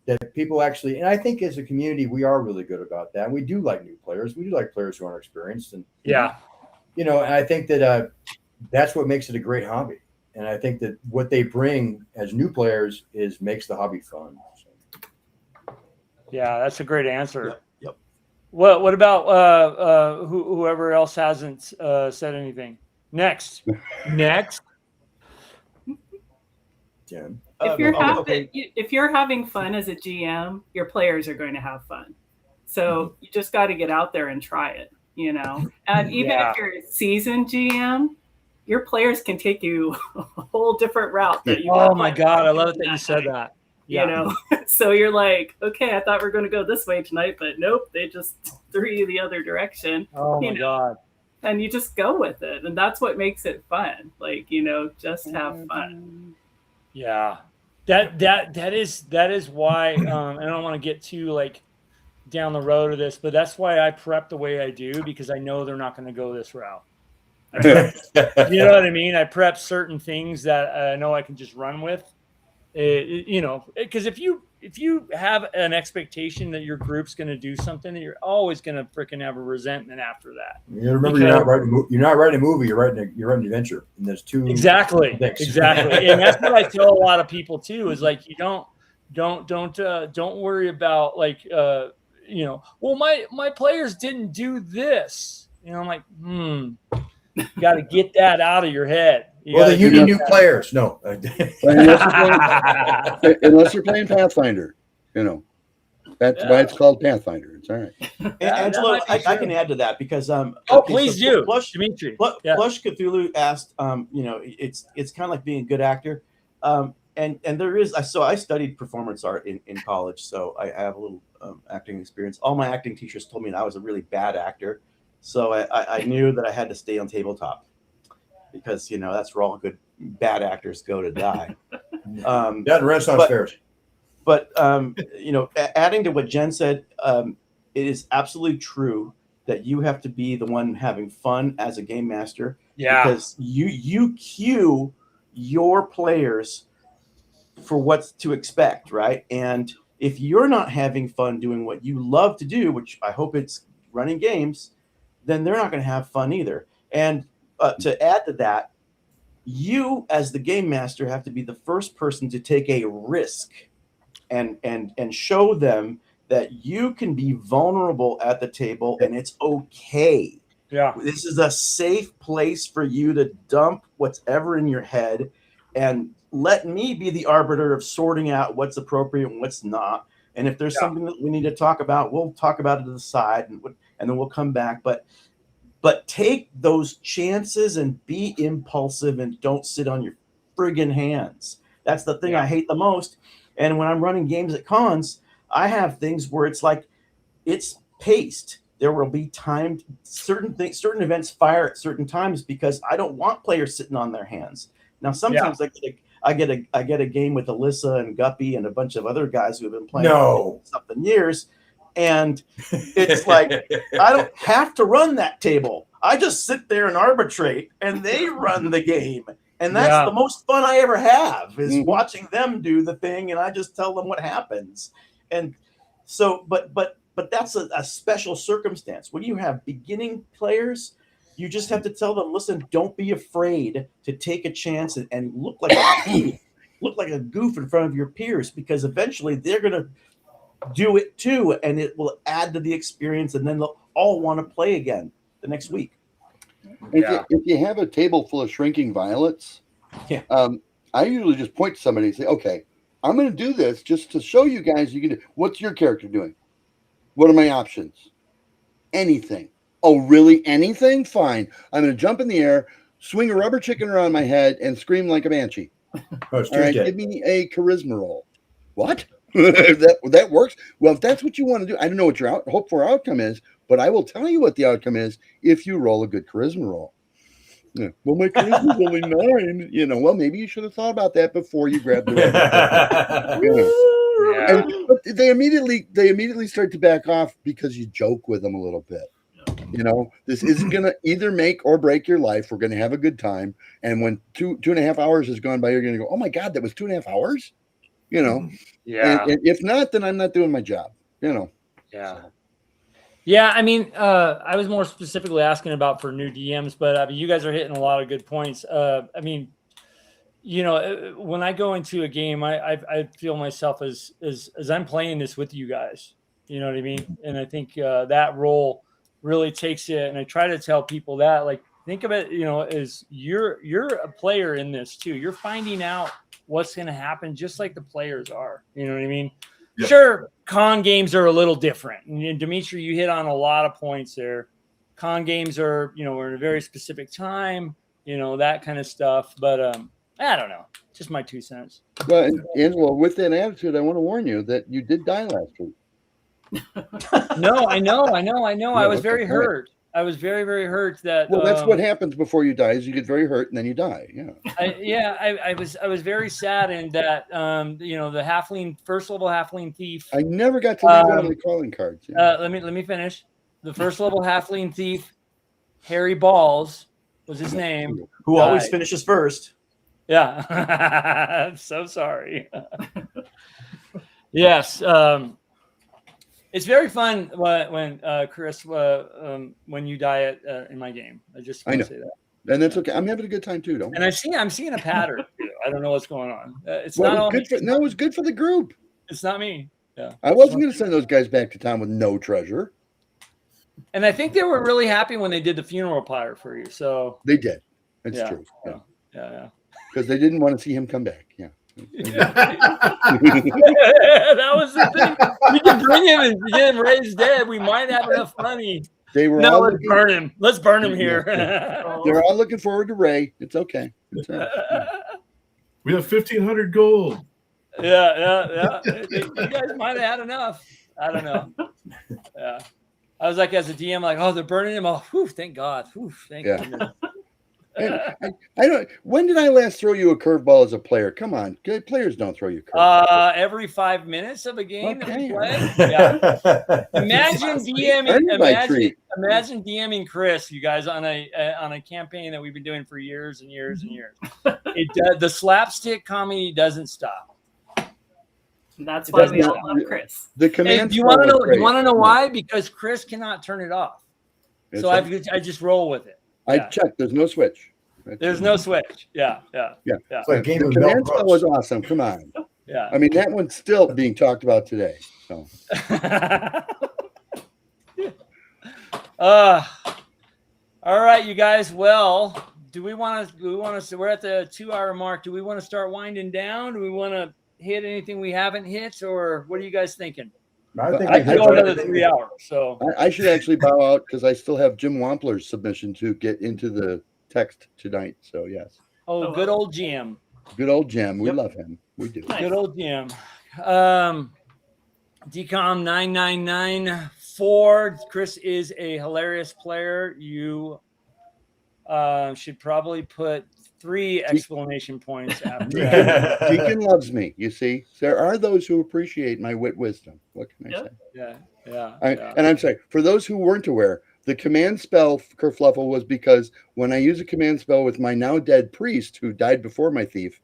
that people actually, and I think as a community, we are really good about that. And we do like new players. We do like players who aren't experienced. And and I think that that's what makes it a great hobby. And I think that what they bring as new players makes the hobby fun. So. Yeah, that's a great answer. Yep. What about whoever else hasn't said anything? Next. Jim. If you're having fun as a GM, your players are going to have fun. So you just got to get out there and try it, And even if you're a seasoned GM, your players can take you a whole different route. Oh my God, I love it that you said that. Yeah. So you're like, okay, I thought we were going to go this way tonight, but nope, they just threw you the other direction. Oh my God. And you just go with it, and that's what makes it fun. Just have fun. Yeah, that is why. And I don't want to get too down the road of this, but that's why I prep the way I do, because I know they're not going to go this route. You know what I mean? I prep certain things that I know I can just run with. Because if you have an expectation that your group's going to do something, you're always going to freaking have a resentment after that. You remember, you're not writing a movie. You're writing an adventure, and there's two exactly, and that's what I tell a lot of people too. Is you don't worry about well, my players didn't do this. I'm like, you got to get that out of your head. You need new players. No, unless you're playing Pathfinder, that's why it's called Pathfinder. It's all right. Angelo, I can add to that because please do. Dimitri. Plush Cthulhu asked, it's kind of like being a good actor, and there is. I studied performance art in college, so I have a little acting experience. All my acting teachers told me that I was a really bad actor, so I knew that I had to stay on tabletop. Because that's where all good bad actors go to die. That Renaissance fairs. But adding to what Jen said, it is absolutely true that you have to be the one having fun as a game master. Yeah. Because you cue your players for what's to expect, right? And if you're not having fun doing what you love to do, which I hope it's running games, then they're not going to have fun either. And to add to that, you as the game master have to be the first person to take a risk and show them that you can be vulnerable at the table and it's okay. Yeah. This is a safe place for you to dump whatever in your head and let me be the arbiter of sorting out what's appropriate and what's not. And if there's something that we need to talk about, we'll talk about it to the side and then we'll come back. But take those chances and be impulsive and don't sit on your friggin' hands. That's the thing I hate the most. And when I'm running games at cons, I have things where it's paced. There will be timed certain events fire at certain times because I don't want players sitting on their hands. Now sometimes I get a game with Alyssa and Guppy and a bunch of other guys who have been playing for something years. And it's like, I don't have to run that table. I just sit there and arbitrate and they run the game. And that's the most fun I ever have is watching them do the thing. And I just tell them what happens. And so, but that's a special circumstance. When you have beginning players, you just have to tell them, listen, don't be afraid to take a chance and look like a goof in front of your peers, because eventually they're going to do it too, and it will add to the experience, and then they'll all want to play again the next week. If you have a table full of shrinking violets, I usually just point to somebody and say, okay, I'm going to do this just to show you guys you can do. What's your character doing? What are my options? Anything. Oh, really? Anything? Fine. I'm going to jump in the air, swing a rubber chicken around my head, and scream like a banshee. All right, give me a charisma roll. What? that works. Well, if that's what you want to do, I don't know what your hope for outcome is, but I will tell you what the outcome is if you roll a good charisma roll. Yeah. Well, my charisma is only 9. Well, maybe you should have thought about that before you grabbed the But they immediately start to back off because you joke with them a little bit. This isn't going to either make or break your life. We're going to have a good time. And when 2.5 hours has gone by, you're going to go, oh my God, that was 2.5 hours. Yeah. And if not, then I'm not doing my job. Yeah. Yeah, I mean, I was more specifically asking about for new DMs, but I mean, you guys are hitting a lot of good points. I mean, you know, when I go into a game, I feel myself as I'm playing this with you guys. You know what I mean? And I think that role really takes it. And I try to tell people that, like, think of it, you know, as you're a player in this too. You're finding out what's going to happen, just like the players are. You know what I mean? Yeah. Sure, con games are a little different. And Dimitri, you hit on a lot of points there. Con games are, you know, we're in a very specific time, you know, that kind of stuff. But I don't know. Just my 2 cents. Well, and Angelo, with that attitude, I want to warn you that you did die last week. No, I know. Yeah, I was okay, very all right. hurt. I was very, very hurt that. Well, that's what happens before you die. Is you get very hurt and then you die. Yeah. I was very sad in that you know, the halfling, first level halfling thief. I never got to leave one of the calling cards. Yeah. Let me finish. The first level halfling thief, Harry Balls was his name. Who always finishes first. Yeah. I'm so sorry. Yes. It's very fun when Chris, when you die in my game. I just want to say that. And that's okay. I'm having a good time too. Don't. And I'm seeing a pattern too. I don't know what's going on. It's well, not all good for, no, it was good for the group. It's not me. Yeah. I wasn't going to send those guys back to town with no treasure. And I think they were really happy when they did the funeral pyre for you. So they did. It's yeah, true. Yeah. Because they didn't want to see him come back. Yeah. That was the thing. We can bring him and get him raised dead. We might have enough money. They were no, let's burn him. Let's burn him here. They're all looking forward to Ray. It's okay. It's all right. We have 1,500 gold. Yeah. You guys might have had enough. I don't know. Yeah. I was like, as a DM, like, oh, they're burning him. Oh, whew, thank God. Whew, thank goodness. I don't. When did I last throw you a curveball as a player? Come on, good players don't throw you curveballs. Every 5 minutes of a game that we Okay. play. Yeah. Imagine DMing Chris, you guys, on a campaign that we've been doing for years and years and years. The slapstick comedy doesn't stop. That's why we all love Chris. The command. Do you want to know? You want to know why? Because Chris cannot turn it off. It's So I just roll with it. I checked. There's no switch. There's no switch. Yeah. It's like game The of command Mel spell was awesome. Come on. Yeah. I mean, that one's still being talked about today. So. All right, you guys. Well, do we want to? We're at the 2-hour mark. Do we want to start winding down? Do we want to hit anything we haven't hit, or what are you guys thinking? I think I could go another 3 hours. So I should actually bow out because I still have Jim Wampler's submission to get into the text tonight. So yes. Oh, good old GM. Good old Jim. We love him. We do. Good old GM. DCOM 9994. Chris is a hilarious player. You should probably put 3 exclamation points after that. Deacon loves me. You see, there are those who appreciate my wisdom. What can I say? Yeah. And I'm sorry for those who weren't aware. The command spell kerfluffle was because when I use a command spell with my now dead priest who died before my thief,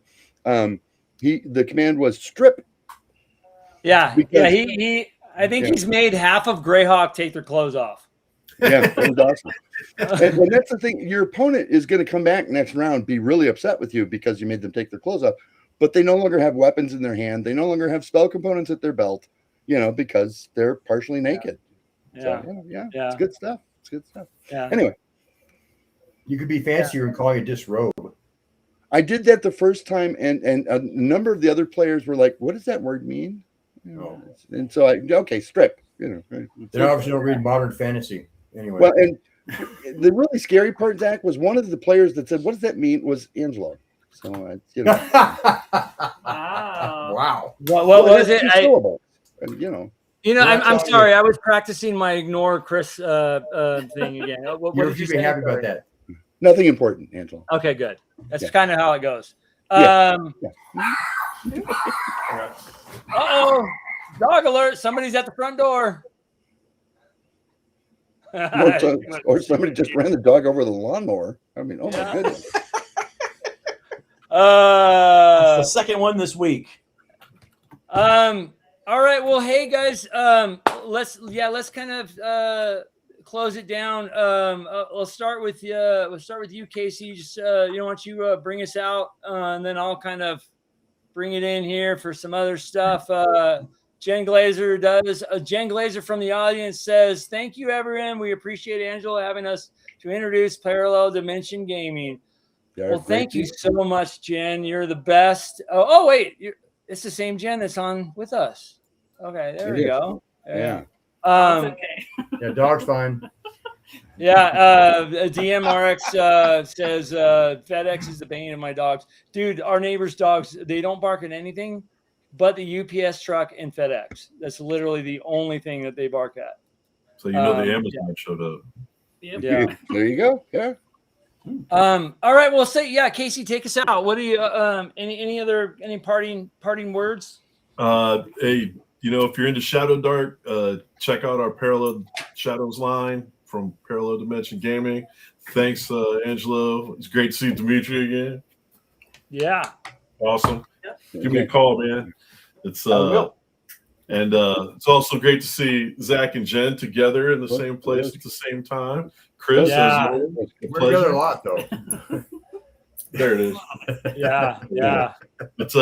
the command was strip. Yeah. I think he's made half of Greyhawk take their clothes off. Yeah, it was awesome. And that's the thing. Your opponent is going to come back next round, be really upset with you because you made them take their clothes off. But they no longer have weapons in their hand. They no longer have spell components at their belt, because they're partially naked. Yeah. So, it's good stuff. It's good stuff. Yeah. Anyway. You could be fancier and call you disrobe. I did that the first time, and a number of the other players were like, what does that word mean? And so strip. They obviously don't read modern fantasy. Anyway. Well, and the really scary part, Zach, was one of the players that said, what does that mean? Was Angelo. So, Wow. Wow. What was it? I'm sorry. I was practicing my ignore Chris thing again. What did you be happy about that? Nothing important, Angelo. Okay, good. That's kind of how it goes. Uh-oh. Dog alert. Somebody's at the front door. Or somebody just ran the dog over the lawnmower. I mean, oh my goodness. That's the second one this week. All right. Well, hey guys, let's kind of close it down. We'll start with you. We'll start with you, Casey. Just why don't you bring us out, and then I'll kind of bring it in here for some other stuff. Jen Glazer does. Jen Glazer from the audience says, "Thank you, everyone. We appreciate Angelo having us to introduce Parallel Dimension Gaming." Well, thank you so much, Jen. You're the best. Oh wait, it's the same Jen that's on with us. Okay, there we go. Yeah. It's okay. Yeah, dog's fine. Yeah, DMRX says FedEx is the bane of my dogs. Dude, our neighbors' dogs, they don't bark at anything but the UPS truck and FedEx. That's literally the only thing that they bark at. So the Amazon showed up. Yep. Yeah. There you go. Yeah. All right. Well, Casey, take us out. What do you any parting words? Hey, if you're into Shadow Dark, check out our Parallel Shadows line from Parallel Dimension Gaming. Thanks, Angelo. It's great to see Dimitri again. Yeah. Awesome. Yep. Give me a call, man. It's it's also great to see Zach and Jen together in the same place at the same time. Chris, Yeah. We're together a lot, though. There it is. Yeah. But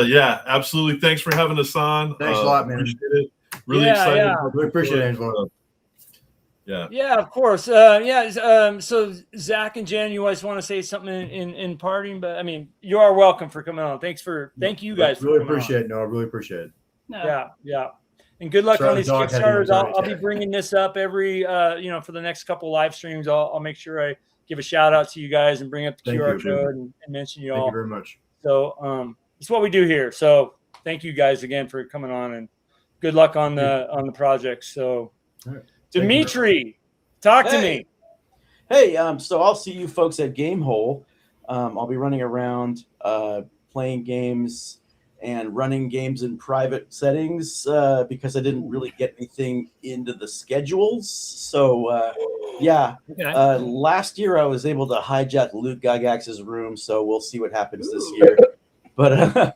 absolutely. Thanks for having us on. Thanks a lot, man. Appreciate it. Really Yeah, excited. yeah. We appreciate it, Angelo. Yeah. Of course. So Zach and Jen, you guys want to say something in parting? But I mean, you are welcome for coming on. Thank you guys. Really for coming appreciate on. it. No, I really appreciate it. No. Yeah. And good luck Sorry, on these the dog had Kickstarters. anxiety I'll be attack. bringing this up every, for the next couple live streams. I'll make sure I give a shout out to you guys and bring up the Thank QR you, code and mention you Thank all. you very much. So it's what we do here. So thank you guys again for coming on, and good luck on the project. So All right. Dimitri, talk to me. Hey, so I'll see you folks at Gamehole. I'll be running around playing games and running games in private settings because I didn't really get anything into the schedules. So, Okay. last year I was able to hijack Luke Gygax's room, so we'll see what happens this year. But I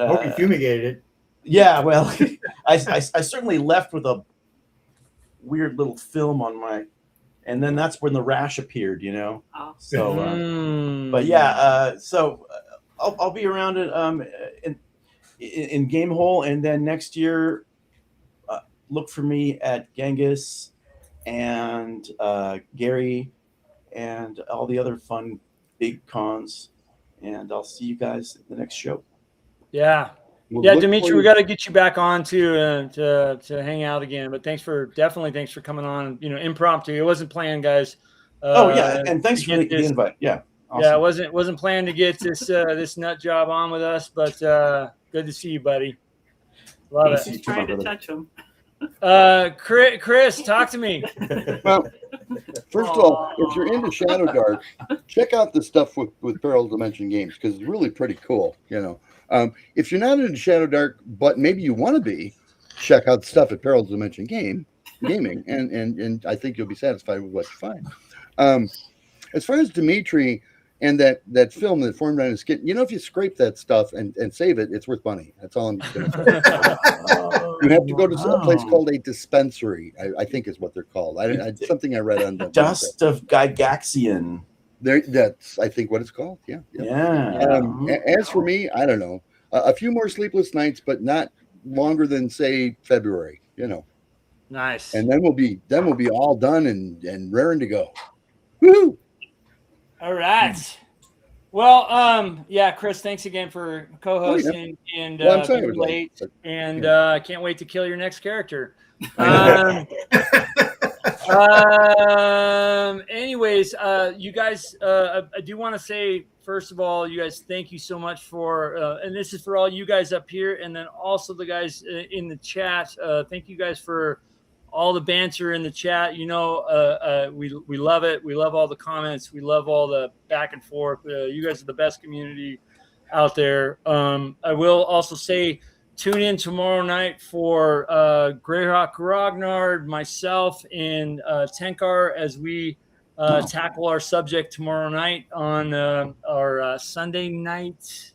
hope you fumigated it. yeah, well, I certainly left with a weird little film on my, and then that's when the rash appeared, Oh. So, but so I'll be around in Gamehole, and then next year, look for me at Genghis and Gary and all the other fun big cons, and I'll see you guys at the next show. Yeah. Well, Yeah, look Dimitri, for we got to get you back on to hang out again. But thanks for coming on. Impromptu. It wasn't planned, guys. And thanks for the invite. Yeah, awesome. Yeah, it wasn't planned to get this nut job on with us, but good to see you, buddy. Love it. He's trying to touch him. Chris, talk to me. Well, first of all, if you're into Shadow Dark, check out the stuff with Parallel Dimension Games because it's really pretty cool. If you're not into Shadow Dark, but maybe you want to be, check out the stuff at Parallel Dimension Gaming, and I think you'll be satisfied with what you find. As far as Dimitri and that film that formed on his skin, if you scrape that stuff and save it, it's worth money. That's all I'm going to say. You have to go to a place called a dispensary, I think is what they're called. Something I read on the Dust of Gygaxian. That's I think what it's called. Yeah. As for me, I don't know. A few more sleepless nights, but not longer than say February. Nice. And then we'll be all done and raring to go. Woo! All right. Well, Chris, thanks again for co-hosting and being late. And I can't wait to kill your next character. Anyways, you guys, I do want to say, first of all, you guys, thank you so much for, and this is for all you guys up here, and then also the guys in the chat. Thank you guys for all the banter in the chat. We love it. We love all the comments. We love all the back and forth. You guys are the best community out there. I will also say, tune in tomorrow night for Greyhawk Grognard, myself, and Tenkar as we tackle our subject tomorrow night on our Sunday night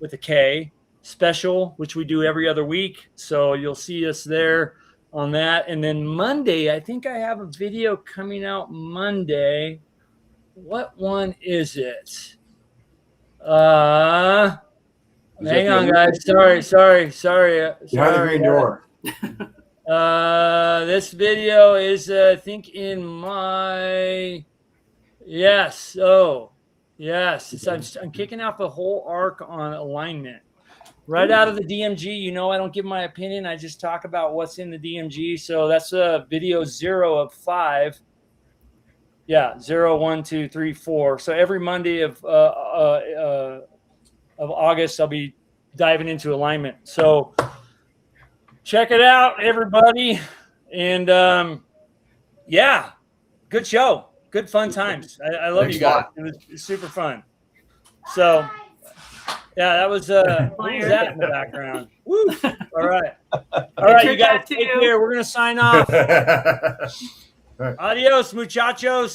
with a K special, which we do every other week. So you'll see us there. on that. And then Monday, I think I have a video coming out Monday. What one is it? Hang on, guys. Sorry. Behind the green door. This video is, I think, in my. Yes. Oh, yes. I'm kicking off a whole arc on alignment. Right out of the DMG, you know, I don't give my opinion. I just talk about what's in the DMG. So that's video 0 of 5. Yeah, 0, 1, 2, 3, 4. So every Monday of August, I'll be diving into alignment. So check it out, everybody. And yeah, good show. Good fun times. I love you guys. It was super fun. So yeah, that was what was that in the background? Woo! All right, you guys take care. We're gonna sign off. Adios, muchachos.